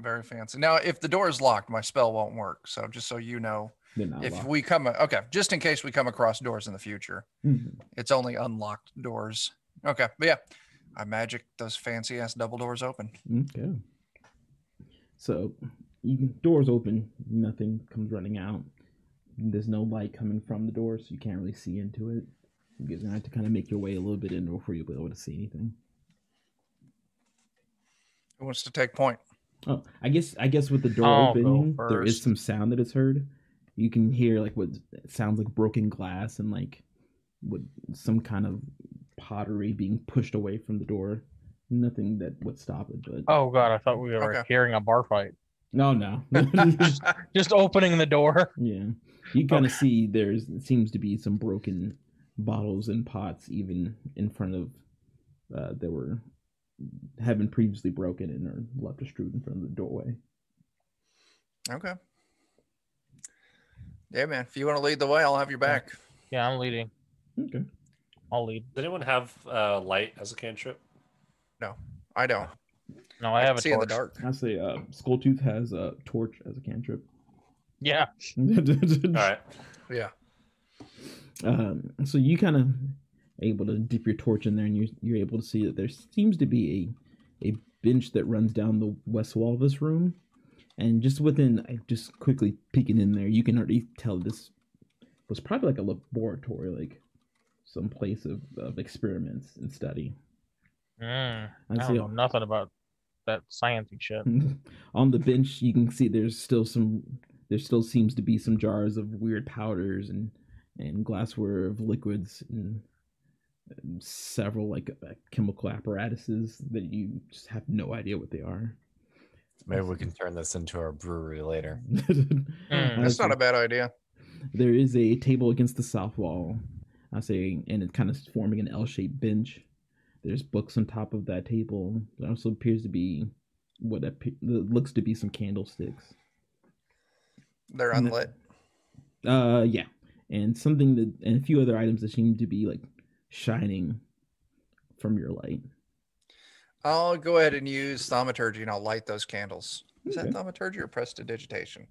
Very fancy. Now, if the door is locked, my spell won't work. So just so you know, They're not if locked. we come... Okay, just in case we come across doors in the future. Mhm. It's only unlocked doors. Okay, but yeah. I magic those fancy-ass double doors open. Okay. So, doors open. Nothing comes running out. There's no light coming from the door, so you can't really see into it. You guys are going to have to kind of make your way a little bit in before you'll be able to see anything. Who wants to take point? Oh, I guess with the door I'll go opening, there is first. some sound that is heard. You can hear like what sounds like broken glass and like what some kind of pottery being pushed away from the door. Nothing that would stop it, but Oh god, I thought we were Okay. hearing a bar fight. no. Just opening the door. Yeah, you kind of see it seems to be some broken bottles and pots even in front of that were have been previously broken and are left strewed in front of the doorway. Okay. Yeah, man. If you want to lead the way, I'll have your back. Yeah, I'm leading. Okay. I'll lead. Does anyone have light as a cantrip? I don't. No, I have can a see in the torch. dark. I say Skulltooth has a torch as a cantrip. Yeah. All right. Yeah. So you kind of able to dip your torch in there, and you're able to see that there seems to be a bench that runs down the west wall of this room, And just quickly peeking in there, you can already tell this was probably like a laboratory, like some place of experiments and study. I don't know nothing about that sciencey shit. On the bench, you can see there still seems to be some jars of weird powders and glassware of liquids and several like chemical apparatuses that you just have no idea what they are. Maybe we can turn this into our brewery later. That's not a bad idea. There is a table against the south wall, and it's kind of forming an L-shaped bench. There's books on top of that table. There also appears to be what looks to be some candlesticks. They're unlit. Yeah, and a few other items that seem to be like shining from your light. I'll go ahead and use thaumaturgy and I'll light those candles. Is Okay. that thaumaturgy or prestidigitation?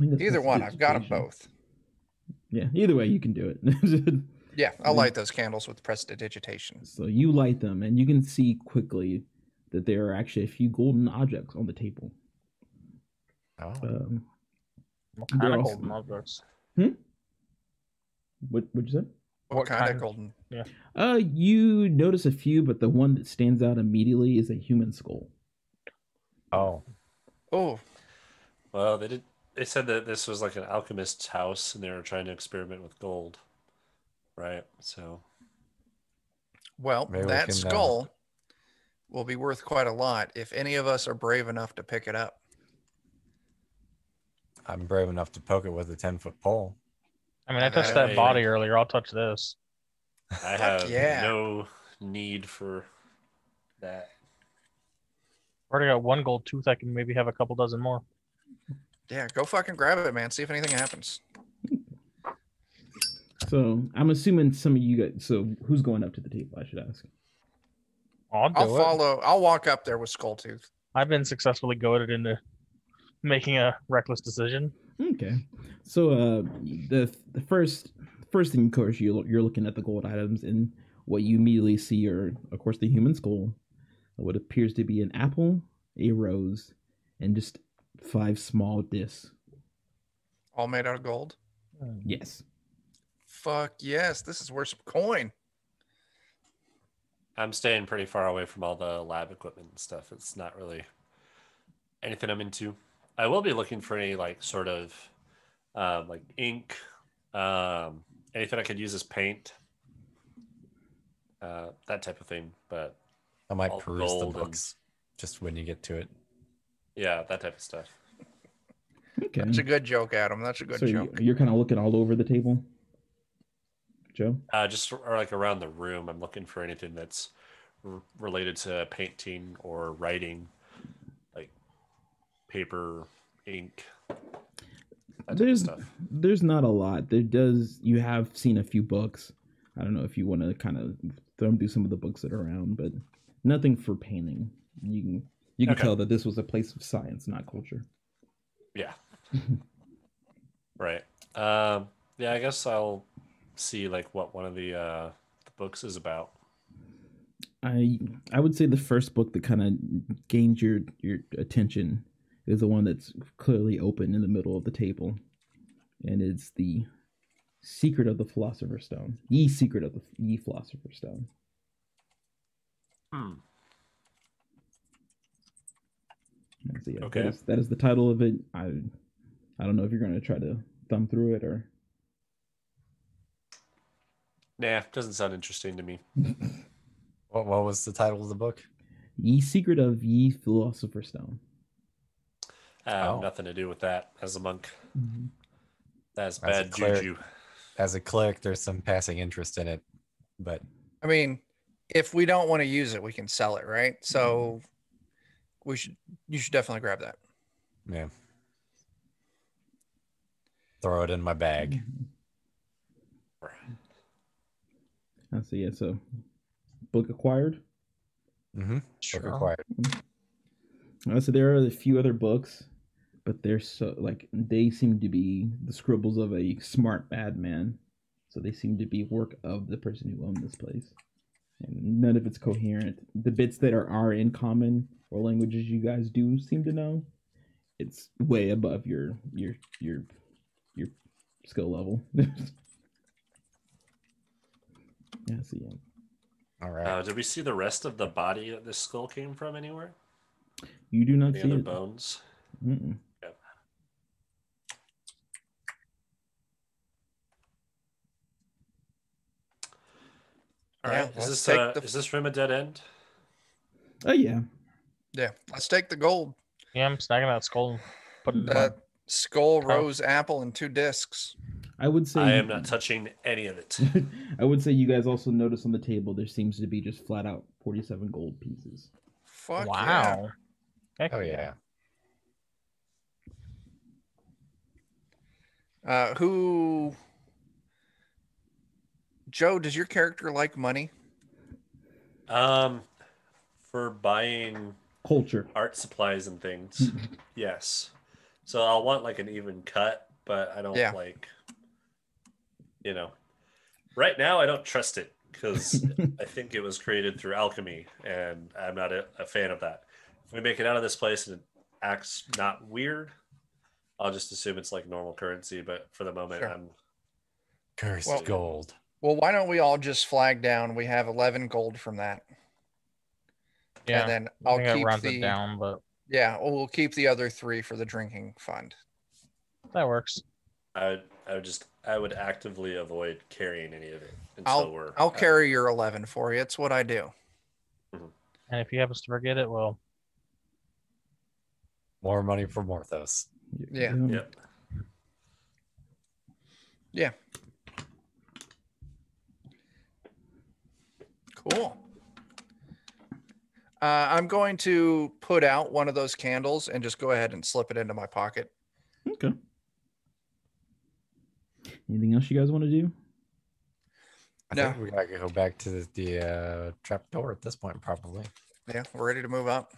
Either Either one. I've got them both. Yeah, either way you can do it. Yeah, I'll light those candles with prestidigitation. So you light them, and you can see quickly that there are actually a few golden objects on the table. Oh. What kind of golden objects? What'd you say? What kind of golden? Yeah. You notice a few, but the one that stands out immediately is a human skull. Oh. Oh. Well, they said that this was like an alchemist's house, and they were trying to experiment with gold, right? So, Well, Maybe we that can, skull will be worth quite a lot if any of us are brave enough to pick it up. I'm brave enough to poke it with a 10-foot pole. I mean, I touched that body earlier. I'll touch this. I have yeah. no need for that. Already got one gold tooth. I can maybe have a couple dozen more. Yeah, go fucking grab it, man. See if anything happens. So I'm assuming some of you guys. So who's going up to the table? I should ask. I'll follow. I'll walk up there with Skulltooth. I've been successfully goaded into making a reckless decision. Okay. So the first thing, of course, you're looking at the gold items, and what you immediately see are, of course, the human skull, what appears to be an apple, a rose, and just 5 small discs. All made out of gold? Yes. Fuck yes. This is worth some coin. I'm staying pretty far away from all the lab equipment and stuff. It's not really anything I'm into. I will be looking for any like sort of like ink, anything I could use as paint, that type of thing. But I might peruse the books just when you get to it. Yeah, that type of stuff. Okay. That's a good joke, Adam. That's a good joke. You're kind of looking all over the table, Joe? Just or like around the room. I'm looking for anything that's related to painting or writing, like paper, ink. There's not a lot. You have seen a few books. I don't know if you want to kind of thumb through some of the books that are around, but nothing for painting. You can tell that this was a place of science, not culture. Yeah. Right. Yeah, I guess I'll see like what one of the books is about. I would say the first book that kind of gained your attention is the one that's clearly open in the middle of the table, and it's the Secret of the Philosopher's Stone. Ye Secret of the Philosopher's Stone. So yeah, okay. That is the title of it. I don't know if you're going to try to thumb through it or. Nah, doesn't sound interesting to me. What was the title of the book? Ye Secret of Ye Philosopher's Stone. Nothing to do with that as a monk. Mm-hmm. That's bad juju. As a cleric, there's some passing interest in it, but I mean, if we don't want to use it, we can sell it, right? So you should definitely grab that. Yeah. Throw it in my bag. I see. Yeah. So, book acquired. Mm-hmm. Sure. Book acquired. So there are a few other books, but they're they seem to be the scribbles of a smart bad man. So they seem to be work of the person who owned this place, and none of it's coherent. The bits that are in common or languages you guys do seem to know, it's way above your skill level. Yeah, so yeah. All right. Did we see the rest of the body that this skull came from anywhere? You do not Any see other it. bones? Mm-mm. Yep. All Yeah, right. let's take the Is this room a dead end? Oh yeah. yeah. Let's take the gold. Yeah, I'm snagging that skull and putting it in The my skull, Cup. rose, apple, and 2 discs. I would say I am not touching any of it. I would say you guys also notice on the table there seems to be just flat out 47 gold pieces. Fuck Wow. Heck Oh yeah. yeah. Joe, does your character like money? For buying Culture. art supplies and things, yes. So I'll want like an even cut, but I don't Yeah. like, right now I don't trust it because I think it was created through alchemy, and I'm not a fan of that. If we make it out of this place and it acts not weird, I'll just assume it's like normal currency. But for the moment, Sure. I'm Cursed Well- gold. Well, why don't we all just flag down? We have 11 gold from that. Yeah. And then I I'll think that keep rounds the it down, but we'll keep the other 3 for the drinking fund. that works. I would actively avoid carrying any of it until we're. I'll carry your 11 for you. It's what I do. And if he happens to forget it, well, More money for Morthos. Yeah. Yep. Yeah. Cool. I'm going to put out one of those candles and just go ahead and slip it into my pocket. Okay. Anything else you guys want to do? I No. think we gotta go back to the trap door at this point, probably. Yeah, we're ready to move up.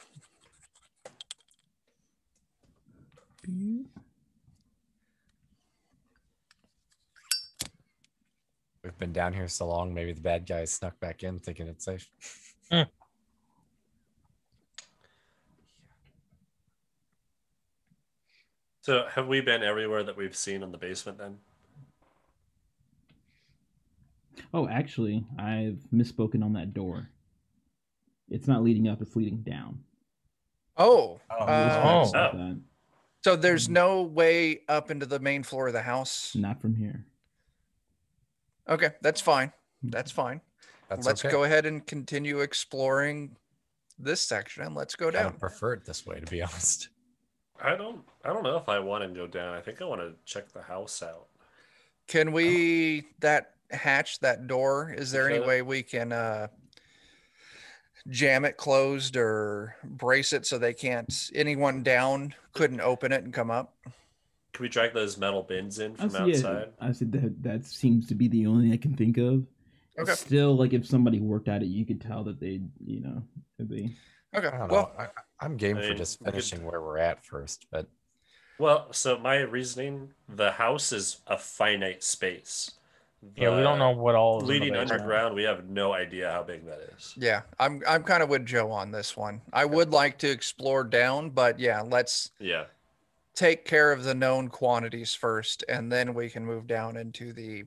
We've been down here so long, maybe the bad guys snuck back in thinking it's safe. So have we been everywhere that we've seen in the basement then? Oh, actually, I've misspoken on that door. It's not leading up, it's leading down. Oh. Let's Oh. talk about that. So there's no way up into the main floor of the house? Not from here. Okay, that's fine. That's fine. That's Let's okay. go ahead and continue exploring this section and let's go I down. prefer it this way, to be honest. I don't know if I want to go down. I think I want to check the house out. Can we hatch that door? Is there any could. way we can jam it closed or brace it so they can't anyone down couldn't open it and come up? Can we drag those metal bins in from I see, outside? I said that seems to be the only thing I can think of. Okay. Still, like if somebody worked at it, you could tell that they. Okay. I don't Well, know. I'm game I for mean, just we could- finishing where we're at first, but Well, so my reasoning, the house is a finite space. yeah, we don't know what all is in the Leading basement. underground, we have no idea how big that is. yeah, I'm kind of with Joe on this one. I would like to explore down, but yeah, let's Yeah. take care of the known quantities first, and then we can move down into the,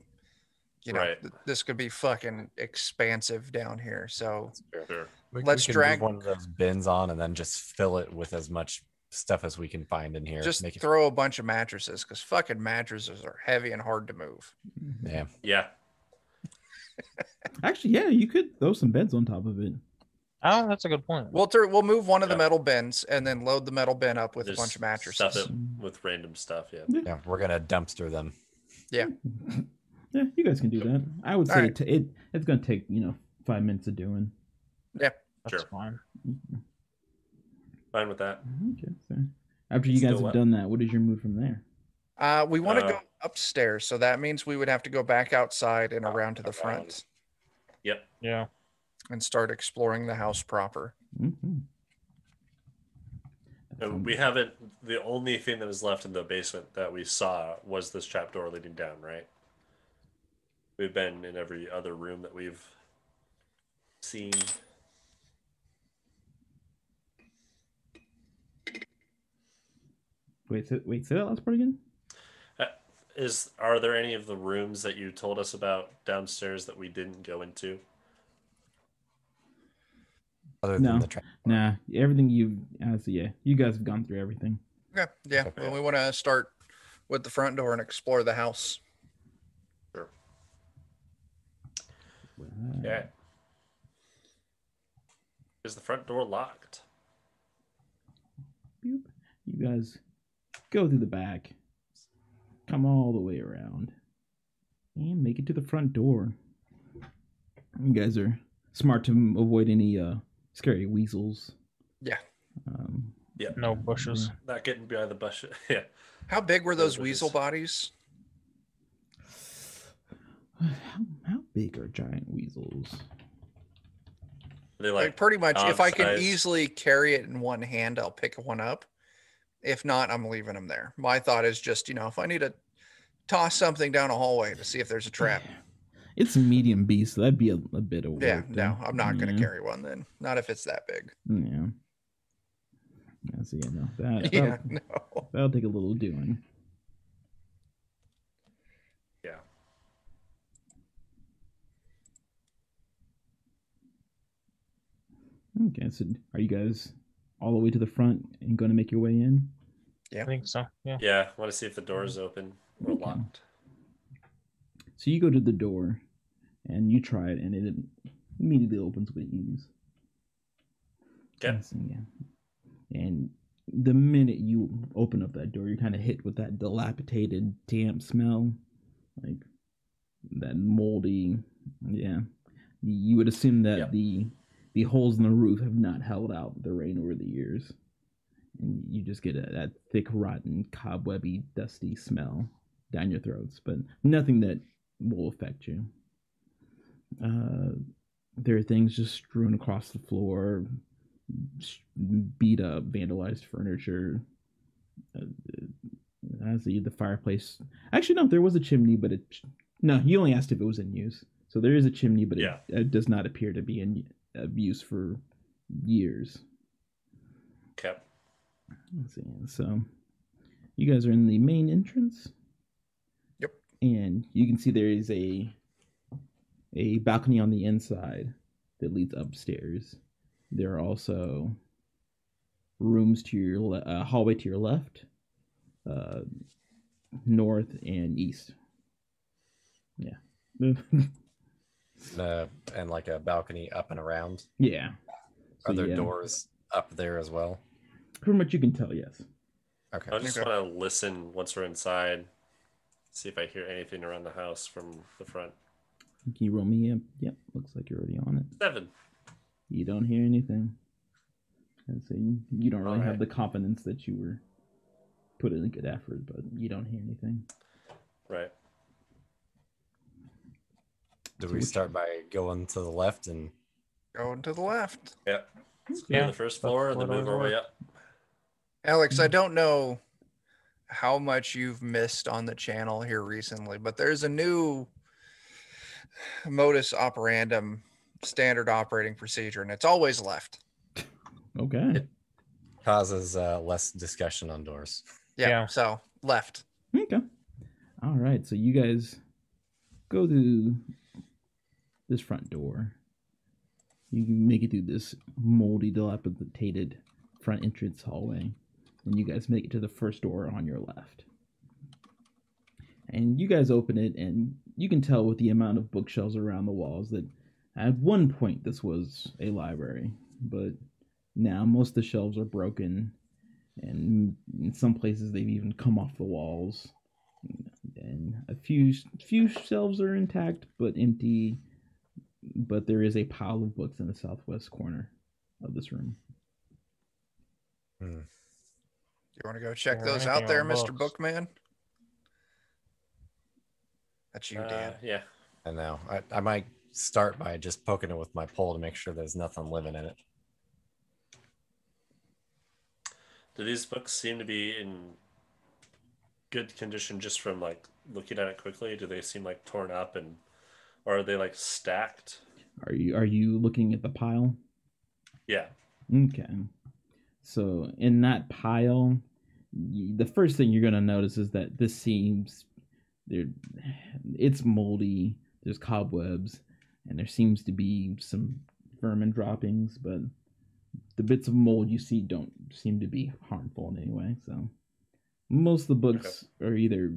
Right. this could be fucking expansive down here. So Sure. Let's we can drag- move one of those bins on and then just fill it with as much stuff as we can find in here. just Make it, throw a bunch of mattresses because fucking mattresses are heavy and hard to move. yeah. Yeah. Actually, yeah, you could throw some beds on top of it. Oh, that's a good point. We'll move one of the Yeah. metal bins and then load the metal bin up with a Just bunch of mattresses. Stuff it with random stuff. Yeah. Yeah, we're gonna dumpster them. Yeah. Yeah, you guys can do that. I would say Alright. it's going to take 5 minutes of doing. That's Sure. fine. Fine with that. Okay, so after you Still guys have what? done that, what is your move from there? We want to Uh, go upstairs, so that means we would have to go back outside and around to the front Yep. Yeah. and start exploring the house proper. Mm-hmm. And we haven't. The only thing that was left in the basement that we saw was this trapdoor leading down. Right. We've been in every other room that we've seen. Wait, say that last part again. Are there any of the rooms that you told us about downstairs that we didn't go into? Other than the trap. Nah, everything you guys have gone through everything. Okay. Yeah. Okay. Well, we want to start with the front door and explore the house. Sure. Right. Yeah. Is the front door locked? Boop. You guys go through the back, come all the way around, and make it to the front door. You guys are smart to avoid any scary weasels. Yeah. Yeah. No bushes. Not getting behind the bush. Yeah. How big were those Bushes. weasel bodies? How big are giant weasels? They Like pretty much, if I can size. easily carry it in one hand, I'll pick one up. If not, I'm leaving them there. My thought is just, if I need to toss something down a hallway to see if there's a trap. It's a medium beast, so that'd be a bit of work. Yeah, then. no, I'm not going to carry one then. Not if it's that big. Yeah. So no, No. that'll take a little doing. Yeah. Okay, so are you guys all the way to the front and going to make your way in? I think so. Yeah. Yeah. I want to see if the door is open or Okay. locked. So you go to the door and you try it, and it immediately opens with ease. Okay. So, yeah. And the minute you open up that door, you're kind of hit with that dilapidated, damp smell, like that moldy. Yeah, you would assume that Yep. the holes in the roof have not held out the rain over the years, and you just get that thick, rotten, cobwebby, dusty smell down your throats, but nothing that will affect you. There are things just strewn across the floor, beat up, vandalized furniture. The fireplace. Actually, no, there was a chimney, but no. You only asked if it was in use, so there is a chimney, but it does not appear to be in use for years. Okay. Let's see. So, you guys are in the main entrance. Yep. And you can see there is a balcony on the inside that leads upstairs. There are also rooms to your hallway to your left, north and east. Yeah. And like a balcony up and around. Yeah. So, Are there doors up there as well? From what you can tell, yes. Okay. I just want to listen once we're inside, see if I hear anything around the house from the front. Can you roll me? Yep. Looks like you're already on it. 7. You don't hear anything. And so you don't really have Alright. the confidence that you were put in a good effort, but you don't hear anything. Right. Do we start by going to the left and Going to the left. Yeah. Let's go Yeah, to the first floor and then that's move what our I way up. Alex, I don't know how much you've missed on the channel here recently, but there's a new modus operandum standard operating procedure, and it's always left. Okay. causes less discussion on doors? Yeah. So left. Okay. All right. So you guys go to this front door. You can make it through this moldy, dilapidated front entrance hallway, and you guys make it to the first door on your left. And you guys open it, and you can tell with the amount of bookshelves around the walls that at one point this was a library, but now most of the shelves are broken, and in some places they've even come off the walls. And a few shelves are intact but empty, but there is a pile of books in the southwest corner of this room. You want to go check Or those anything out there, on Mr. books. Bookman? That's you, Dan. Yeah. And now I might start by just poking it with my pole to make sure there's nothing living in it. Do these books seem to be in good condition just from like looking at it quickly? Do they seem like torn up or are they like stacked? Are you looking at the pile? Yeah. Okay. So in that pile, the first thing you're gonna notice is that this seems it's moldy. There's cobwebs, and there seems to be some vermin droppings, but the bits of mold you see don't seem to be harmful in any way. So most of the books are either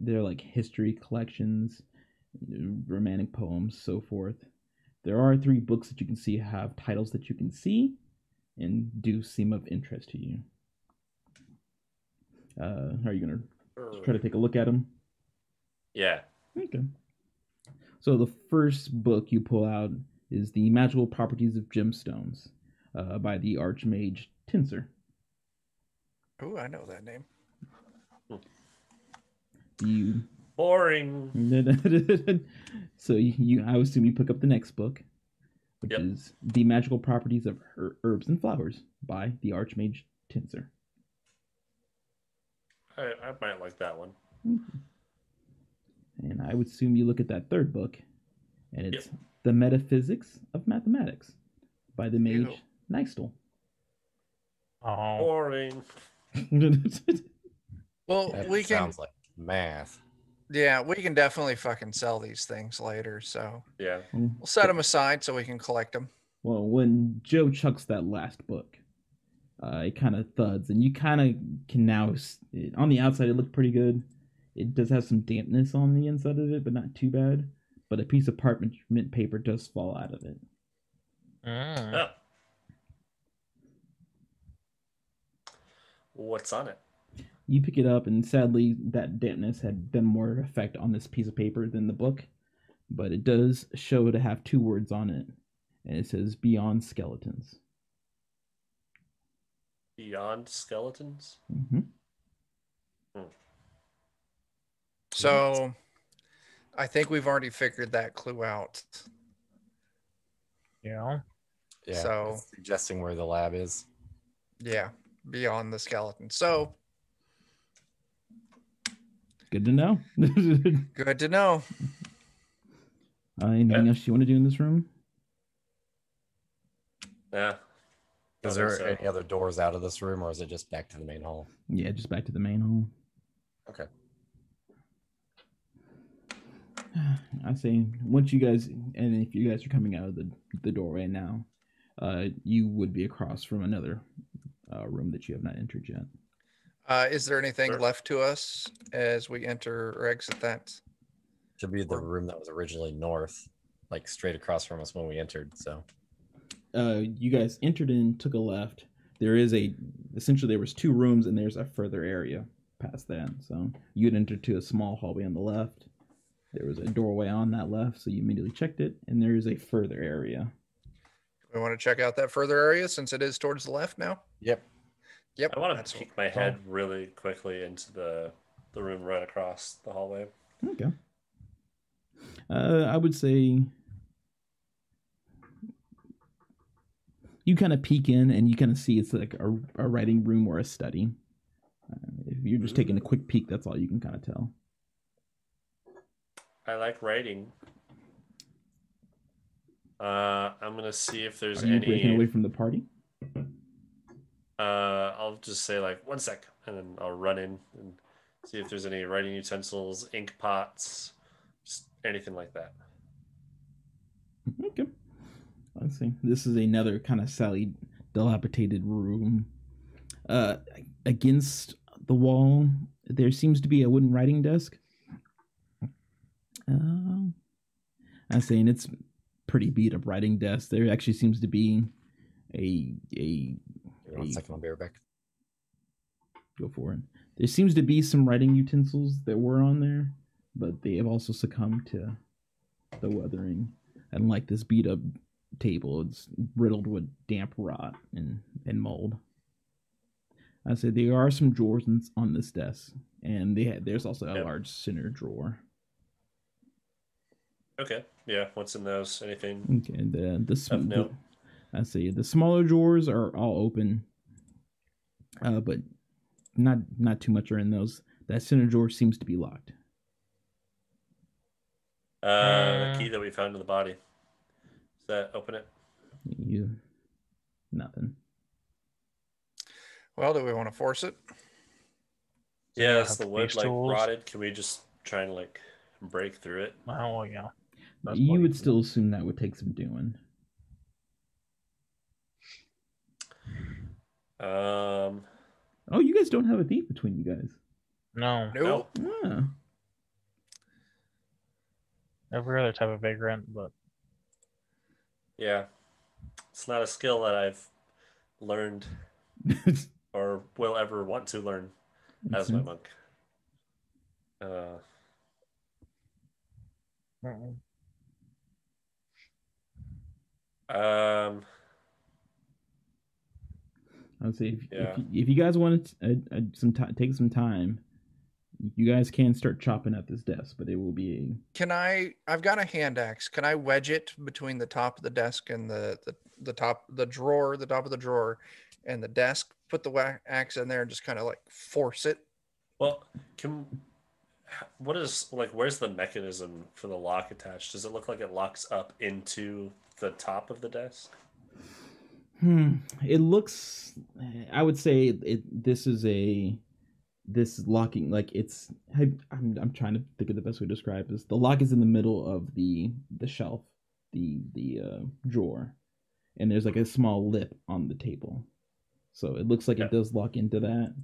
they're like history collections, romantic poems, so forth. There are 3 books that you can see have titles that you can see and do seem of interest to you. Are you gonna try to take a look at them? Yeah. Okay. So the first book you pull out is The Magical Properties of Gemstones by the Archmage Tinser. Oh, I know that name. You boring. So I assume you pick up the next book, which is The Magical Properties of Herbs and Flowers by the Archmage Tinser. I might like that one. And I would assume you look at that third book, and it's The Metaphysics of Mathematics by the mage Nystel. Oh, boring. Well, That sounds like math. Yeah, we can definitely fucking sell these things later. So Yeah, we'll set them aside so we can collect them. Well, when Joe chucks that last book, it kind of thuds, and you kind of can now. On the outside, it looked pretty good. It does have some dampness on the inside of it, but not too bad. But a piece of parchment paper does fall out of it. Oh. What's on it? You pick it up, and sadly, that dampness had done more effect on this piece of paper than the book. But it does show to have 2 words on it, and it says "Beyond Skeletons." Beyond Skeletons? Mm-hmm. So I think we've already figured that clue out. yeah. Yeah. So it's suggesting where the lab is. yeah, beyond the skeleton. So Good to know. good to know. Anything else you want to do in this room? Yeah. Is there any other doors out of this room, or is it just back to the main hall? Yeah, just back to the main hall. Okay. I say once you guys, and if you guys are coming out of the doorway now, you would be across from another room that you have not entered yet. Is there anything left to us as we enter or exit that? Should be the room that was originally north, like straight across from us when we entered. So you guys entered in, took a left. There is essentially there was 2 rooms, and there's a further area past that. So you had entered to a small hallway on the left. There was a doorway on that left, so you immediately checked it, and there is a further area. We want to check out that further area since it is towards the left now. Yep. I want to peek my head really quickly into the room right across the hallway. Okay. I would say you kind of peek in, and you kind of see it's like a writing room or a study. If you're just taking a quick peek, that's all you can kind of tell. I like writing. I'm gonna see if there's Are you any. breaking away from the party? I'll just say like 1 sec, and then I'll run in and see if there's any writing utensils, ink pots, just anything like that. Okay. Let's see. This is another kind of sadly dilapidated room. Against the wall, there seems to be a wooden writing desk. I'm saying it's pretty beat up writing desk. There actually seems to be a 1 second, I'll be right back. Go for it. There seems to be some writing utensils that were on there, but they have also succumbed to the weathering. And like this beat up table, it's riddled with damp rot and mold. I said there are some drawers on this desk, and there's also a large center drawer. Okay. Yeah. What's in those? Anything? Okay. I say the smaller drawers are all open, but not too much are in those. That center drawer seems to be locked. The key that we found in the body. Does that open it? Nothing. Well, do we want to force it? Yeah, Yeah, is the have wood these like tools. rotted? Can we just try and like break through it? Oh yeah. That's You what would still assume that would take some doing. Um, Oh, you guys don't have a thief between you guys. No, Nope. Ah. every other type of vagrant, but yeah, it's not a skill that I've learned or will ever want to learn as my monk. mm-mm. I would say Yeah. if you guys want to take some time, you guys can start chopping at this desk, but it will be I've got a hand axe. Can I wedge it between the top of the desk and the top of the drawer, the top of the drawer and the desk, put the axe in there and just kind of like force it? Well, what is like? Where's the mechanism for the lock attached? Does it look like it locks up into the top of the desk? It looks. I would say this locking, like it's. I'm trying to think of the best way to describe this. The lock is in the middle of the shelf, the drawer, and there's like a small lip on the table, so it looks like it does lock into that.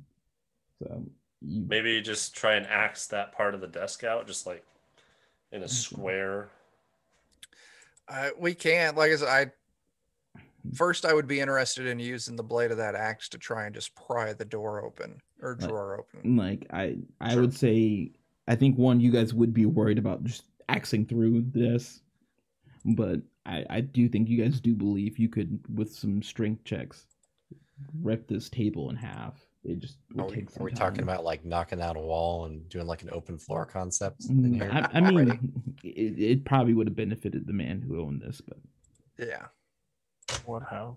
So maybe just try and axe that part of the desk out, just like in a square. We can't. Like I said, first I would be interested in using the blade of that axe to try and just pry the door open or drawer open. Like I would say, I think you guys would be worried about just axing through this, but I do think you guys do believe you could, with some strength checks, rip this table in half. It just would take some Are we time. talking about like knocking out a wall and doing like an open floor concept in Mm, here? I mean, it probably would have benefited the man who owned this, but Yeah. What have?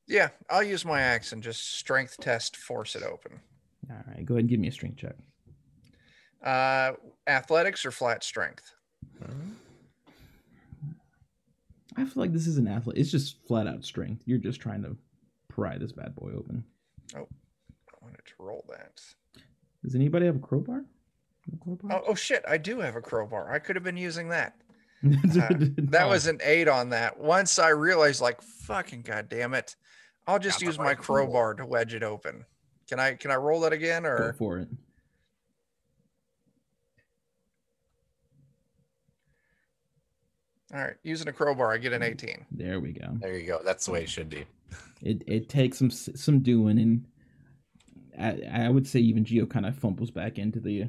Yeah, I'll use my axe and just strength test, force it open. all right, go ahead and give me a strength check. Athletics or flat strength? I feel like this is an athlete. It's just flat out strength. You're just trying to pry this bad boy open. Oh, I wanted to roll that. Does anybody have a crowbar? Oh shit, I do have a crowbar. I could have been using that. That was an 8 on that. Once I realized, like, fucking goddamn it, I'll just use my crowbar to wedge it open. Can I roll that again, or Go for it? all right? Using a crowbar, I get an 18. There we go. There you go. That's the way it should be. It takes some doing, and I would say even Geo kind of fumbles back into the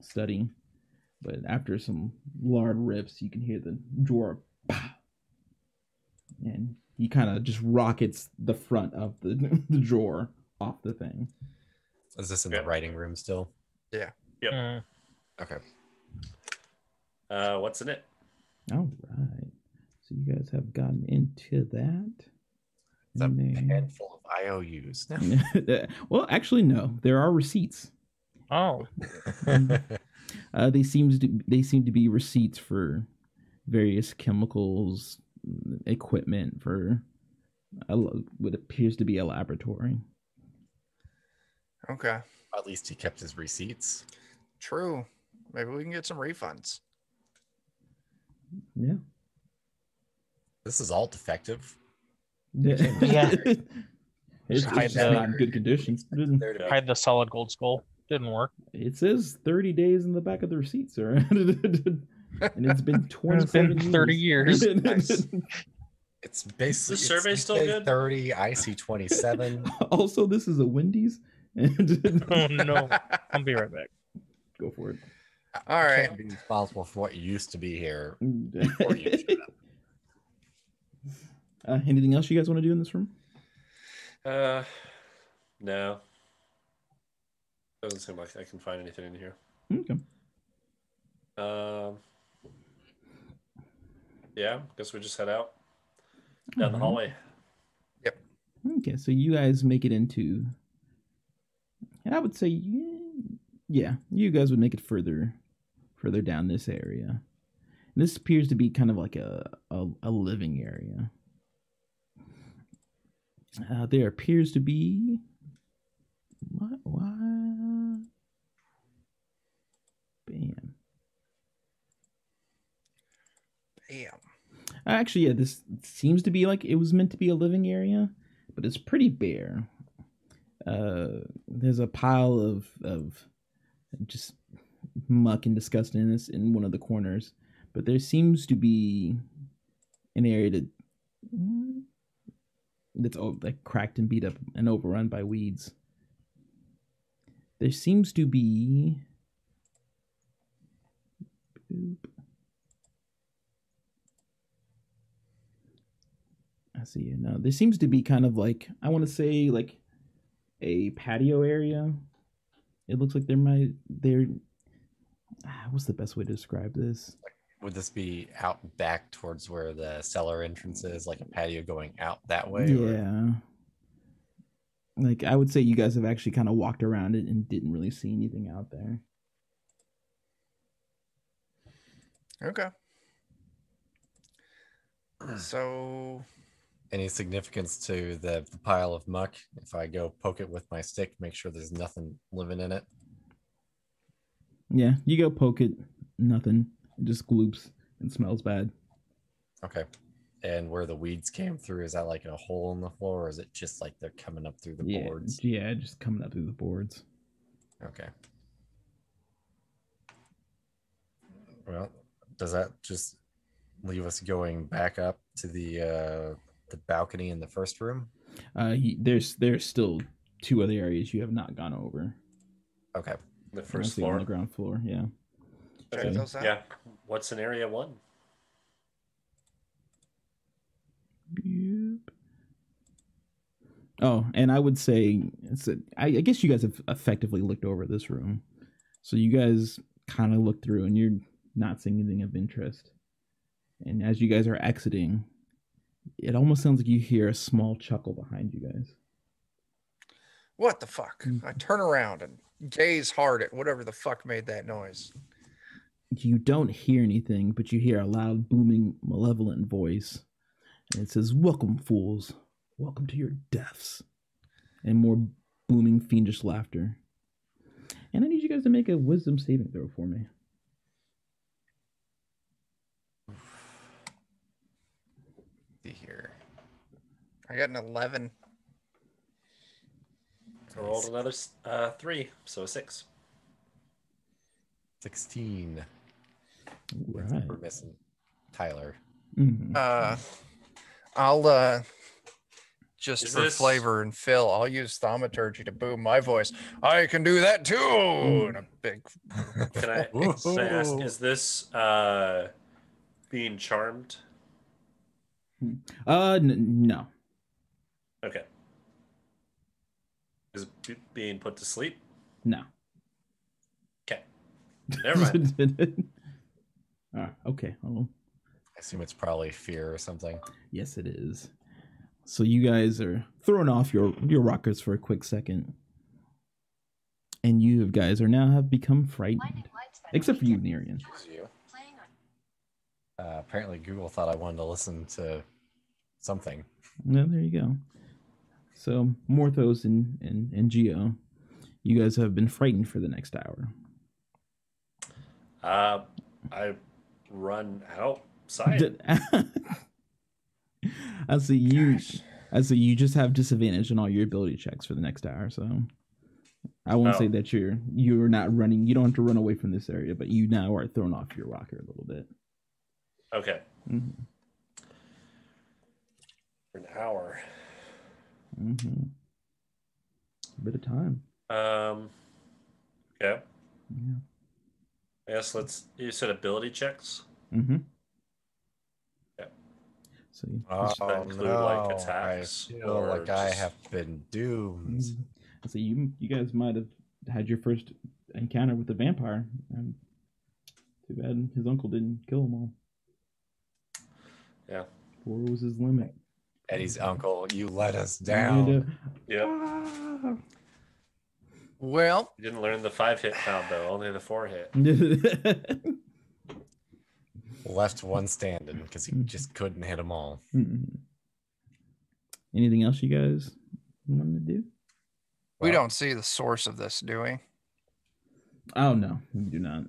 study, but after some loud rips, you can hear the drawer, and he kind of just rockets the front of the drawer off the thing. Is this in the writing room still? Yeah. Yep. Okay. What's in it? All right. So you guys have gotten into that. It's a pen full of IOUs. Well, actually, no. There are receipts. Oh, They seem to be receipts for various chemicals, equipment for what appears to be a laboratory. Okay. At least he kept his receipts. True. Maybe we can get some refunds. Yeah. This is all defective. Yeah. It's Hide just the- not in good conditions. hide the solid gold skull. Didn't work. It says 30 days in the back of the receipt, sir. And it's been 27 It's been 30 years. Nice. It's basically The survey's still good? 30. I see 27. Also, this is a Wendy's. Oh no! I'll be right back. Go for it. All I right. can't be responsible for what used to be here. Anything else you guys want to do in this room? No. Doesn't seem like I can find anything in here. Okay. Yeah, guess we just head out down the hallway. Okay, so you guys make it into. I would say, yeah, you guys would make it further down this area. This appears to be kind of like a living area. There appears to be What? Bam. Damn. Actually, yeah, this seems to be like it was meant to be a living area, but it's pretty bare. There's a pile of just muck and disgustingness in one of the corners, but there seems to be an area that's like cracked and beat up and overrun by weeds. There seems to be. I see it now. There seems to be kind of like, I want to say like a patio area. It looks like what's the best way to describe this? Would this be out back towards where the cellar entrance is, like a patio going out that way? Yeah. Like, I would say you guys have actually kind of walked around it and didn't really see anything out there. Okay. So, any significance to the pile of muck? If I go poke it with my stick, make sure there's nothing living in it. Yeah, you go poke it, nothing. It just gloops and smells bad. Okay. And where the weeds came through, is that like a hole in the floor, or is it just like they're coming up through the boards? Yeah, just coming up through the boards. Okay. Well, does that just leave us going back up to the balcony in the first room? There's still 2 other areas you have not gone over. Okay. The first floor. On the ground floor, yeah. check those out. Yeah. What's in area 1? Yep. Oh, and I would say I guess you guys have effectively looked over this room, so you guys kind of look through, and you're not seeing anything of interest. And as you guys are exiting, it almost sounds like you hear a small chuckle behind you guys. What the fuck? I turn around and gaze hard at whatever the fuck made that noise. You don't hear anything, but you hear a loud, booming, malevolent voice. And it says, "Welcome, fools. Welcome to your deaths." And more booming, fiendish laughter. And I need you guys to make a wisdom saving throw for me. See here. I got an 11. I rolled another 3, so a 6. 16. Right. We're missing Tyler. Mm-hmm. I'll just Is for this- flavor and fill, I'll use thaumaturgy to boom my voice. I can do that too. And a big. Can I ask, is this being charmed? No. Okay. Is it being put to sleep? No. Okay. Never mind. Okay. Oh, I assume it's probably fear or something. yes, it is. So you guys are throwing off your rockers for a quick second, and you guys are now have become frightened, except for you, Nerian. You. Apparently, Google thought I wanted to listen to something. No, there you go. So Morthos and Geo, you guys have been frightened for the next hour. I run outside. I see you just have disadvantage on all your ability checks for the next hour, so I won't say that you're not running. You don't have to run away from this area, but you now are thrown off your rocker a little bit. Okay. Mm-hmm. For an hour. Mm-hmm. A bit of time. Okay. Yeah. I guess you said ability checks? Mm-hmm. Yeah. So Does that include like attacks? I feel like I just- have been doomed. So you guys might have had your first encounter with the vampire. Too bad his uncle didn't kill them all. Yeah. 4 was his limit. Eddie's uncle, you let us down. Yep. Well, You didn't learn the 5-hit count though, only the 4-hit. Left one standing because he just couldn't hit them all. Anything else you guys wanted to do? We don't see the source of this, do we? Oh no, you do not.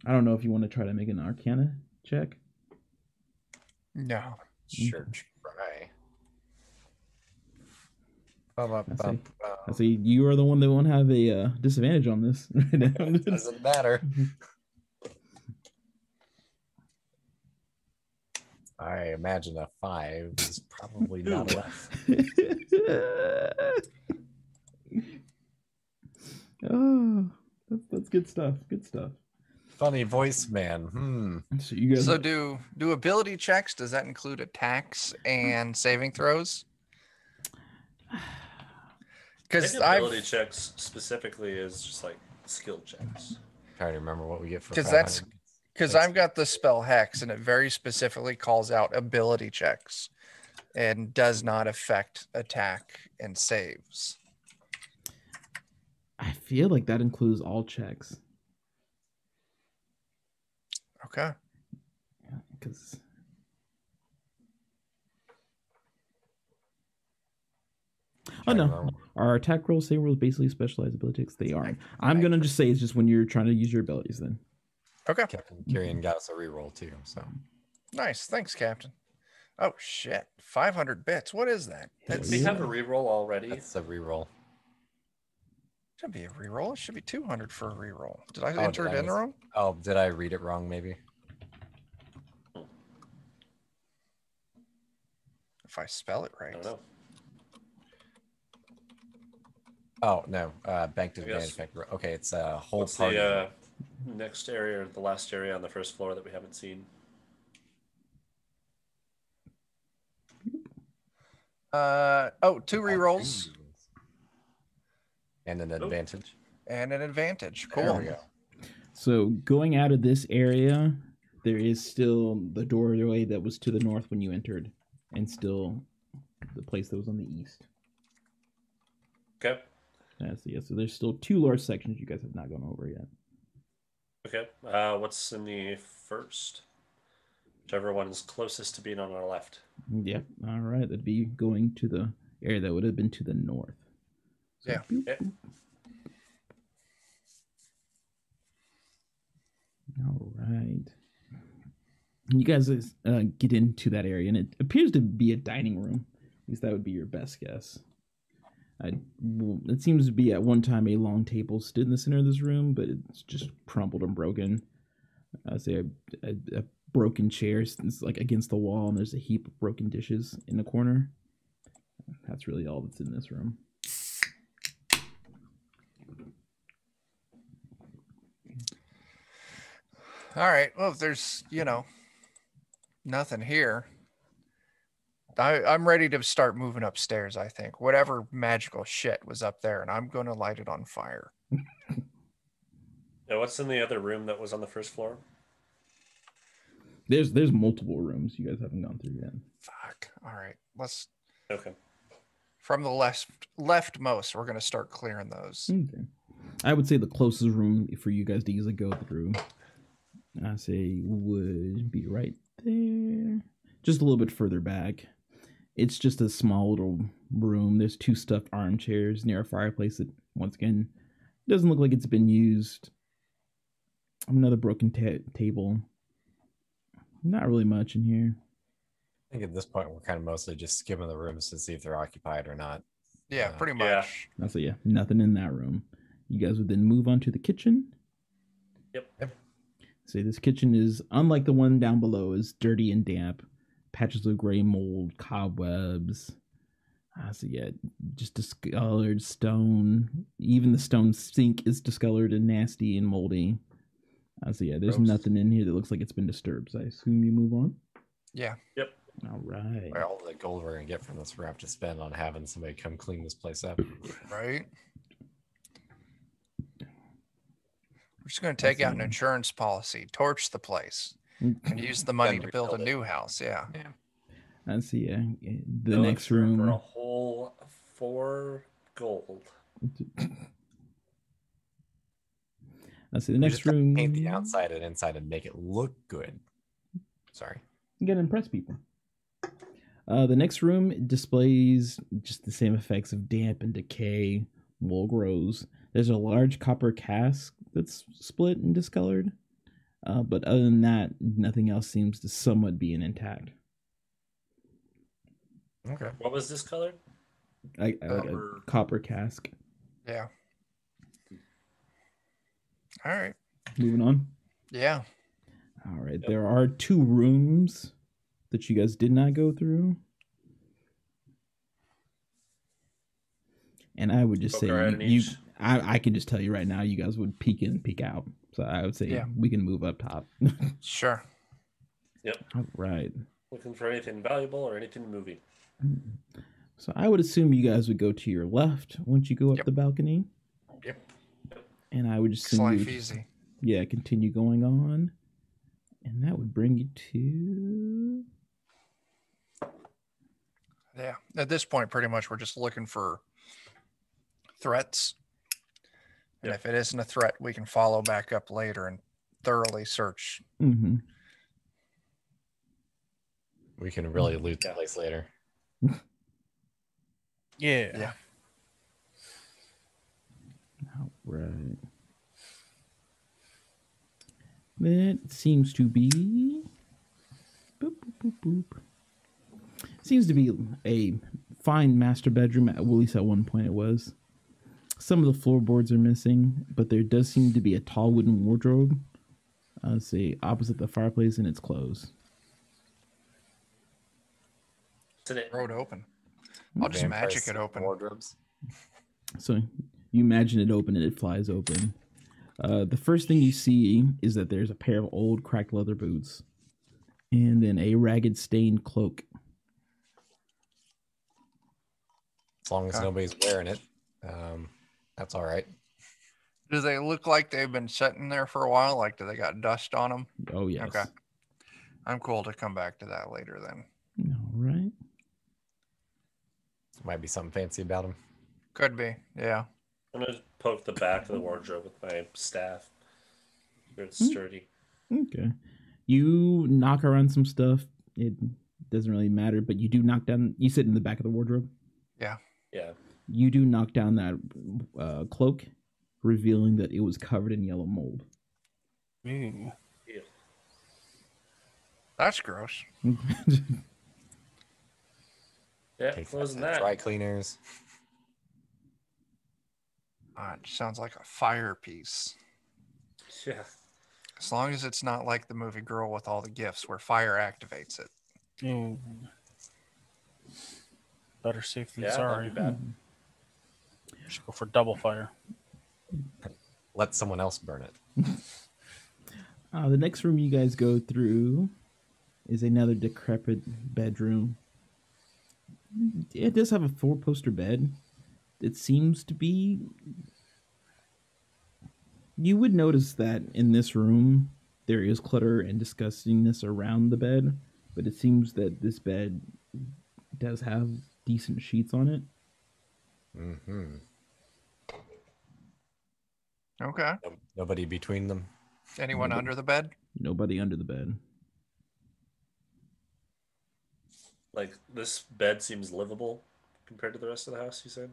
I don't know if you want to try to make an Arcana check. No. Sure, try. I see you are the one that won't have a disadvantage on this. It doesn't matter. I imagine a 5 is probably not enough. Oh, that's good stuff. Good stuff. Funny voice, man. So you guys. So do ability checks? Does that include attacks and saving throws? Because ability checks specifically is just like skill checks. Trying to remember what we get for. Because I've got the spell Hex, and it very specifically calls out ability checks, and does not affect attack and saves. I feel like that includes all checks. Okay. Yeah, because. Oh no, our attack rolls, save rolls, basically specialized abilities. They aren't. I'm gonna just say it's just when you're trying to use your abilities. Then. Okay. Captain Kyrian got us a reroll too. So. Nice, thanks, Captain. Oh shit, 500 bits. What is that? Did we have a reroll already? That's a reroll. Should be a reroll. It should be 200 for a reroll. Did I enter it in wrong? Oh, did I read it wrong? Maybe. If I spell it right. I don't know. Oh no, banked advantage factor. Okay, it's a whole What's party. The next area, or the last area on the first floor that we haven't seen? Two rerolls. And an advantage. And an advantage. There Cool. we go. So going out of this area, there is still the doorway that was to the north when you entered, and still the place that was on the east. Okay. So there's still 2 large sections you guys have not gone over yet. Okay. What's in the first? Whichever one is closest to being on our left. Yep. All right. That'd be going to the area that would have been to the north. So, Yeah. Boop, Yep. boop. All right. You guys get into that area, and it appears to be a dining room. At least that would be your best guess. It seems to be at one time a long table stood in the center of this room, but it's just crumbled and broken. I say a broken chair is like against the wall, and there's a heap of broken dishes in the corner. That's really all that's in this room. All right. Well, if there's, nothing here, I'm ready to start moving upstairs, I think. Whatever magical shit was up there, and I'm going to light it on fire. Now, what's in the other room that was on the first floor? There's multiple rooms you guys haven't gone through yet. Fuck. All right. Let's. Okay. From the leftmost, we're going to start clearing those. Okay. I would say the closest room for you guys to easily go through, I say, would be right there. Just a little bit further back. It's just a small little room. There's 2 stuffed armchairs near a fireplace that, once again, doesn't look like it's been used. Another broken table. Not really much in here. I think at this point we're kind of mostly just skimming the rooms to see if they're occupied or not. Yeah, pretty much. Yeah. So yeah, nothing in that room. You guys would then move on to the kitchen. Yep. So this kitchen is, unlike the one down below, is dirty and damp. Patches of gray mold, cobwebs. So yeah, just discolored stone. Even the stone sink is discolored and nasty and moldy. So yeah, there's nothing in here that looks like it's been disturbed. So I assume you move on? Yeah. Yep. All right. All the gold we're gonna get from this, we're gonna have to spend on having somebody come clean this place up. Right. We're just going to take out an insurance policy, torch the place, and use the money to build a new house. Yeah. I see. Yeah. The next room. For a whole 4 gold. I see. The next room. Paint the outside and inside and make it look good. Sorry. You gotta impress people. The next room displays just the same effects of damp and decay. wool grows. There's a large copper cask that's split and discolored. But other than that, nothing else seems to somewhat be intact. Okay. What was this colored? Like a copper cask. Yeah. All right. Moving on. Yeah. All right. Yep. There are 2 rooms that you guys did not go through. And I would just say I can just tell you right now, you guys would peek in and peek out. So I would say we can move up top. Sure. Yep. All right. Looking for anything valuable or anything moving. So I would assume you guys would go to your left once you go up the balcony. Yep. And I would just assume easy. Yeah, continue going on. And that would bring you to... Yeah. At this point, pretty much we're just looking for threats. And if it isn't a threat, we can follow back up later and thoroughly search. Mm-hmm. We can really loot the place later. Yeah. All right. That seems to be... Boop, boop, boop, boop. Seems to be a fine master bedroom. At least at one point it was. Some of the floorboards are missing, but there does seem to be a tall wooden wardrobe. Let's see, opposite the fireplace, and it's closed. Road open. I'll just magic it open. Wardrobes. So you imagine it open and it flies open. The first thing you see is that there's a pair of old cracked leather boots and then a ragged stained cloak. As long as nobody's wearing it, that's all right. Do they look like they've been sitting there for a while? Like, do they got dust on them? Oh, yes. Okay. I'm cool to come back to that later then. All right. Might be something fancy about them. Could be, yeah. I'm going to poke the back of the wardrobe with my staff. It's sturdy. Okay. You knock around some stuff. It doesn't really matter, but you do knock down... You sit in the back of the wardrobe? Yeah. Yeah. You do knock down that cloak, revealing that it was covered in yellow mold. Ew. That's gross. Yeah, closing that. Dry cleaners. It sounds like a fire piece. Yeah. As long as it's not like the movie Girl with all the gifts where fire activates it. Ew. Better safe than Yeah, sorry. that'd be bad. Should go for double fire. Let someone else burn it. The next room you guys go through is another decrepit bedroom. It does have a 4-poster bed. It seems to be... You would notice that in this room, there is clutter and disgustingness around the bed, but it seems that this bed does have decent sheets on it. Mm-hmm. Okay. Nobody between them. Anyone under the bed? Nobody under the bed. Like, this bed seems livable compared to the rest of the house, you said?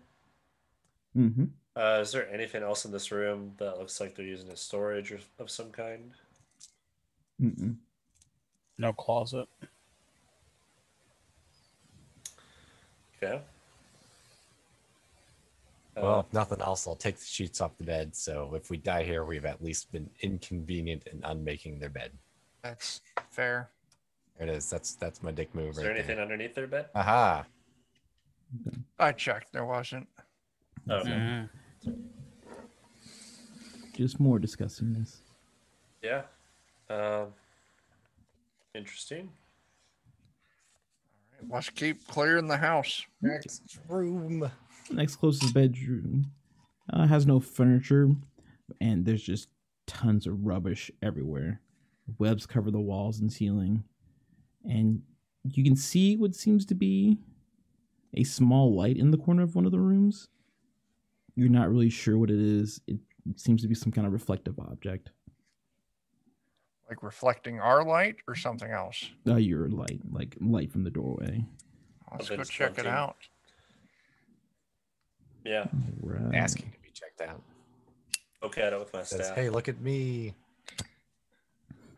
Mm-hmm. Is there anything else in this room that looks like they're using as storage of some kind? Mm-mm. No closet. Okay. Well, if nothing else, I'll take the sheets off the bed. So if we die here, we've at least been inconvenient in unmaking their bed. That's fair. There it is. That's my dick move. Is there anything underneath their bed? Aha. I checked. There wasn't. Okay. Mm-hmm. Just more disgustingness. Yeah. Interesting. Let's keep clearing the house. Next room. Next closest bedroom has no furniture, and there's just tons of rubbish everywhere. Webs cover the walls and ceiling, and you can see what seems to be a small light in the corner of one of the rooms. You're not really sure what it is. It seems to be some kind of reflective object. Like reflecting our light or something else? Your light, like light from the doorway. Let's Something's go check it floating. out. Yeah. Right. Asking to be checked out. Okay, at it with my Says, staff. hey, look at me.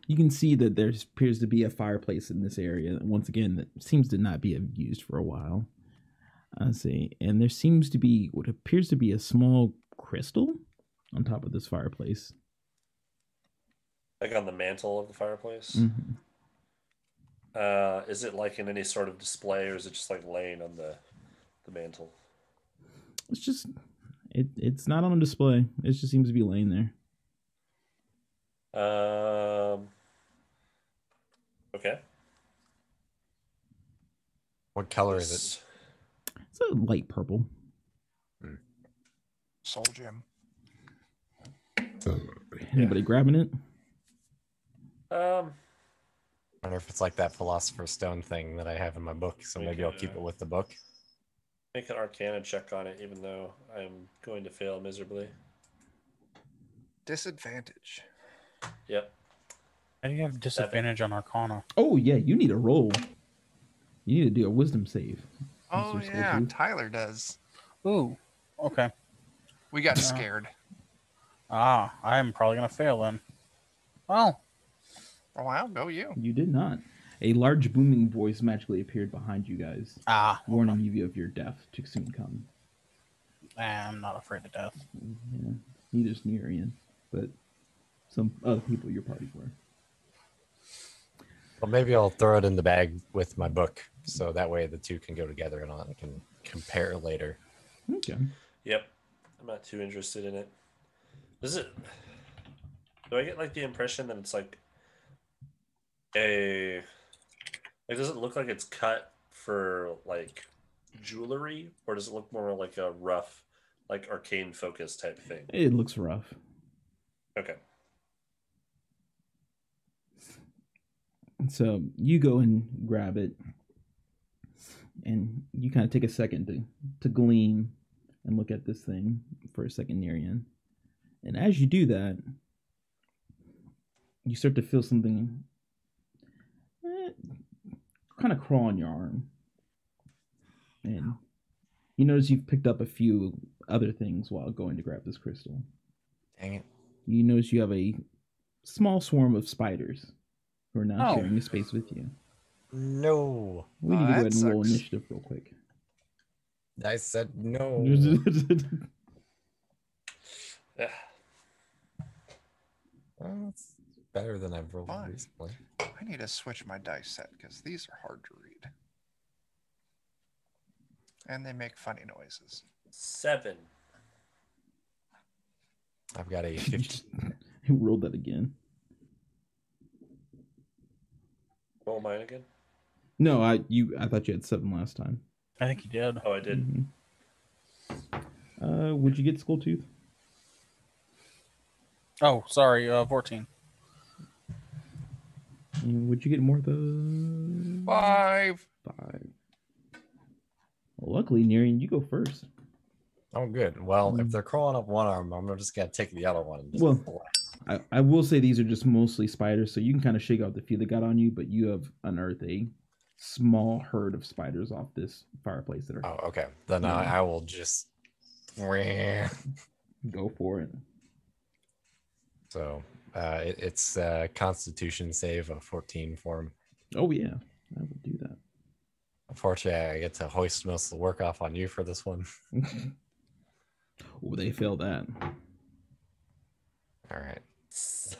You can see that there appears to be a fireplace in this area. Once again, that seems to not be used for a while. I see. And there seems to be what appears to be a small crystal on top of this fireplace. Like on the mantle of the fireplace. Mm-hmm. Is it like in any sort of display, or is it just like laying on the mantle? It's just it's not on a display. It just seems to be laying there. Okay. What color is it? It's a light purple. Soul gem. Anybody grabbing it? I wonder if it's like that Philosopher's Stone thing that I have in my book, so We maybe I'll keep it with the book. Make an Arcana check on it, even though I'm going to fail miserably. Disadvantage. Yep. How do you have disadvantage on Arcana? Oh yeah, you need a roll. You need to do a wisdom save. Oh Mr. yeah, Skulltooth. Tyler does. Ooh. Okay. We got scared. I am probably gonna fail then. Well, Oh wow, go you. You did not. A large booming voice magically appeared behind you guys, warning you of your death to soon come. I'm not afraid of death. Yeah, neither's Nerian, but some other people at your party were. Well, maybe I'll throw it in the bag with my book, so that way the two can go together and I can compare later. Okay. Yep. I'm not too interested in it. Does it? Do I get like the impression that it's like a? Like, does it look like it's cut for like jewelry, or does it look more like a rough, like arcane focus type thing? It looks rough. Okay. So you go and grab it, and you kind of take a second to gleam and look at this thing for a second, Nerian. And as you do that, you start to feel something kind of crawl on your arm. And you notice you've picked up a few other things while going to grab this crystal. Dang it. You notice you have a small swarm of spiders who are now Oh. sharing a space with you. No. We need to go ahead that and roll sucks. initiative real quick. I said no. Yeah. Well, it's better than I've rolled Fine. recently. I need to switch my dice set because these are hard to read. And they make funny noises. 7. I've got a 50. Who rolled that again? Roll mine again. No, I thought you had 7 last time. I think you did. Oh, I did. Would you get Skulltooth? Oh, sorry, 14. And would you get more than 5. 5? Well, luckily, Nerian, you go first. Oh, good. Well, if they're crawling up one arm, I'm just going to take the other one. And just Well, blast. I will say these are just mostly spiders, so you can kind of shake out the few that got on you, but you have unearthed a small herd of spiders off this fireplace that are. Oh, okay. Then I will just. Go for it. So it's Constitution save of 14 for him. Oh, yeah. I will do that. Unfortunately, I get to hoist most of the work off on you for this one. Oh, they failed that. All right.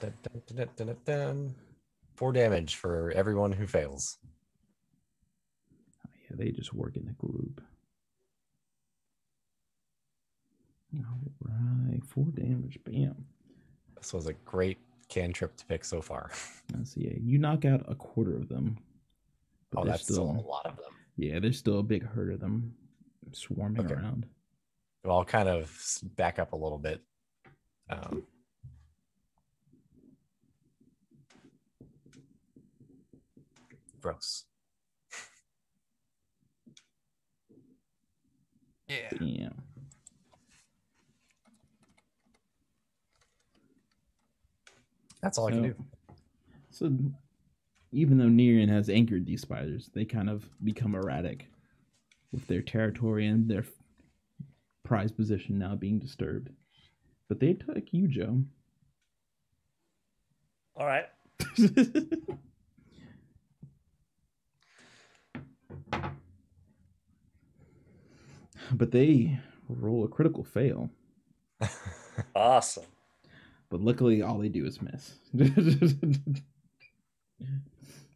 Dun, dun, dun, dun, dun, dun. 4 damage for everyone who fails. Yeah, they just work in a group. All right, 4 damage. Bam. This was a great cantrip to pick so far. Let's see. Yeah, you knock out a quarter of them. But Oh, there's that's still a lot of them. Yeah, there's still a big herd of them swarming Okay. around. Well, I'll kind of back up a little bit. Gross. Yeah. Bam. That's all I can do. So, even though Nerian has anchored these spiders, they kind of become erratic with their territory and their prized position now being disturbed. But they attack you, Joe. All right. But they roll a critical fail. Awesome. But luckily, all they do is miss.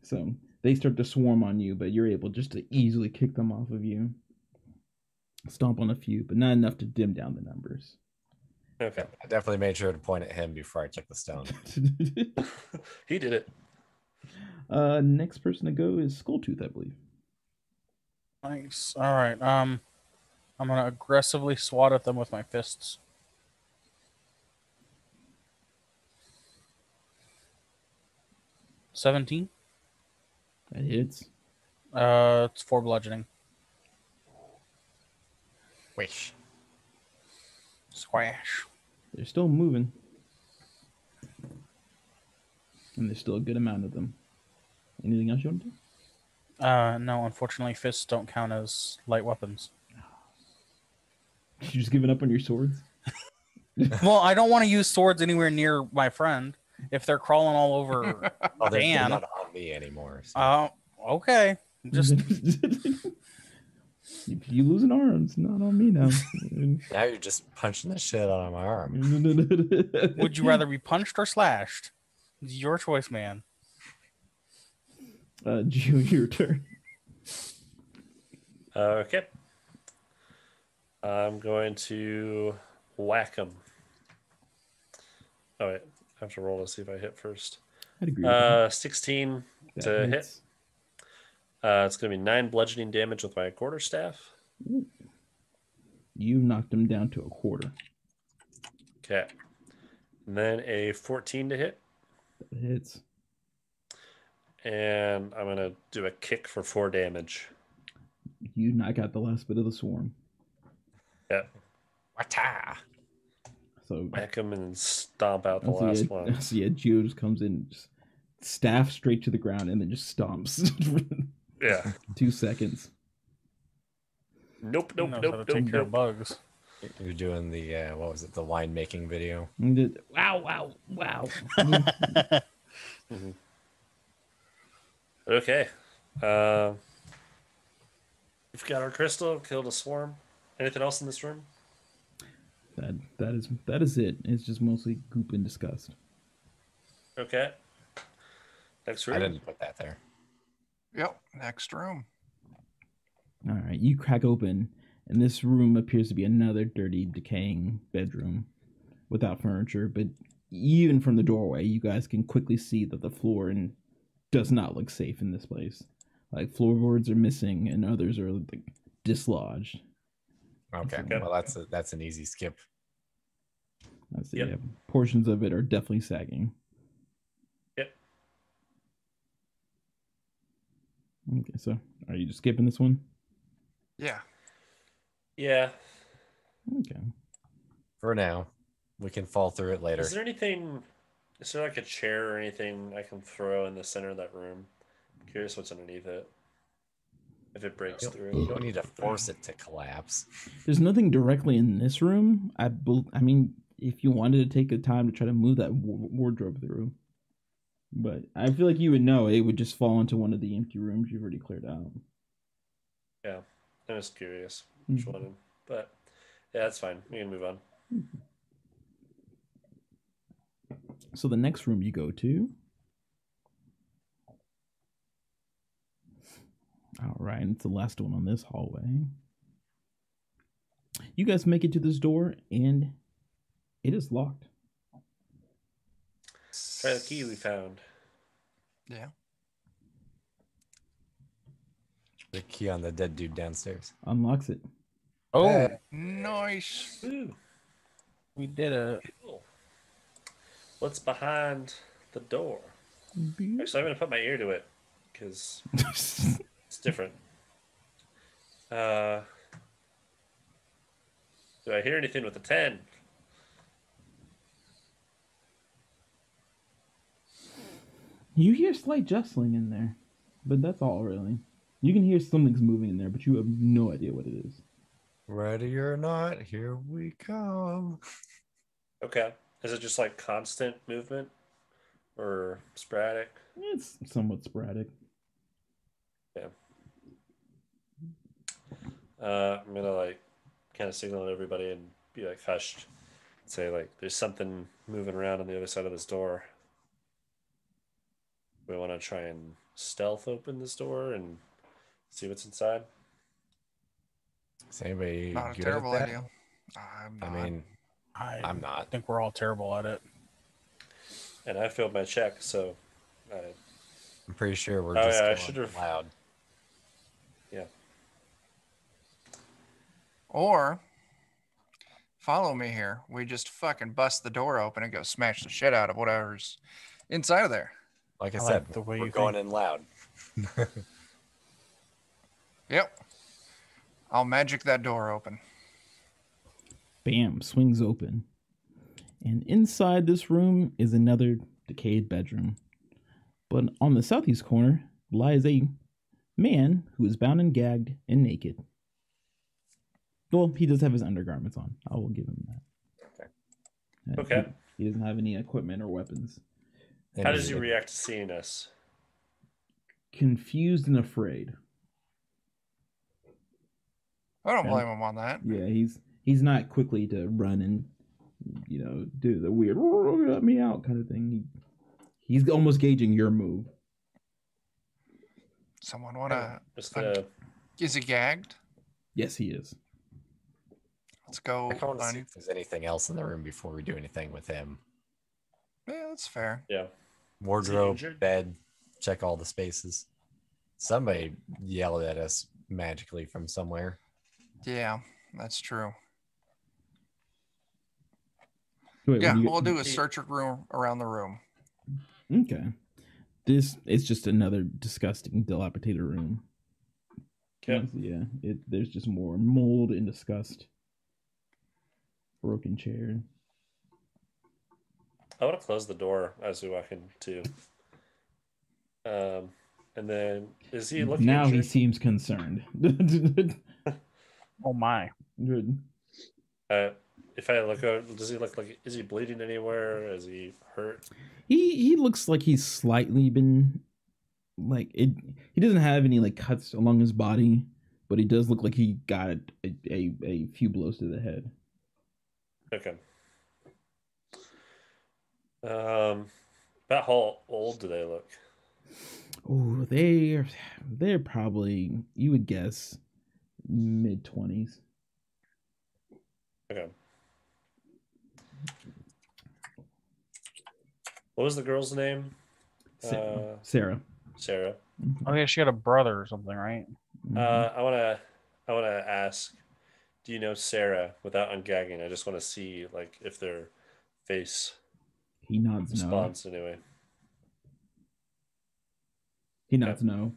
So they start to swarm on you, but you're able just to easily kick them off of you. Stomp on a few, but not enough to dim down the numbers. Okay. I definitely made sure to point at him before I took the stone. He did it. Next person to go is Skulltooth, I believe. Nice. All right. I'm gonna aggressively swat at them with my fists. $17. That hits. It's 4 bludgeoning. Wish. Squash. They're still moving. And there's still a good amount of them. Anything else you want to do? No, unfortunately, fists don't count as light weapons. You just giving up on your swords? Well, I don't want to use swords anywhere near my friend if they're crawling all over Oh, they're Dan. not on me anymore. So. Okay. Just If you lose an arm, it's not on me now. Now you're just punching the shit out of my arm. would you rather be punched or slashed? It's your choice, man. Gio, your turn. Okay. I'm going to whack him. Oh, wait. I have to roll to see if I hit first. I'd agree with that. 16 That to hit. hits. It's going to be 9 bludgeoning damage with my quarterstaff. You knocked him down to a quarter. Okay. And then a 14 to hit. That hits. And I'm going to do a kick for 4 damage. You knock out the last bit of the swarm. Yeah. Wata. So Whack him and stomp out the so last yeah, one. So yeah, Gio just comes in, just staff straight to the ground, and then just stomps. Yeah. 2 seconds. Nope, He nope, knows nope, how to nope, take care of nope. bugs. You're doing the what was it? The wine making video. Wow, wow, wow. Okay. We've got our crystal, killed a swarm. Anything else in this room? That is it. It's just mostly goop and disgust. Okay. Next room. I didn't put that there. Yep. Next room. All right, you crack open, and this room appears to be another dirty, decaying bedroom without furniture. But even from the doorway, you guys can quickly see that the floor does not look safe in this place. Like floorboards are missing, and others are like dislodged. Okay, Okay. well that's an easy skip. That's it. Yep. Yeah. Portions of it are definitely sagging. Yep. Okay, so are you just skipping this one? Yeah. Yeah. Okay. For now, we can fall through it later. Is there anything? Is there like a chair or anything I can throw in the center of that room? I'm curious what's underneath it. If it breaks You through. don't need to force it to collapse. There's nothing directly in this room. I mean, if you wanted to take the time to try to move that wardrobe through, but I feel like you would know it would just fall into one of the empty rooms you've already cleared out. Yeah. I'm just curious which one. But yeah, that's fine. We can move on. So the next room you go to. All right, it's the last one on this hallway. You guys make it to this door, and it is locked. Try the key we found. Yeah. The key on the dead dude downstairs. Unlocks it. Oh, Nice. Ooh, we did it. cool. What's behind the door? Actually, I'm going to put my ear to it because it's different. Do I hear anything with a 10? You hear slight jostling in there, but that's all really. You can hear something's moving in there, but you have no idea what it is. Ready or not, here we come. Okay. Is it just like constant movement or sporadic? It's somewhat sporadic. Yeah. I'm gonna like kind of signal to everybody and be like hushed. Say like there's something moving around on the other side of this door. We want to try and stealth open this door and see what's inside. Is anybody Not a good terrible at that? idea. I'm I not. mean, I I'm not. think we're all terrible at it. And I failed my check, so I'm pretty sure we're Oh, just yeah, I going should've- loud. yeah. Or follow me here. We just fucking bust the door open and go smash the shit out of whatever's inside of there. Like I I said, like the way we're you going think. in loud. Yep. I'll magic that door open. Bam, swings open. And inside this room is another decayed bedroom. But on the southeast corner lies a man who is bound and gagged and naked. Well, he does have his undergarments on. I will give him that. Okay. He doesn't have any equipment or weapons. How does he react to seeing us? Confused and afraid. I don't blame him on that. Yeah, he's not quickly to run and do the weird let me out kind of thing. He's almost gauging your move. Someone wanna? Just gonna Is he gagged? Yes, he is. Let's go. I want to see if there's anything else in the room before we do anything with him. Yeah, that's fair. yeah. Wardrobe, injured? bed, check all the spaces. Somebody yelled at us magically from somewhere. Yeah, that's true. Wait, Yeah, what do you- we'll do a search room around the room. Okay. This it's just another disgusting, dilapidated room. Okay. Yeah, there's just more mold and disgust. Broken chair. I want to close the door as we walk in too. And then is he looking? Now he injured? seems concerned. Oh my. Good. If I look out, does he look like? Is he bleeding anywhere? Is he hurt? He looks like he's slightly been like it. He doesn't have any like cuts along his body, but he does look like he got a few blows to the head. Okay. About how old do they look? Oh, they're probably, you would guess, mid-20s. Okay. What was the girl's name? Sarah. Sarah. Oh yeah, she had a brother or something, right? I wanna ask, do you know Sarah without ungagging? I just want to see like if their face He nods no. responds anyway. He nods no.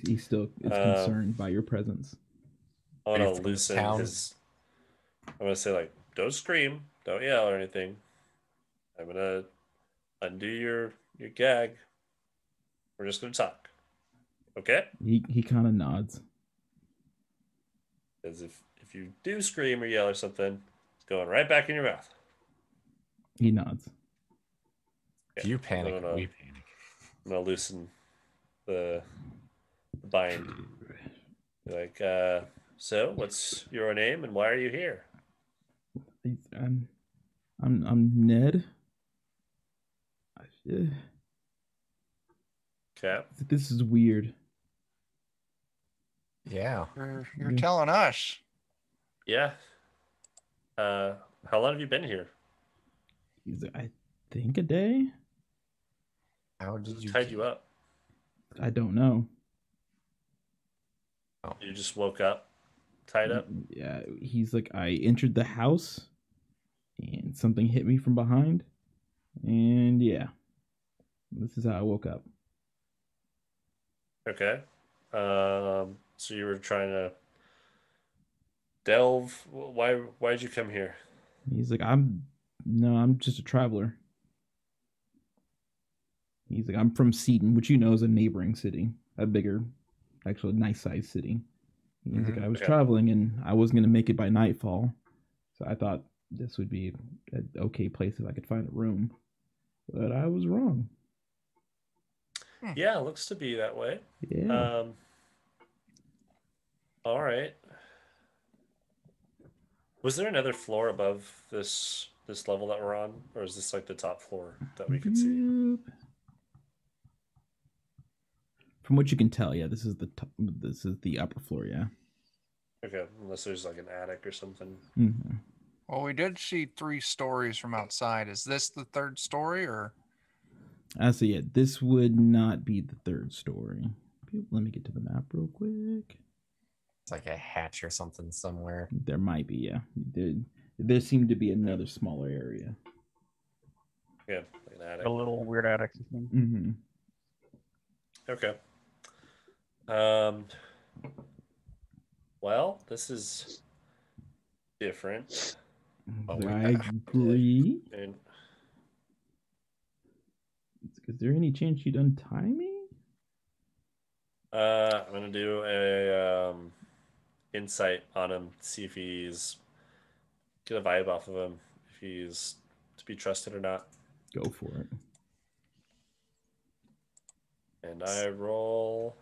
He still is concerned by your presence. I Are you want to from this loosen town? his. I'm gonna say like, don't scream, don't yell or anything. I'm gonna undo your gag. We're just gonna talk, okay? He kind of nods. Because if you do scream or yell or something, it's going right back in your mouth. He nods. If you panic, No, no, no. we panic. I'm gonna loosen the bind. Be like, so what's your name and why are you here? I'm Ned. Okay. This is weird. Yeah. You're telling us. Yeah. How long have you been here? He's like, I think a day. How did Who you tied you up? I don't know. You just woke up, tied up. Yeah, he's like, I entered the house, and something hit me from behind, and yeah, this is how I woke up. Okay. So you were trying to delve. Why'd you come here? He's like, I'm just a traveler. He's like, I'm from Seaton, which you know is a neighboring city, a bigger, actually nice sized city. He's like, I was Okay. traveling and I wasn't gonna make it by nightfall, so I thought this would be an okay place if I could find a room, but I was wrong. Yeah, it looks to be that way. Yeah. All right. Was there another floor above this level that we're on, or is this like the top floor that we could see? Yep. From what you can tell, yeah, this is the top, this is the upper floor, yeah. Okay, unless there's like an attic or something. Mm-hmm. Well, we did see 3 stories from outside. Is this the 3rd story, or? So yeah, this would not be the 3rd story. Let me get to the map real quick. It's like a hatch or something somewhere. There might be, yeah. There seemed to be another smaller area. Yeah, like an attic. A little weird attic. Mm-hmm. Okay. Well, this is different. I agree. And Is there any chance you'd untie me? I'm gonna do a insight on him, see if he's get a vibe off of him, if he's to be trusted or not. Go for it. And I roll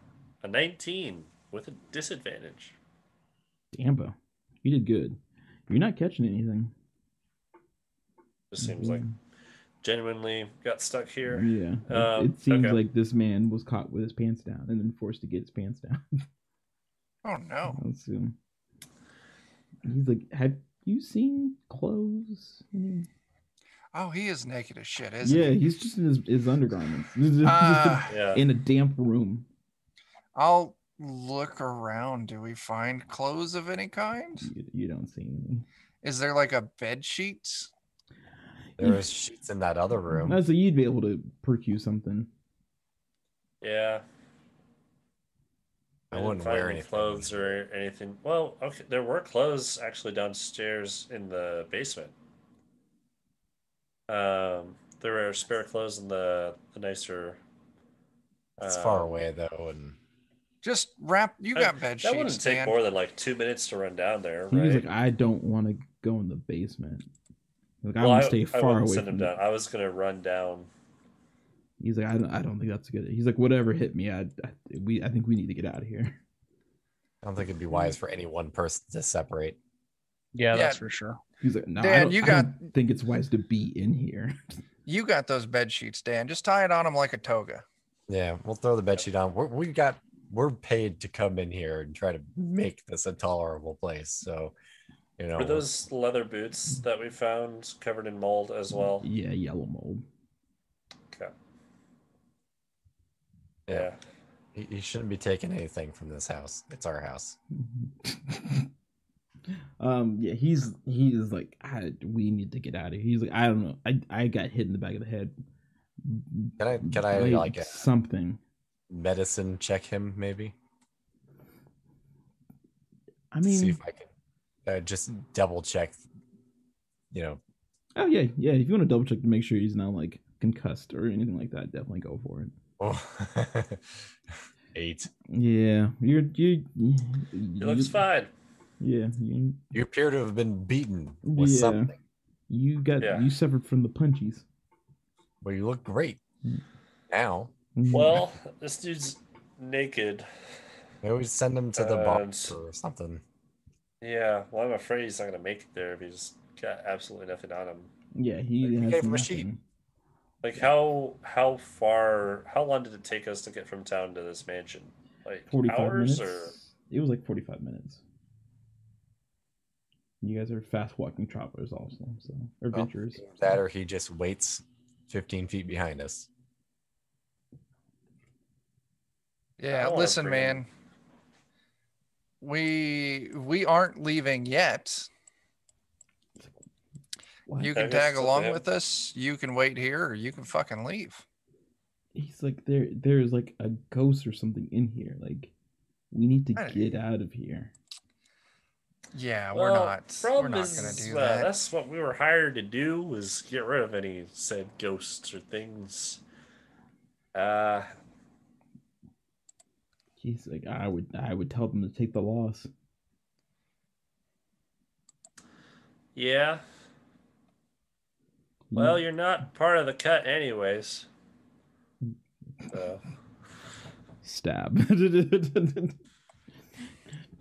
a 19 with a disadvantage. Dambo, you did good. You're not catching anything. Just seems like genuinely got stuck here. Yeah. It seems okay. like this man was caught with his pants down and then forced to get his pants down. Oh no! Let's see. He's like, have you seen clothes? Oh, he is naked as shit, isn't Yeah, he? he's just in his undergarments. Yeah. In a damp room. I'll look around. Do we find clothes of any kind? You don't see any. Is there like a bed sheet? There was sheets in that other room. So you'd be able to procure something. Yeah. I didn't wouldn't find wear any anything. clothes or anything. Well, okay, there were clothes actually downstairs in the basement. There were spare clothes in the nicer. It's far away though, and Just wrap. You got bed That sheets, wouldn't take Dan. more than like 2 minutes to run down there, He was right? like, I don't want to go in the basement. Like, I Well, want to stay I far wouldn't away send from him down. I was gonna run down. He's like, I don't think that's good. He's like, whatever hit me, I think we need to get out of here. I don't think it'd be wise for any one person to separate. Yeah, Yeah. that's for sure. He's like, no, Dan, I don't think it's wise to be in here. You got those bed sheets, Dan. Just tie it on him like a toga. Yeah, we'll throw the bedsheet on. We're paid to come in here and try to make this a tolerable place. So, Were those leather boots that we found covered in mold as well? Yeah, yellow mold. Okay. Yeah. He shouldn't be taking anything from this house. It's our house. Yeah, he's like, we need to get out of here. He's like, I don't know. I got hit in the back of the head. Can I like something medicine check him maybe? I mean, see if I can just double check. Oh yeah. If you want to double check to make sure he's not like concussed or anything like that, definitely go for it. Oh. 8. Yeah, He looks fine. Yeah, you appear to have been beaten with something. You suffered from the punchies. Well, you look great now. Well, this dude's naked. Maybe we send him to the box or something. Yeah, well, I'm afraid he's not gonna make it there if he's got absolutely nothing on him. Yeah, he has gave him a nothing. sheet. Like how long did it take us to get from town to this mansion? Like 45 hours minutes. or It was like 45 minutes. You guys are fast walking travelers also, so or adventurers. That or he just waits 15 feet behind us. Yeah, listen, man. We aren't leaving yet. What? You can tag along with us. You can wait here, or you can fucking leave. He's like, there's like a ghost or something in here. Like, we need to get out of here. Yeah, well, we're not gonna do that. That's what we were hired to do, was get rid of any said ghosts or things. Yeah, He's like, I would tell them to take the loss. Yeah. Well, you're not part of the cut anyways. So. Stab.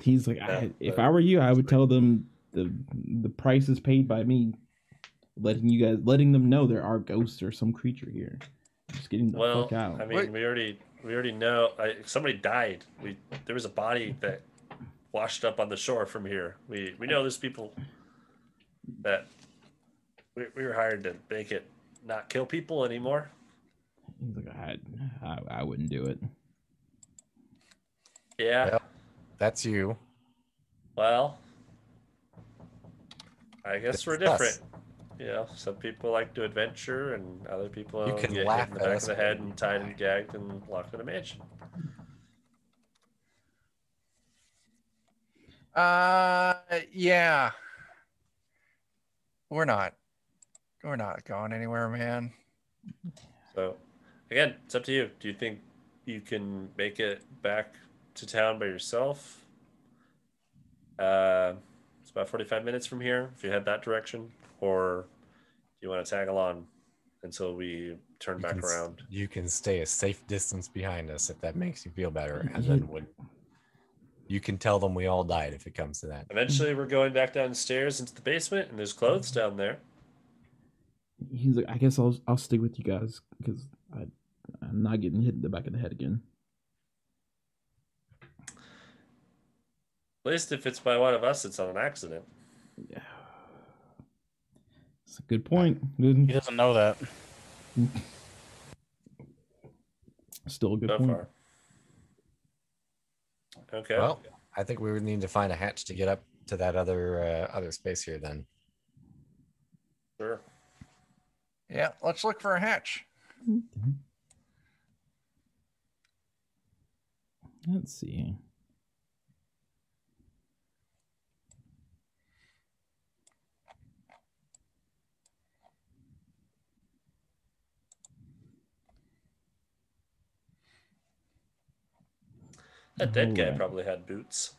He's like, if I were you, I would tell them the price is paid by me, letting them know there are ghosts or some creature here. Just getting the fuck out. I mean, we already know. Somebody died. There was a body that washed up on the shore from here. We know there's people that we were hired to make it not kill people anymore. He's like, I wouldn't do it. Yeah. Yep, that's you. Well, I guess we're different. You know, some people like to adventure, and other people get hit in the back of the head and tied and gagged and locked in a mansion. Yeah. We're not going anywhere, man. So, again, it's up to you. Do you think you can make it back to town by yourself? It's about 45 minutes from here if you head that direction, or do you want to tag along until we turn back around? You can stay a safe distance behind us if that makes you feel better, and then you can tell them we all died if it comes to that. Eventually, we're going back downstairs into the basement, and there's clothes down there. He's like, I guess I'll stick with you guys because I'm not getting hit in the back of the head again. At least if it's by one of us, it's on an accident. Yeah, it's a good point. He doesn't know that. Still a good So point. far. Okay. Well, I think we would need to find a hatch to get up to that other space here then. Sure. Yeah, let's look for a hatch. Okay. Let's see. That dead guy probably had boots.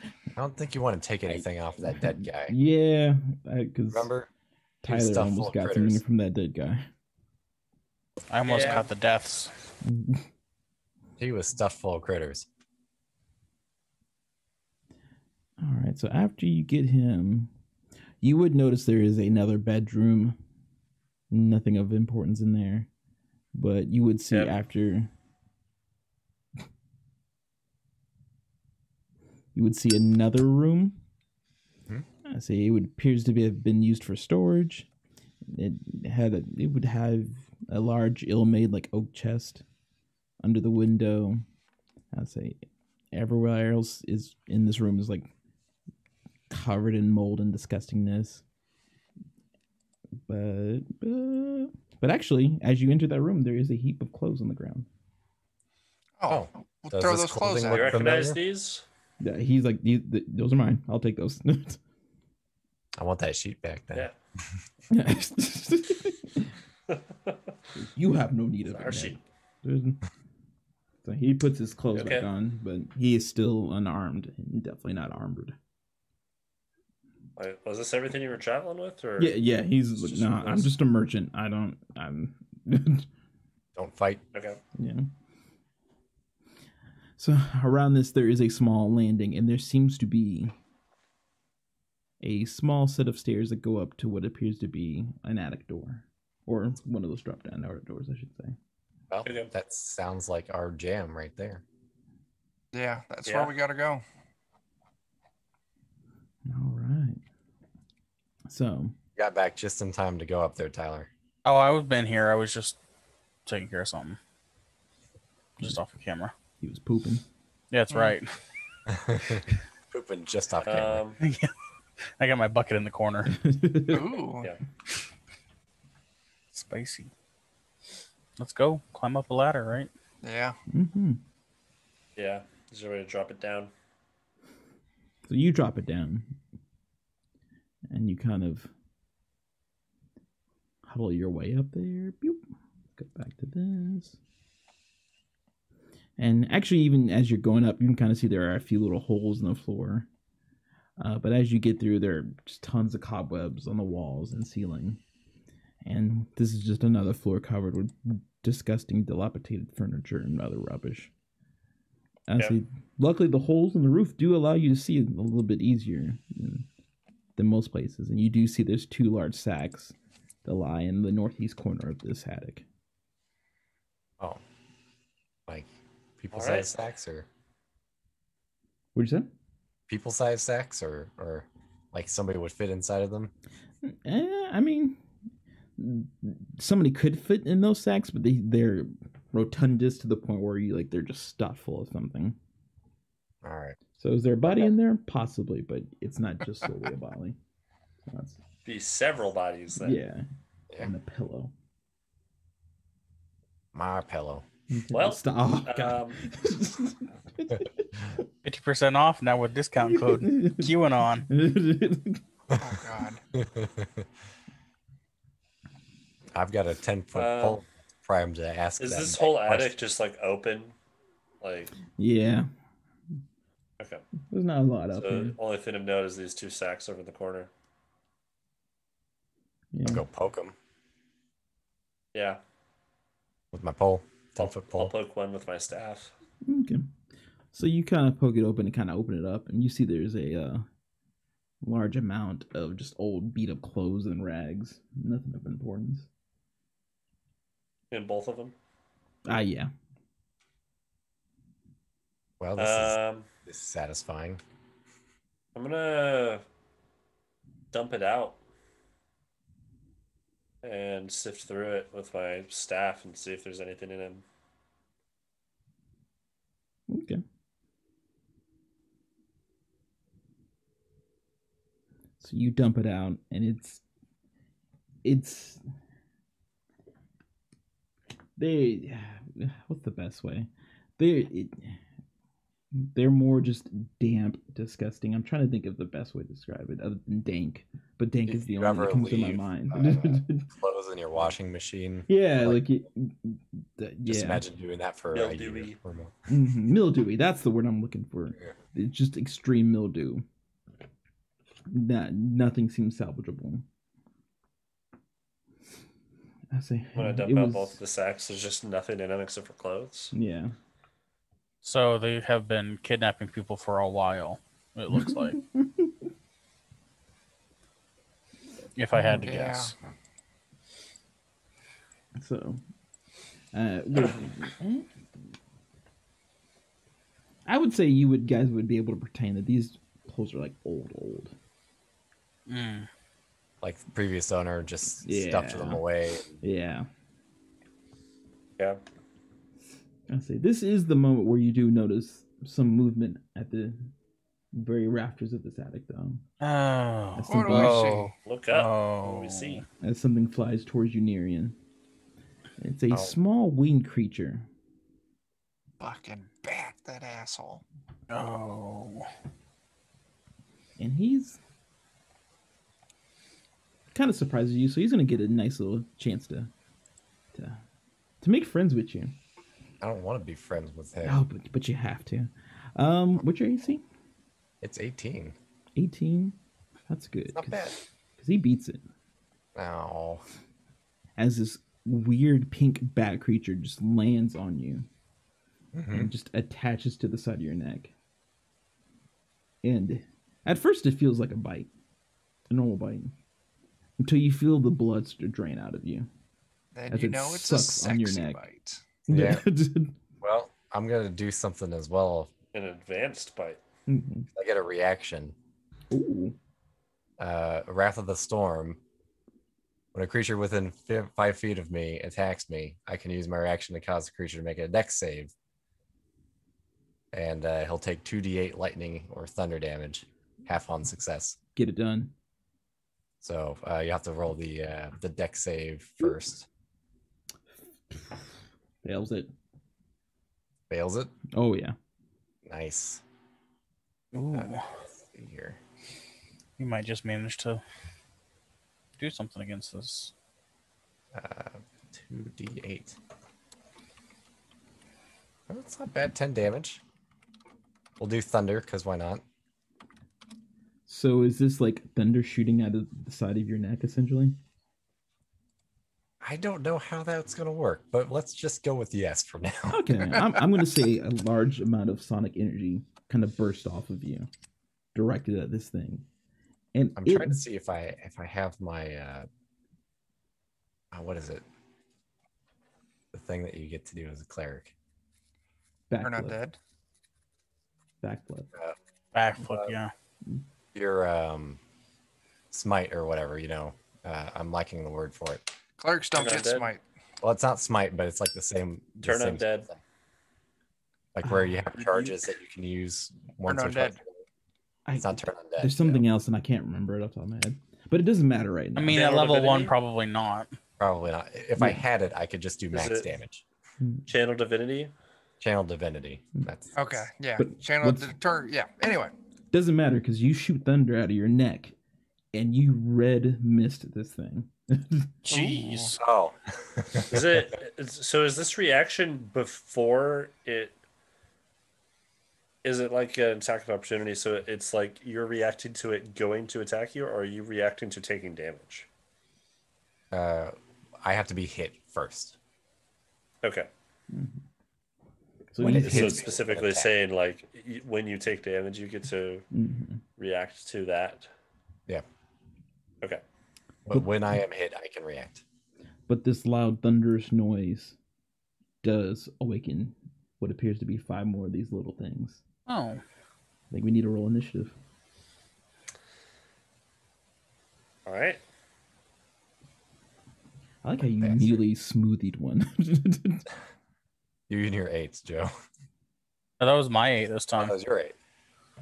I don't think you want to take anything off that dead guy. Yeah, because Remember? Tyler almost got something from that dead guy. I almost got the deaths. He was stuffed full of critters. All right, so after you get him, you would notice there is another bedroom. Nothing of importance in there. But you would see after... You would see another room. I say it appears to have been used for storage. It would have a large, ill-made like oak chest under the window. I say everywhere else is in this room is like covered in mold and disgustingness. But actually, as you enter that room, there is a heap of clothes on the ground. Oh, we'll throw those clothes out. Do you recognize these? Yeah, he's like, those are mine. I'll take those. I want that sheet back then. Yeah. You have no need of it. Our sheet. So he puts his clothes back on, but he is still unarmed and definitely not armored. Was this everything you were traveling with, or? Yeah. He's like, no, I'm just a merchant. I'm. Don't fight. Okay. Yeah. So around this, there is a small landing, and there seems to be a small set of stairs that go up to what appears to be an attic door, or one of those drop-down doors, I should say. Well, that sounds like our jam right there. Yeah, that's where we got to go. All right. So Got back just in time to go up there, Tyler. Oh, I've been here. I was just taking care of something. Just off the camera. He was pooping. Yeah, that's right. Pooping just off camera. I got my bucket in the corner. Ooh. Yeah. Spicy. Let's go. Climb up a ladder, right? Yeah. Mm-hmm. Yeah. Is there a way to drop it down? So you drop it down, and you kind of huddle your way up there. Boop. Go back to this. And actually, even as you're going up, you can kind of see there are a few little holes in the floor. But as you get through, there are just tons of cobwebs on the walls and ceiling. And this is just another floor covered with disgusting, dilapidated furniture and other rubbish. Honestly, luckily, the holes in the roof do allow you to see a little bit easier than most places. And you do see there's 2 large sacks that lie in the northeast corner of this attic. Oh. Like people-sized sacks, or What'd you say? people-sized sacks, or like somebody would fit inside of them? I mean, somebody could fit in those sacks, but they're rotundous to the point where they're just stuffed full of something. All right. So is there a body in there? Possibly, but it's not just solely a body. So that's, Be several bodies then. yeah, and a pillow. My pillow. Well, Stop. Oh, God. 50% off now with discount code QAnon. Oh God. I've got a 10-foot pole primed to ask. Is that this whole question. attic just like open? Like, Yeah. okay. There's not a lot up So here. the only thing of note is these 2 sacks over in the corner. Yeah. I'll go poke them Yeah. with my pole. 10-foot I'll pole. poke one with my staff. Okay. So you kind of poke it open and kind of open it up, and you see there's a large amount of just old beat up clothes and rags. Nothing of importance. In both of them? Yeah. Well, this is satisfying. I'm gonna dump it out and sift through it with my staff and see if there's anything in it. Okay. So you dump it out, and it's what's the best way? They're more just damp, disgusting. I'm trying to think of the best way to describe it other than dank, but dank is the You only one that ever comes to my leave, mind. Clothes in your washing machine. Yeah, Just imagine doing that for a year Mildewy. or more. Mildewy. That's the word I'm looking for. Yeah. It's just extreme mildew. Nothing seems salvageable. I say When I dump out both the sacks, there's just nothing in them except for clothes. Yeah. So they have been kidnapping people for a while, it looks like. If I had to guess. So, I would say guys would be able to pertain that these clothes are like old. Mm. Like the previous owner just stuffed them away. Yeah. Yeah. I say this is the moment where you do notice some movement at the very rafters of this attic, though. Oh. What do I see? Look up. What do we see? As something flies towards you, Nerian. It's a small winged creature. Fucking bat, that asshole. Oh. And he's kind of surprises you, so he's gonna get a nice little chance to make friends with you. I don't want to be friends with him. Oh, but you have to. What's your AC? It's 18. 18. That's good. Not bad. Because he beats it. No. As this weird pink bat creature just lands on you and just attaches to the side of your neck. And at first it feels like a normal bite, until you feel the blood drain out of you. Then as you it know it's a sucks on your sexy neck. bite. Yeah. Well, I'm going to do something as well. An advanced bite. I get a reaction. Ooh. Wrath of the Storm. When a creature within 5 feet of me attacks me, I can use my reaction to cause the creature to make a dex save. And he'll take 2d8 lightning or thunder damage, half on success. Get it done. So you have to roll the dex save first. Fails it. Fails it? Oh, yeah. Nice. Ooh. Let's see here. You might just manage to do something against this. 2d8. That's not bad. 10 damage. We'll do thunder, because why not? So is this like thunder shooting out of the side of your neck, essentially? I don't know how that's going to work, but let's just go with yes for now. Okay, I'm going to say a large amount of sonic energy kind of burst off of you, directed at this thing. And I'm trying to see if I have my what is it? The thing that you get to do as a cleric. Turn undead. Backflip. Backflip, yeah. Your smite or whatever, you know. I'm liking the word for it. Clerics don't get smite. Well, it's not smite, but it's like the same. Turn same undead. thing. Like where you have charges that you can use once or twice. It's not turn undead. There's something else, and I can't remember it off the top of my head. But it doesn't matter right now. I mean, at level 1, probably not. Probably not. If I had it, I could just do max damage. Channel Divinity? Channel Divinity. That's okay. Yeah. But Channel turn. Yeah. Anyway. Doesn't matter because you shoot thunder out of your neck, and you red mist this thing. Jeez. Oh. Is it? So is this reaction before it? Is it like an attack of opportunity? So it's like you're reacting to it going to attack you, or are you reacting to taking damage? I have to be hit first. Okay. Mm-hmm. So it's specifically saying like when you take damage, you get to react to that. Yeah. Okay. But when I am hit, I can react. But this loud thunderous noise does awaken what appears to be 5 more of these little things. Oh. I think we need to roll initiative. All right. I like how you immediately smoothied one. You and your 8s, Joe. Oh, that was my 8 this time. That was your 8.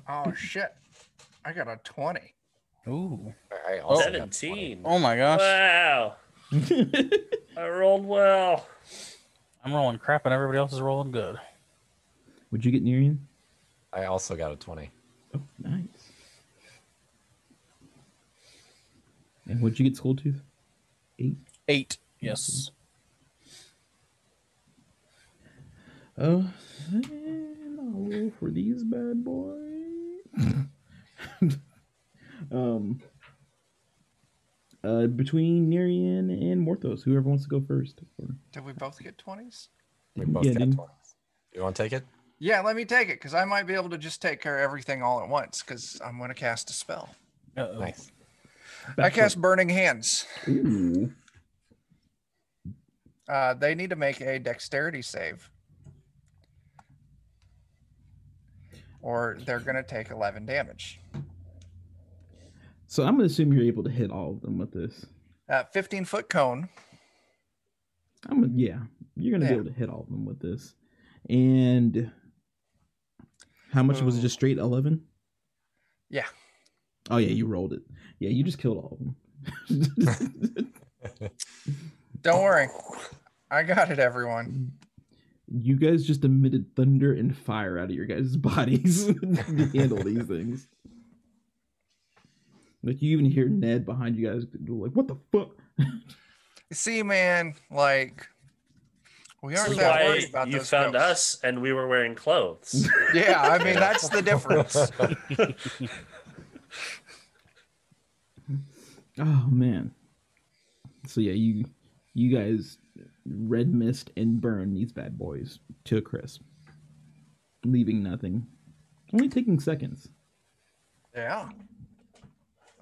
Oh shit! I got a 20. Ooh. I also got 17. Oh my gosh. Wow. I rolled well. I'm rolling crap and everybody else is rolling good. Would you get Nerian? I also got a 20. Oh, nice. And what'd you get, Skulltooth? 8? 8. Yes. Oh, and I'll roll for these bad boys. Between Nerian and Morthos, whoever wants to go first. Did we both get 20s? We both got 20s. You want to take it? Yeah, let me take it because I might be able to just take care of everything all at once because I'm going to cast a spell. Uh-oh. Nice. I cast Burning Hands. Ooh. They need to make a dexterity save. Or they're going to take 11 damage. So I'm going to assume you're able to hit all of them with this. 15-foot cone. Yeah, you're going to be able to hit all of them with this. And how much was it? Just straight 11? Yeah. Oh, yeah, you rolled it. Yeah, you just killed all of them. Don't worry. I got it, everyone. You guys just emitted thunder and fire out of your guys' bodies to handle these things. Like, you even hear Ned behind you guys like, what the fuck? See, man, like, we aren't This is that why worried about you those found ghosts. us and we were wearing clothes. Yeah, I mean, that's the difference. Oh, man. So, yeah, you guys red mist and burn these bad boys to a crisp, leaving nothing. Only taking seconds. Yeah.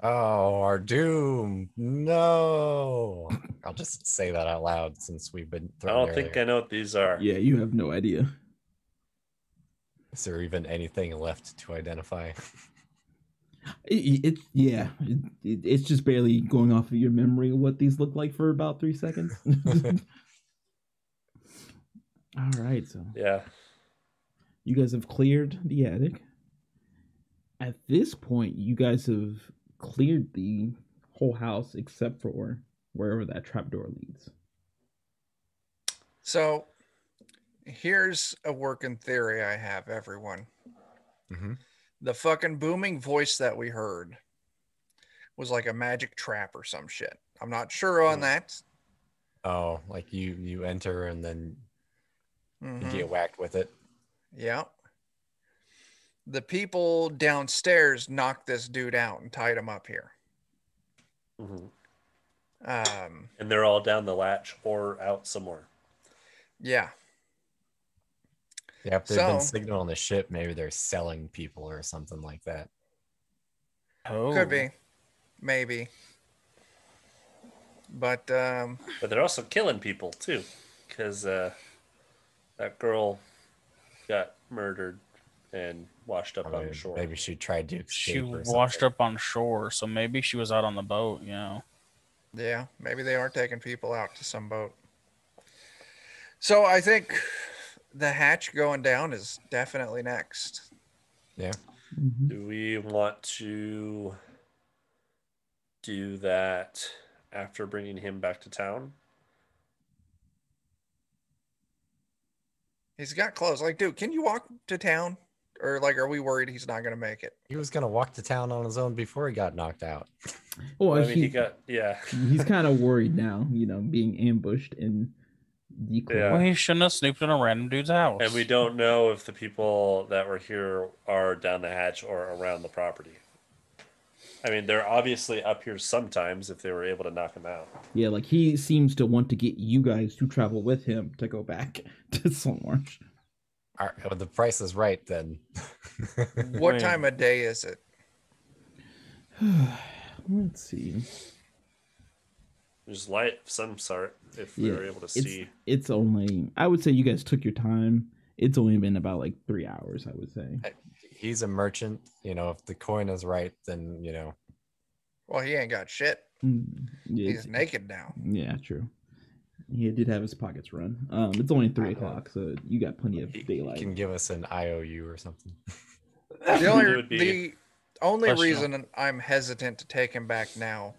Oh, our doom. No. I'll just say that out loud since we've been I don't think I know what these are. Yeah, you have no idea. Is there even anything left to identify? It's just barely going off of your memory of what these look like for about 3 seconds. All right, so Yeah. you guys have cleared the attic. At this point, you guys have cleared the whole house except for wherever that trapdoor leads. So here's a working theory I have, everyone. Mm-hmm. The fucking booming voice that we heard was like a magic trap or some shit. I'm not sure on that. Oh, like you enter and then Mhm. you get whacked with it. Yeah. The people downstairs knocked this dude out and tied him up here. Mhm. Um, And they're all down the latch or out somewhere. yeah. Yeah, if they've been So, signaling the ship, maybe they're selling people or something like that. Oh, could be. Maybe. But, But they're also killing people too, because that girl got murdered and washed up I on mean, shore. maybe she tried to she escape or washed something. up on shore, so maybe she was out on the boat. You know. yeah, maybe they are taking people out to some boat. So I think the hatch going down is definitely next. Yeah. Mhm. Do we want to do that after bringing him back to town? He's got clothes. Like, dude, can you walk to town? Or like, are we worried he's not going to make it? He was gonna walk to town on his own before he got knocked out. Well, I mean, he got he's kind of worried now, being ambushed and decoyed. Yeah. Well, he shouldn't have snooped in a random dude's house. And we don't know if the people that were here are down the hatch or around the property. I mean, they're obviously up here sometimes if they were able to knock him out. Yeah, like he seems to want to get you guys to travel with him to go back to Saltmarsh. If the price is right, then. What Wait. time of day is it? Let's see. There's light of some sort if we were able to see. It's only, I would say you guys took your time. It's only been about like 3 hours, I would say. He's a merchant. If the coin is right, then Well, he ain't got shit. Yeah, He's naked now. Yeah, true. He did have his pockets run. It's only 3 o'clock, so you got plenty of he daylight. can give us an IOU or something. The only Questionable. reason I'm hesitant to take him back now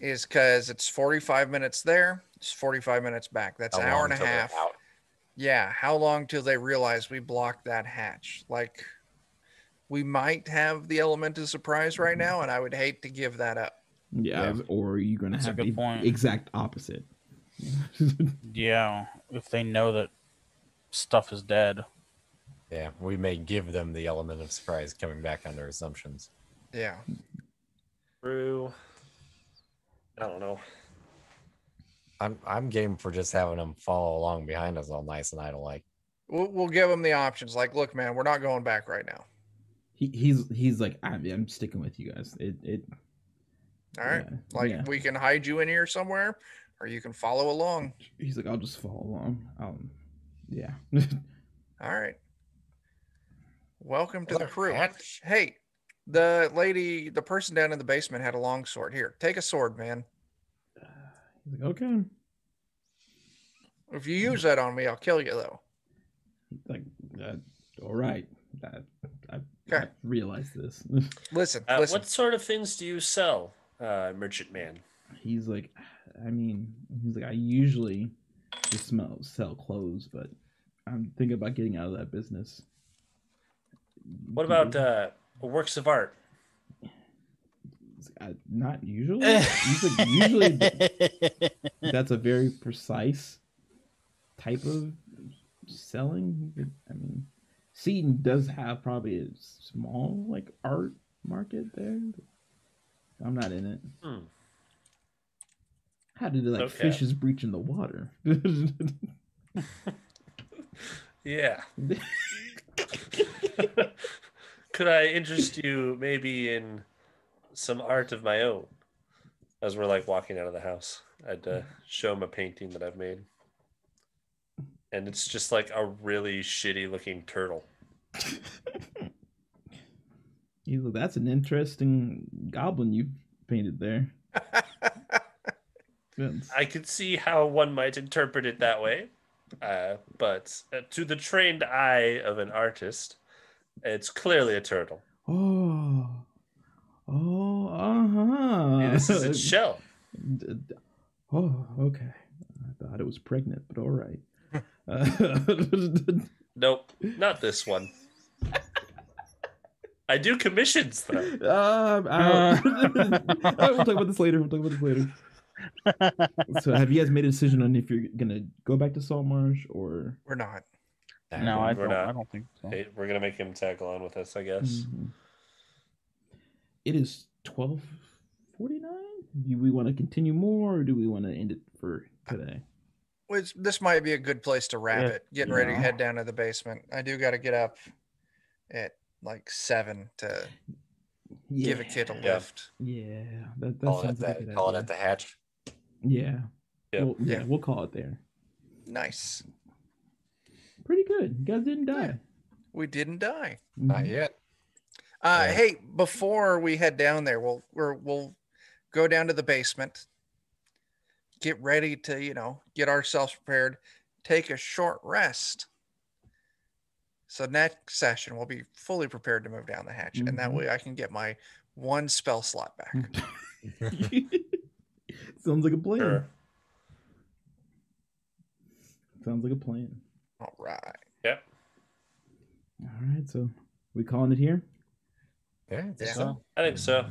is because it's 45 minutes there, it's 45 minutes back. That's an How hour long and a till they're half. out? Yeah, how long till they realize we blocked that hatch? Like, we might have the element of surprise right now, and I would hate to give that up. Yeah, or you're going to That's a have good the point. exact opposite. Yeah, if they know that stuff is dead. Yeah, we may give them the element of surprise coming back under assumptions. Yeah. True. I don't know. I'm game for just having them follow along behind us all nice and idle like. We'll give them the options. Like, look, man, we're not going back right now. He's like, I'm sticking with you guys. All right. Yeah, Like, yeah. we can hide you in here somewhere, or you can follow along. He's like, I'll just follow along. Yeah. All right. Welcome to the Another crew. hatch? Hey, the person down in the basement had a long sword. Here, take a sword, man. He's like, okay. If you use that on me, I'll kill you, though. Like, all right. I Okay. realized this. Listen. What sort of things do you sell, merchant man? He's like, I usually just sell clothes, but I'm thinking about getting out of that business. What about works of art? Not usually. He's like, usually that's a very precise type of selling. I mean, Seaton does have probably a small like art market there. I'm not in it. How did it fishes breaching the water? Yeah. Could I interest you maybe in some art of my own? As we're like walking out of the house, I'd show him a painting that I've made. And it's just like a really shitty looking turtle. He's like, that's an interesting goblin you painted there. I could see how one might interpret it that way. But to the trained eye of an artist, it's clearly a turtle. This is its shell. Oh, okay. I thought it was pregnant, but all right. Nope, not this one. I do commissions though. We'll talk about this later. So, have you guys made a decision on if you're gonna go back to Saltmarsh or? We're not. No, I We're don't. not. I don't think so. Hey, we're gonna make him tag along with us, I guess. Mhm. It is 12:49. Do we want to continue more, or do we want to end it for today? Which this might be a good place to wrap Yeah, it. Getting ready to yeah. head down to the basement. I do got to get up at like 7 to give a kid a Yeah. lift. Yeah, that Call it sounds at like a that. good Call it idea. at the hatch. Yeah. Yeah. Well, Yeah. we'll call it there. Nice. Pretty good. You guys didn't die. Yeah. We didn't die. Not Mhm. yet. Yeah. Hey, before we head down there, we'll go down to the basement, get ready to, get ourselves prepared, take a short rest. So next session, we'll be fully prepared to move down the hatch, and that Mhm. way I can get my 1 spell slot back. Sounds like a plan. Sure. Sounds like a plan. All right. Yep. All right, so we calling it here? Yeah. I think Yeah. so. I think so.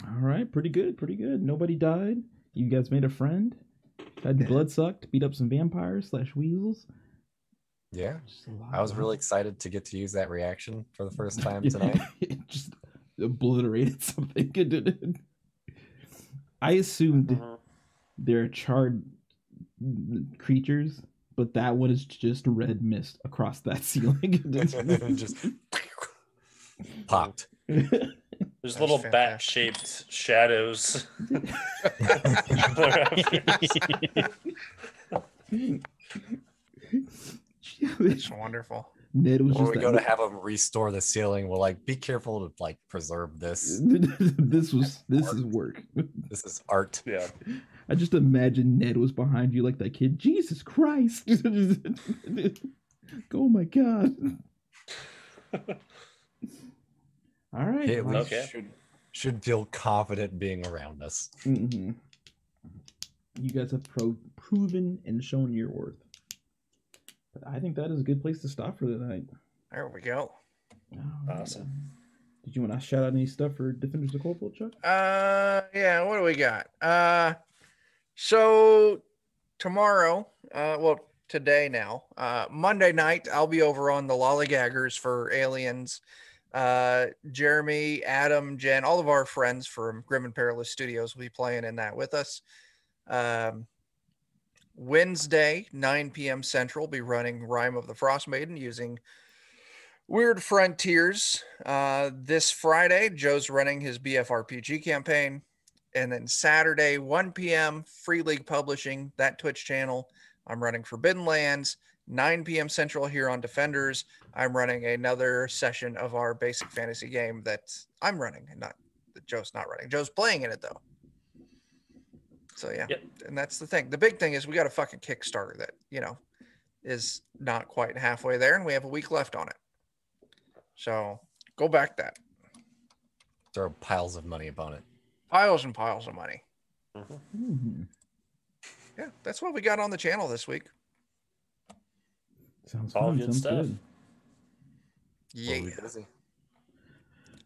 All right, pretty good, pretty good. Nobody died. You guys made a friend. Had blood sucked. Beat up some vampires / weasels. Yeah. Just a lot- I was really excited to get to use that reaction for the first time tonight. It just obliterated something. I assumed Mhm. they're charred creatures, but that one is just red mist across that ceiling. Just popped. There's That's little fantastic. bat-shaped shadows. It's wonderful. Ned was When just we go to have them restore the ceiling, we'll like be careful to like preserve this. this is work. This is art. Yeah. I just imagine Ned was behind you like that kid. Jesus Christ! Oh my God! All right. At least Okay. should feel confident being around us. Mhm. You guys have proven and shown your worth. But I think that is a good place to stop for the night. There we go. Awesome. Did you want to shout out any stuff for Defenders of Coldfield, Chuck? Yeah, what do we got? So tomorrow, today now, Monday night, I'll be over on the Lollygaggers for Aliens. Jeremy, Adam, Jen, all of our friends from Grim and Perilous Studios will be playing in that with us. Wednesday, 9 p.m. Central, be running Rime of the Frost Maiden using Weird Frontiers. This Friday, Joe's running his BFRPG campaign. And then Saturday, 1 p.m., Free League Publishing, that Twitch channel. I'm running Forbidden Lands, 9 p.m. Central here on Defenders. I'm running another session of our basic fantasy game that I'm running, and not that Joe's not running. Joe's playing in it, though. So, yeah. Yep. And that's the thing. The big thing is we got a fucking Kickstarter that, is not quite halfway there, and we have a week left on it. So, go back that. Throw piles of money upon it. Piles and piles of money. Mm-hmm. Yeah, that's what we got on the channel this week. Sounds All fun. good Sounds stuff. good. Yeah. We'll be busy.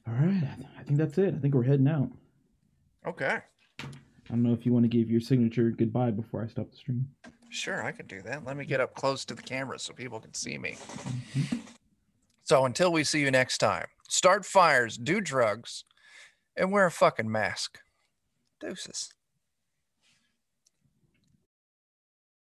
All right. I think that's it. I think we're heading out. Okay. I don't know if you want to give your signature goodbye before I stop the stream. Sure, I can do that. Let me get up close to the camera so people can see me. So until we see you next time, start fires, do drugs, and wear a fucking mask. Deuces.